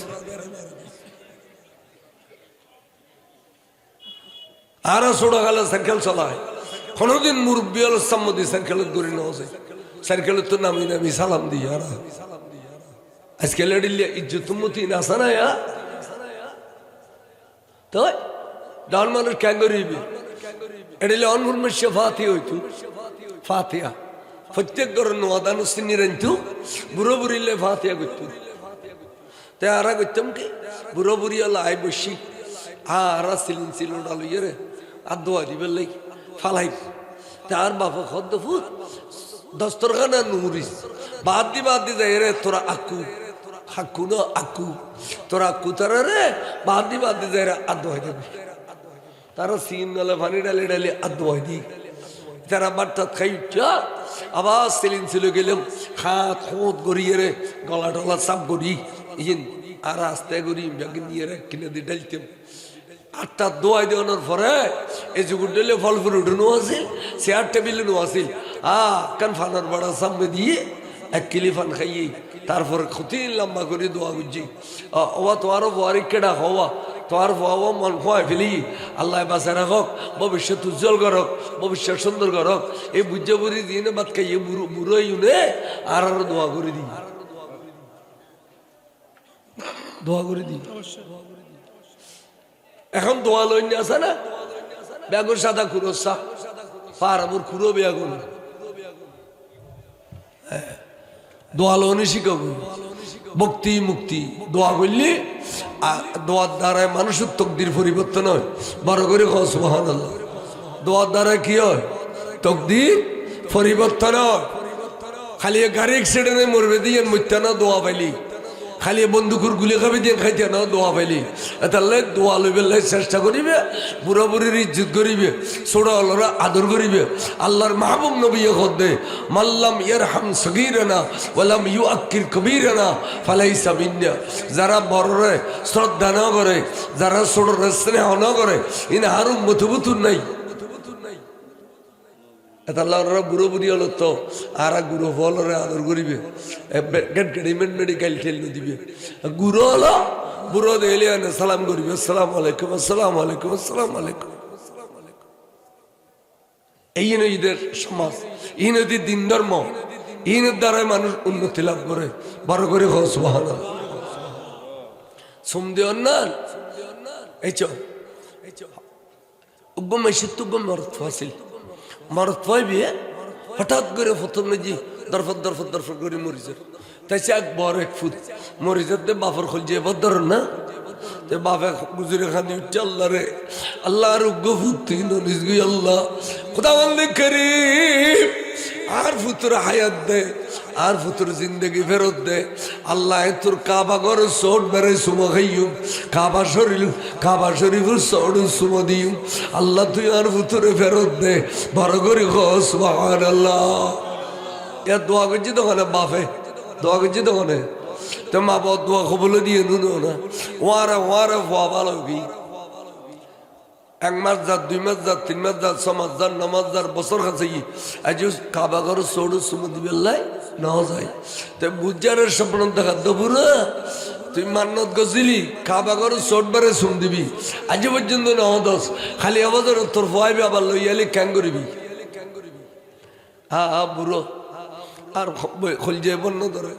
আর ছোট গেলে সাইকেল চলায় কোনোদিন মুরব্বী হল সম্মতি সাইকেলের দূরে নেওয়া যায় সাইকেলের তো নামি নামি সালাম দিই আর আজকে লেডিলে ইজ্জত মতি আসা না তো ডান মানুষ ক্যাং করিবি এডিলে অনমুর্মেশে ফাতি হইতু ফাতিয়া প্রত্যেক ঘরের নোয়াদান সিনি রাইতু বুড়ো বুড়িলে ফাতিয়া করতু তাই আর করতাম কি বুড়ো বুড়ি হল আই বসি আর সিলিন সিলন ডালো ইয়ে রে আর দোয়া দিবে লাই ফালাই তার বাপা খদ্দ ফুট দস্তরখানা নুরিস বাদ দি যাই রে তোরা আকু হাকু না আকু তোরা আকু তারা রে বাদ দি যাই রে আর দোয়া দেবে তারা সিন গলে পানি ডালে ডালে আর দোয়া দি তারা বার্তা খাই আবার সিলিন ছিল গেলাম খাত খোঁত গড়িয়ে রে গলা টলা চাপ গড়ি ইন আর আস্তে গড়ি ব্যাগিন দিয়ে রে কিনে দিয়ে ডালতাম আটটা দোয়াই দেওয়ানোর পরে এই যুগুর ডেলে ফল ফ্রুট নো আসিল চেয়ার টেবিল নো আসিল কান ফানার বাড়া সামনে দিয়ে 1 কিলি ফান খাইয়ে তারপরে ক্ষতি লম্বা করে দোয়া বুঝছি ওয়া তোমারও বাড়ি কেডা হওয়া তোমার বাবা মন খোয়াই ফেলি আল্লাহ বাঁচা রাখক ভবিষ্যৎ উজ্জ্বল করক ভবিষ্যৎ সুন্দর করক এই বুঝে বুঝি দিয়ে বাদ খাইয়ে বুড়ো ইউনে আর দোয়া করে দিই দোয়া করে দিই এখন দোয়া লইন আছে না বেগুন সাদা কুরো সা পারামুর কুরো বেগুন দোয়া লইনি শিখাবো ভক্তি মুক্তি দোয়া করলি দোয়ার দ্বারায় মানুষের তকদির পরিবর্তন হয় বড় করে কও সুবহানাল্লাহ দোয়ার দ্বারা কি হয় তকদির পরিবর্তন হয় খালি গাড়ি অ্যাক্সিডেন্টে মরবে দিয়ে মরতে না দোয়া পাইলি খালি বন্দুকুর গুলি খাবি দিয়ে খাইতে না দোয়া পাইলি তাহলে দোয়া লইবে চেষ্টা করিবে বুড়া বুড়ির ইজ্জত করিবে ছোড়া হলরা আদর করিবে আল্লাহর মাহবুব নবী দে মাল্লাম ইয়ারহাম সগীরানা ওয়ালাম ইউআক্কির কবীরানা ফালাইসা মিন্না যারা বড়রে শ্রদ্ধা না করে যারা ছোটরে স্নেহ না করে ইন হারুম মতবুতুন নাই আল্লাহরা বুড়ো বুড়ি হলো তো আর গুরু ফলরে আদর করিবে মেডিকেল ঠেলে দিবে গুরু হলো বুড়ো দিলে সালাম করিবে আসসালামু আলাইকুম আসসালামু আলাইকুম আসসালামু আলাইকুম এই ঈদের সমাজ ইনদের দিন ধর্ম ইনের দ্বারাই মানুষ উন্নতি লাভ করে বড় করে কও সুবহানাল্লাহ সুম দিও না এই চো উগ্গম মেশিতুগ্গম মরত ফাসিল মরত পাইবি হঠাৎ করে প্রথম জি দরফর করে মরিজের তাই সে এক বড় এক ফুট মরিজের দে বাপর খোল যে বদর না তে বাপে গুজরে খানি উঠছে আল্লাহ রে আল্লাহর উগ্গ ফুট তুই নলিস গই আল্লাহ খুদাবন্দে করিম আর ফুতুর হায়াত দে আর ফুতুর জিন্দগি ফেরত দে আল্লাহ তোর কাবা ঘর সোট বেড়ে সুমো খাইম কাবা শরীফের সোট সুমো দিম আল্লাহ তুই আর ফুতুরে ফেরত দে বড় করি খস সুবহানাল্লাহ ইয়া দোয়া করছি দোকানে বাপে দোয়া করছি দোকানে তো মা বাবা দোয়া কবলে দিয়ে নুনো না ওয়ারে ভুয়া ভালো কি 1 মাস যার 2 মাস যার 3 মাস যার 6 মাস যার 9 মাস যার বছর কাছে আজ কাবা ঘর সোড় সুমো দিবে লাই না যায় তো বুঝারের স্বপ্ন দেখা দবুরা তুই মান্নত গছিলি কাবা ঘর সোট বারে সুম দিবি আজ পর্যন্ত না দশ খালি আবাদের তোর ভয়াবি আবার লইয়ালি ক্যাং করিবি হ্যাঁ বুড়ো আর খোল যে বন্য ধরে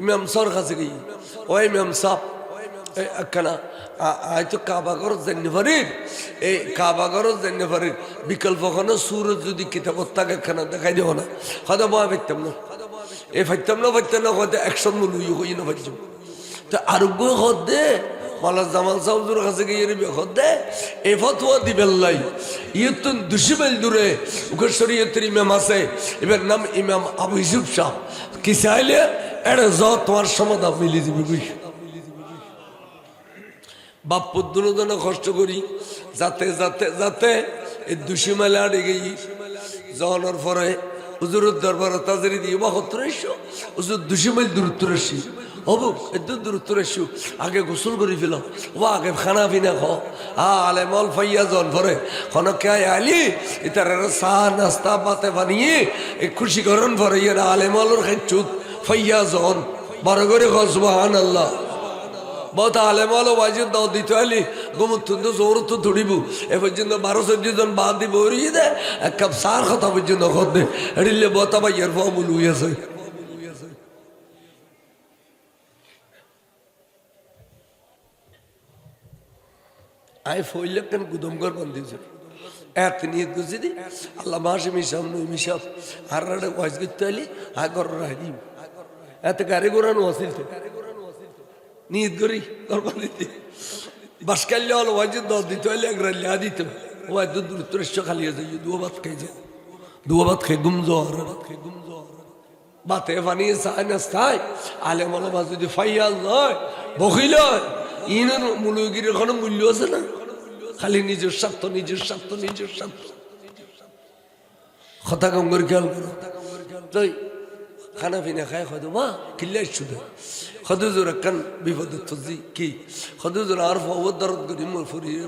ইমাম সর কাছে গিয়ে ও ইমাম সাপ একখানা হয়তো কাবা ঘর জানি পারির এই কাবা ঘর জানি পারির বিকল্প কোনো সুরত যদি কিতাবত থাকে একখানা দেখাই দেবো না হয়তো বয়া পাইতাম না এই ফাইতাম না হয়তো একশন মূল হই না পাইতাম তো আরোগ্য হত দে মালা জামাল সাহুজুর কাছে গিয়ে হত দে এই ফতোয়া দিবেন লাই ইয়ে তো 200 মাইল দূরে উকের শরীয়তের ইমাম আছে এবার নাম ইমাম আবু ইউসুফ শাহ কি চাইলে এটা যত তোমার সমাধান মিলে দিবি বুঝ বাপ পুত্র জন্য কষ্ট করি যাতে যাতে যাতে এই 200 মাইল আড়ে গিয়ে যাওয়ানোর পরে হুজুরের দরবারে তাজারি দিয়ে বা 1700 হুজুর 200 মাইল দূরত্ব আসি হবু এত দূরত্ব আসু আগে গোসল করে ফেল ও আগে খানা পিনা খ আলে মল ফাইয়া জন পরে খনকে আলি ইতার চা নাস্তা পাতে বানিয়ে এই খুশি করেন পরে ইয়ে আলে মলর খাইচুত ফাইয়া জন বড় করে খ সুবহানাল্লাহ বহুত আলেমালো ওয়াজিদ দাও দিতে আলি গোমুত্তুন তো জোর তো ধরিব এ পর্যন্ত 12-14 জন বাদ দিব উড়িয়ে দে এক কাপ সার কথা পর্যন্ত খদ দে এড়িলে বতা বা ইয়ার ফমুল হইয়াছে আই ফইলে কেন গুদমগর বন্দিছে এত নিয়ত গুছি দি আল্লাহ মাসে মিশাব আর রাড়ে ওয়াজ করতে আলি আগর রাহিম এত গাড়ি ঘোরানো আসিল তো নিয়ত করি করবানিতে বাস কাল্লে হলো ওয়াজিদ দাও দিতে হলে এক রাল্লা দিতে ওয়াজ দূরত্ব খালি আছে দুয়াবাত খাই যে দুয়াবাত খাই গুমজো বাতে বানিয়ে চায় নাস্তায় আলে মনে মাছ যদি ফাইয়াল নয় বকিল ইনের মূলগিরির কোনো মূল্য আছে না খালি নিজের স্বার্থ কথা কম করে খেয়াল করো তাই খানা পিনা খায় হয়তো মা কিল্লাই শুধু হদুজুর একখান বিপদ কি হদুজুর আর ফরদ করি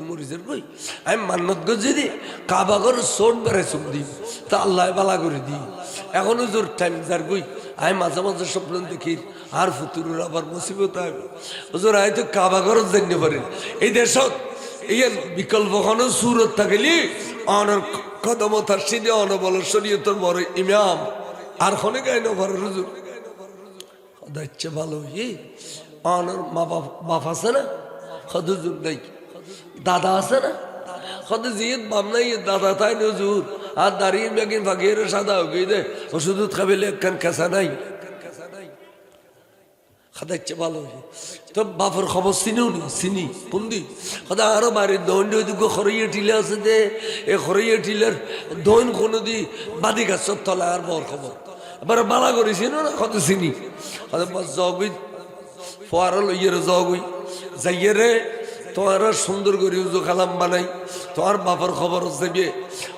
মরিজের বই আমি মান্নত গজি দি কাবা করে সোট বেড়ে চুপ দিই তা আল্লাহ বালা করে দিই এখন হুজুর টাইম যার বই আমি মাঝে মাঝে স্বপ্ন দেখি আর ফুতুরের আবার মুসিবত আইব হুজুর আই তো কাবা করে জানতে পারেন এই দেশত এই বিকল্প কোনো সুরত থাকলি অনর কদম তার সিদে অনবল শরীয়তের বড় ইমাম আর খনে গাই না ভরে হুজুর দাচ্ছে ভালো অনর মা বাপ আছে না হদুজুর নাই দাদা আছে না কত জিদ বামনাই দাদা তাই নজুর আর দাঁড়িয়ে বেগিন ফাঁকিয়ে সাদা হয়ে দে ওষুধ খাবিলে একখান কেঁচা নাই খাদাইছে ভালো তো বাপর খবর চিনিও নি চিনি পুন্দি কথা আরো বাড়ির দৈন ওইদিকে খরইয়ে টিলে আছে যে এই খরইয়ে টিলের দৈন কোনো দি বাদি গাছর তলা আর বর খবর এবার বালা করেছি না কত চিনি জগুই ফোয়ারা লইয়ে জগুই যাইয়ে রে তোমার সুন্দর করে উজু খালাম বানাই তোমার বাপর খবর যাবে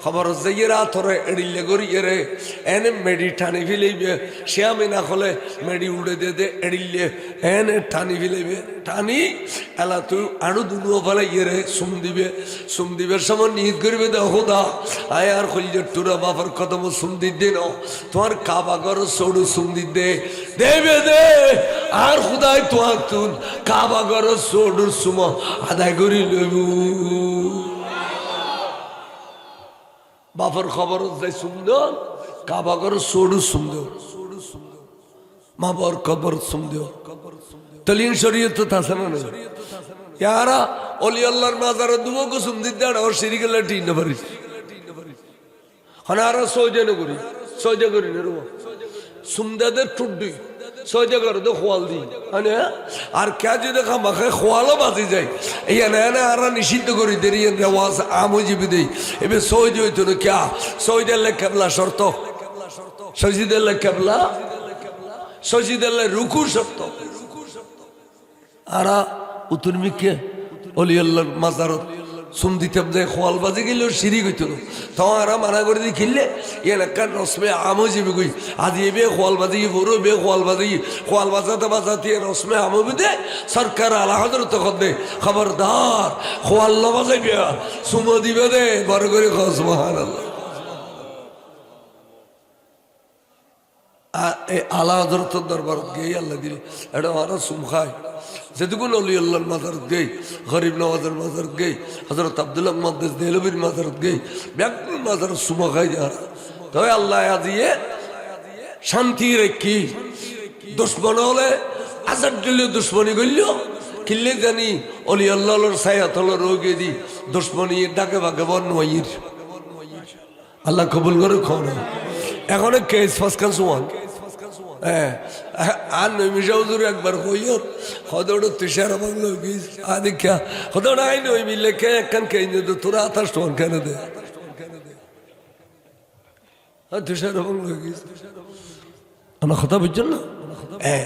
খবর যাইয়ে রা তোরে এড়িলে করিয়ে রে এনে মেডি টানি ফেলাইবে সে আমি না হলে মেডি উড়ে দিয়ে দে এড়িলে এনে টানি ফেলাইবে টানি এলা তুই আরো দুনুও ফেলাইয়ে রে সুম দিবে সময় নিহিত করবে দে হোদা আয় আর খলিজের টুরা বাপর কদম সুম দিতে ন তোমার কাবা ঘর সৌড়ু সুম দিতে দেবে দে আর খুদাই তোমার তুন কাবা ঘর সৌড়ুর সুম আদায় করি লইবু বাপর খবর যাই সুন্দর কাবা ঘর সৌড়ু সুন্দর মা বর কবর সুন্দর তলিন শরীয়ত তো আছে না ইয়ারা অলি আল্লাহর মাজারে দুবো কুসুম দিতে আর সিঁড়ি গেলে টিন পারি হনারা সৌজনে করি সৌজা করি না রুমা সুমদাদের টুড্ডি সৌজা করে তো খোয়াল দিই মানে আর কে যদি খামাখে খোয়ালও বাঁচি যায় এই এনে আর নিষিদ্ধ করি দেরি রেওয়াজ আমজিবি দেই এবার সৌজ হইতো না ক্যা সৌজাল্লে কেবলা শর্ত সজিদাল্লে কেবলা সজিদাল্লে রুকু শর্ত আরা উতুরমিকে অলি আল্লাহর মাজারত সুম দিতাম যে খোয়াল বাজি গেলেও সিঁড়ি গইত না তখন আরা মানা করে দিয়ে খেললে এলাকার রসমে আমও যাবে গই আজি এবে খোয়াল বাজি বড় বে খোয়াল বাজাতে বাজাতে রসমে আমও দে সরকার আলা হজর তখন দে খবরদার খোয়াল না বাজাইবে সুমো দিবে দে বড় করে খস মহান আল্লাহ আলা হজরত দরবারত গিয়ে আল্লাহ দিলে এটা আরো সুম খায় যেটুকুন অলি আল্লাহর মাজারত গই গরিব নওয়াজের মাজারত গই হজরত আব্দুল্লাহ মুহাদ্দিস দেহলভির মাজারত গই ব্যাকুল মাজার সুমা খাই যারা তবে আল্লাহ আজিয়ে শান্তি রেখি দুশ্মন হলে আজাদ দিলে দুশ্মনী করল কিনলে জানি অলি আল্লাহর সায়াত হলো রোগে দি দুশ্মনী ডাকে বাকে বন্নয়ীর আল্লাহ কবুল করে খাওয়া এখন কেস ফাসকান সুমান হ্যাঁ আর নৈমিষা হুজুর একবার কইও হদৌড় তুষার বাংলো গিস আদিক্ষা হদৌড় আই নই মিললে কে একখান কে তোরা 28 টাকা কেন দে তুষার বাংলো গিস আমার কথা বুঝছেন না হ্যাঁ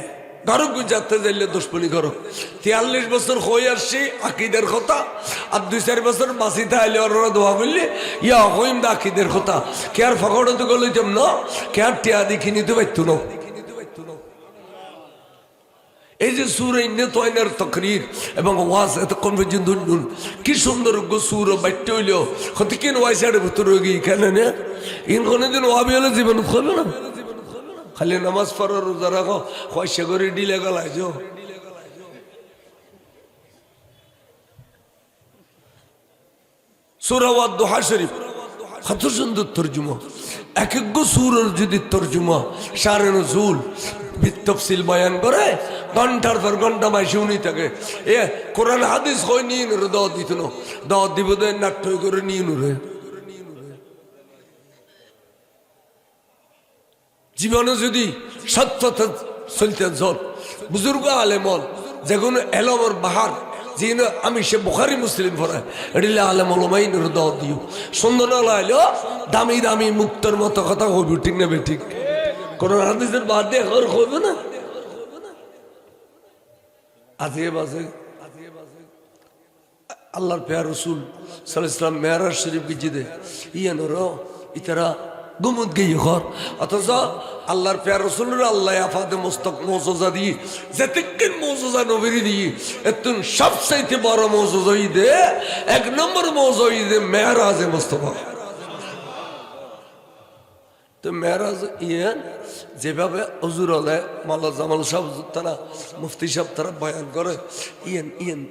গরক যাতে যাইলে দুশ্মনী গরক 43 বছর হয়ে আসছি আকিদের কথা আর 2-4 বছর বাঁচি থাইলে ওরা দোয়া করলে ইয়া হইম দা আকিদের কথা কে আর ফকড় তো গলইতাম না কে আর টিয়া দেখি নিতে পারতো না এই যে সুর তয়নের তকরির এবং ওয়াজ এতক্ষণ পর্যন্ত কি সুন্দর সুর বাট্য হইল হতে কেন ওয়াইসাড়ে ভিতরে গিয়ে কেন না ইন কোনদিন ওয়াবি হলে জীবন খোলো না খালি নামাজ পড়ো রোজা রাখো পয়সা করে ডিলে গলায় যো সূরা ওয়াদ-দুহা শরীফ কত সুন্দর তরজমা এক এক সূরার যদি তরজমা শারে নুজুল বিতফসিল বয়ান করে ঘন্টার পর ঘন্টা মাই শুনি থাকে এ কোরআন হাদিস কই নিয়ে নুরে দাওয়াত দিত না দাওয়াত দিব দে নাট্য করে নিয়ে নুরে জীবনে যদি সত্যতা চলতে যত বুজুর্গ আলেমন যেগুলো এলমর বাহার যিনি আমি সে বুখারী মুসলিম পড়ে এডিলে আলেম ওলামাই নুরে দাওয়াত দিও সুন্দর না লাইলো দামি দামি মুক্তর মতো কথা হইব ঠিক না বেঠিক কোরআন হাদিসের বাদ দিয়ে ঘর হইবে না আজিয়ে বাজে আল্লাহর প্যার রসুল সাল্লাল্লাহু আলাইহি ওয়াসাল্লাম মেরাজ শরীফ গিয়ে দে ইয়ানোর ইতারা গুমুদ গিয়ে ঘর অথচ আল্লাহর প্যার রসুলের আল্লাহ আফাদে মুস্তক মৌজুজা দিয়ে যেতিকের মৌজুজা নবীর দিয়ে এতুন সবচাইতে বড় মৌজুজা দে 1 নম্বর মৌজুজা দে মেরাজে মুস্তাফা তো মেরাজ ইয়ান যেভাবে হুজুর আলে মাওলানা জামাল সাহেব তারা মুফতি সাহেব তারা বয়ান করে ইয়ান ইয়ান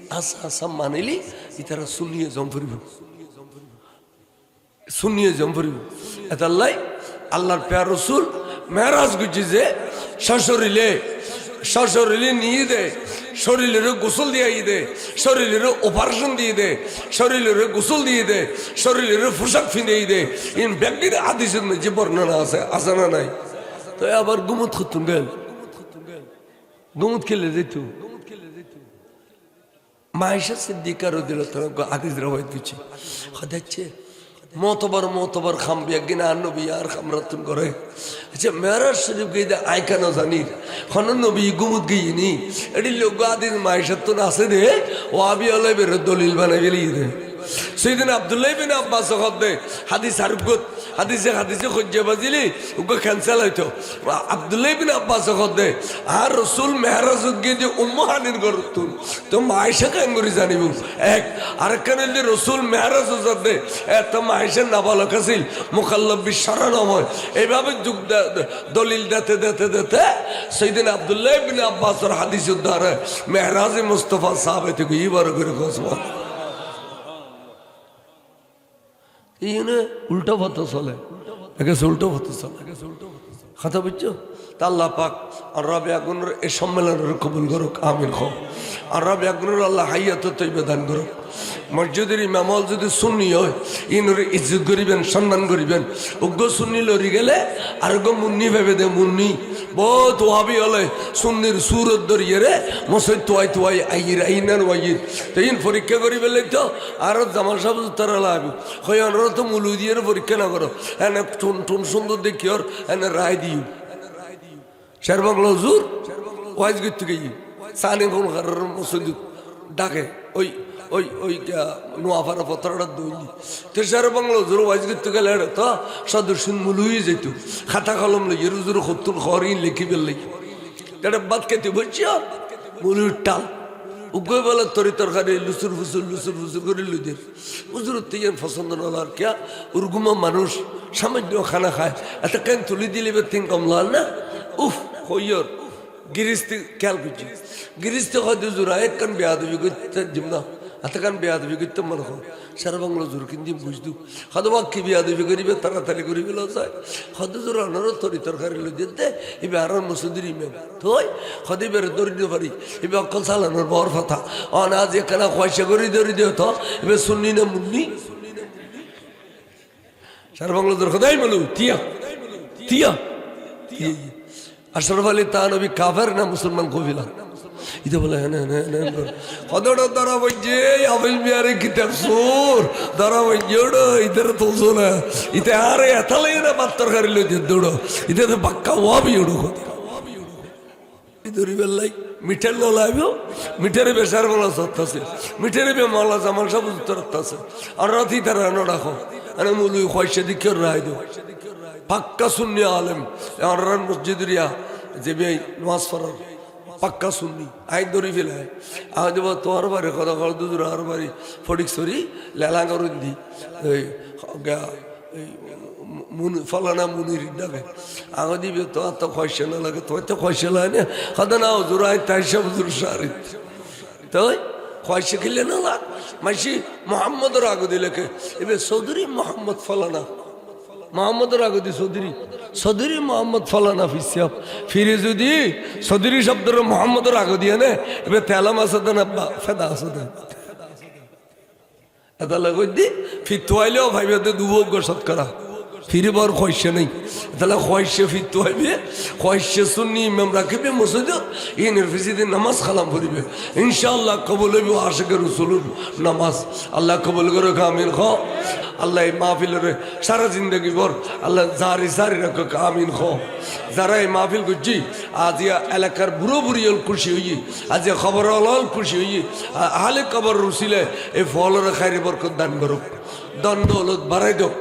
আসা মানিলি ইতারা সুনিয়ে জম্পরিব এতাল্লাই আল্লাহর প্যার রসুল মেরাজ গুজি যে সশরীরে নিয়ে দে শরীরের গোসল দিয়ে দে, শরীরের অপারেশন দিয়ে দে, শরীরের গোসল দিয়ে দে, শরীরের পোশাক ফিরিয়ে দে। ইন ব্যক্তির হাদিসের যে বর্ণনা আছে, আছে না নাই? তো আবার গুমুত খুতুন গেল, গুমুত খেলে যেত। মায়েশা সিদ্দিকা রাদিয়াল্লাহু আনহা হাদিস রওয়ায়াত দিচ্ছে, হদাচ্ছে মতবার খামবি একদিন আর নবী আর খামরাতুন করে। আচ্ছা মেরাজ শরীফ গিয়ে আইকানো জানির হন নবী গুমুত গিয়েনি এটি লোক আদিন মায়েশার তো আছে রে ও আবি আলাই বের দলিল বানাই গেলি রে। সেদিন আব্দুল্লাহ বিন আব্বাস হদে হাদিস আরগত হাদিসে খুঁজে বাজিলি ওকে ক্যান্সেল হইতো। আব্দুল্লাহ বিন আব্বাস হদে আর রসুল মেহরাজত গিয়ে যে উম্মাহানির গরতুন তো মায়েশা কেন করে জানিব এক আরেকখান হইলে রসুল মেহরাজত দে তো মায়েশার নাবালক আছিল মুকাল্লাব বিশ্বরা নয়। এইভাবে যুগ দলিল দিতে দিতে দিতে সেদিন আব্দুল্লাহ বিন আব্বাসের হাদিস দ্বারা মেহরাজ মুস্তফা সাহাবে থেকে ইবার করে কসবা উল্টো পথ চলে, উল্টো পথ চলে কথা বুঝছো? তা আল্লাহ পাক আর রবে আগুনের এই সম্মেলনের কবুল করুক, আমিন খো। আর রবে আগুনের আল্লাহ হাইয়াত তৈবে দান করুক। মসজিদের ইমামল যদি সুন্নি হয় ইনরে ইজ্জত করিবেন, সম্মান করিবেন। উগ্র সুন্নি লড়ি গেলে আর গো মুন্নি ভেবে দে মুন্নি বহুত ওয়াবি হলে সুন্নির সুরত ধরিয়ে রে মসজিদ তোয়াই তোয়াই আইর আইনার ওয়াইর তো ইন পরীক্ষা করি পেলে তো আর জামাল সাহেব তারা লাগবে হয় অনরা তো মুলু দিয়ে পরীক্ষা না করো এনে টুন সুন্দর দেখি ওর এনে রায় দিও শের বাংলা হুজুর ওয়াইজ করতে গিয়ে সানি কোন মসজিদ ডাকে ওই ওই ওই নোয়াফারা পত্রটা দইলি তো শের বাংলা হুজুর ওয়াইজ করতে গেলে তো সদস্য মুলুই যেত খাতা কলম লইয়ে হুজুর খতুল খরিন লিখি বেললে এটা বাদ খেতে বলছি মুলুর টাল উগই বলে তরি তরকারি লুচুর ফুচুর করে লুদের হুজুর থেকে পছন্দ নলার কে উর্গুমা মানুষ সামান্য খানা খায় এত কেন তুলি দিলে তিন কমলাল না উফ হইয়র গিরিস্তি খেয়াল করছি গিরিস্তি হয়তো জোড়া এক কান বেয়াদবি করতে জিমনা এত কান বেয়াদবি করতে মনে হয় সারা বাংলা জোর কিন্তু বুঝদু হয়তো বাক্যে বেয়াদবি করিবে তাড়াতাড়ি করিবে লসায় হয়তো জোর আনারও তরি তরকারি লই দিতে এবার আর মসুদির ইমাম থই হয়তো এবার দরিদ্র পারি এবার অকল চালানোর বর কথা অনাজ এখানে পয়সা করে দরিদ্র হতো এবার শুননি না মুন্নি সারা বাংলা জোর খোদাই বলু তিয়া তিয়া আশরাফ আলী তা নবী কাফের না মুসলমান কবিলা ইতে বলে হদড় ধরা বইছে আবিল বিহারে কিতাব সুর ধরা বইছে ওড়ো ইতারে তুলছো না ইতে আরে এতালে না বাত্তর কারি লইতে দৌড়ো ইতে তো বাক্কা ওয়াবি ওড়ো কথা ইদরি বেলাই মিঠার লো লাইবো মিঠারে বেসার বলা সত্তাছে মিঠারে বে মালা জামাল সব উত্তরতাছে আর রাতি তারা ন রাখো আরে মুলু খয়সে দিকে রায় দো পাক্কা সুন্নি আলেম আর মসজিদরিয়া যে নামাজ পড়ার পাক্কা শুননি আই দরি ফেলায় আহ দেব তোমার বাড়ি কথা কর দুজোর আর বাড়ি ফটিক সরি লেলা করুন দি ফলানা মুনির ডাকে আহ দিবে তোমার তো খয়সা না লাগে তোমার তো খয়সা লাগে না হয়তো না হুজুর আয় তাই সব হুজুর সারি তাই খয়সা খেলে না লাগ মাসি মোহাম্মদের আগে দিলেকে এবার চৌধুরী মোহাম্মদ ফলানা মোহাম্মদের আগদি চৌধুরী মোহাম্মদ ফলানা ফিসাব ফিরে যদি চৌধুরী শব্দের মোহাম্মদের আগ দিয়ে নে এবার তেলাম আছে না ফেদা আছে এটা লাগ দি ফিরতোয়াইলেও ভাইবে দুভোগ্য সৎকরা ফিরিবার খয়সে নেই তাহলে খয়সে ফিরতে হইবে খয়সে শুনি ইমাম রাখিবে মসজিদ ইনের ফিসিদে নামাজ খালাম করিবে ইনশাআল্লাহ কবুল হইবে আশিকের রসুলুর নামাজ আল্লাহ কবুল করে আমিন খ আল্লাহ এই মাহফিলের সারা জিন্দগি ভর আল্লাহ জারি রাখো আমিন খ যারা এই মাহফিল করছি আজ এলাকার বুড়ো বুড়ি খুশি হইয়ে আজ খবর হল খুশি হইয়ে আহলে কবর রুসিলে এই ফলের খাইরে বরকত দান করুক দণ্ড হলত বাড়াই দোক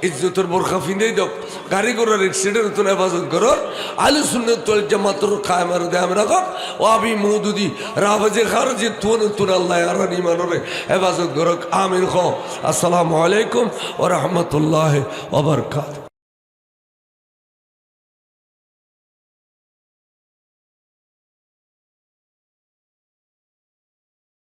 ইজ্জতের বোরখা ফিন্দেই দোক গাড়ি ঘোড়ার এক্সিডেন্ট তো হেফাজত করো আলু সুন্নাত ওয়াল জামাতের কায়েম আর দাম রাখো ও আবি মওদুদি রাবাজে খারজে তুন আল্লাহ আর ইমানরে হেফাজত করো আমিন খ আসসালামু আলাইকুম ওয়া রাহমাতুল্লাহি ওয়া বারাকাতুহু।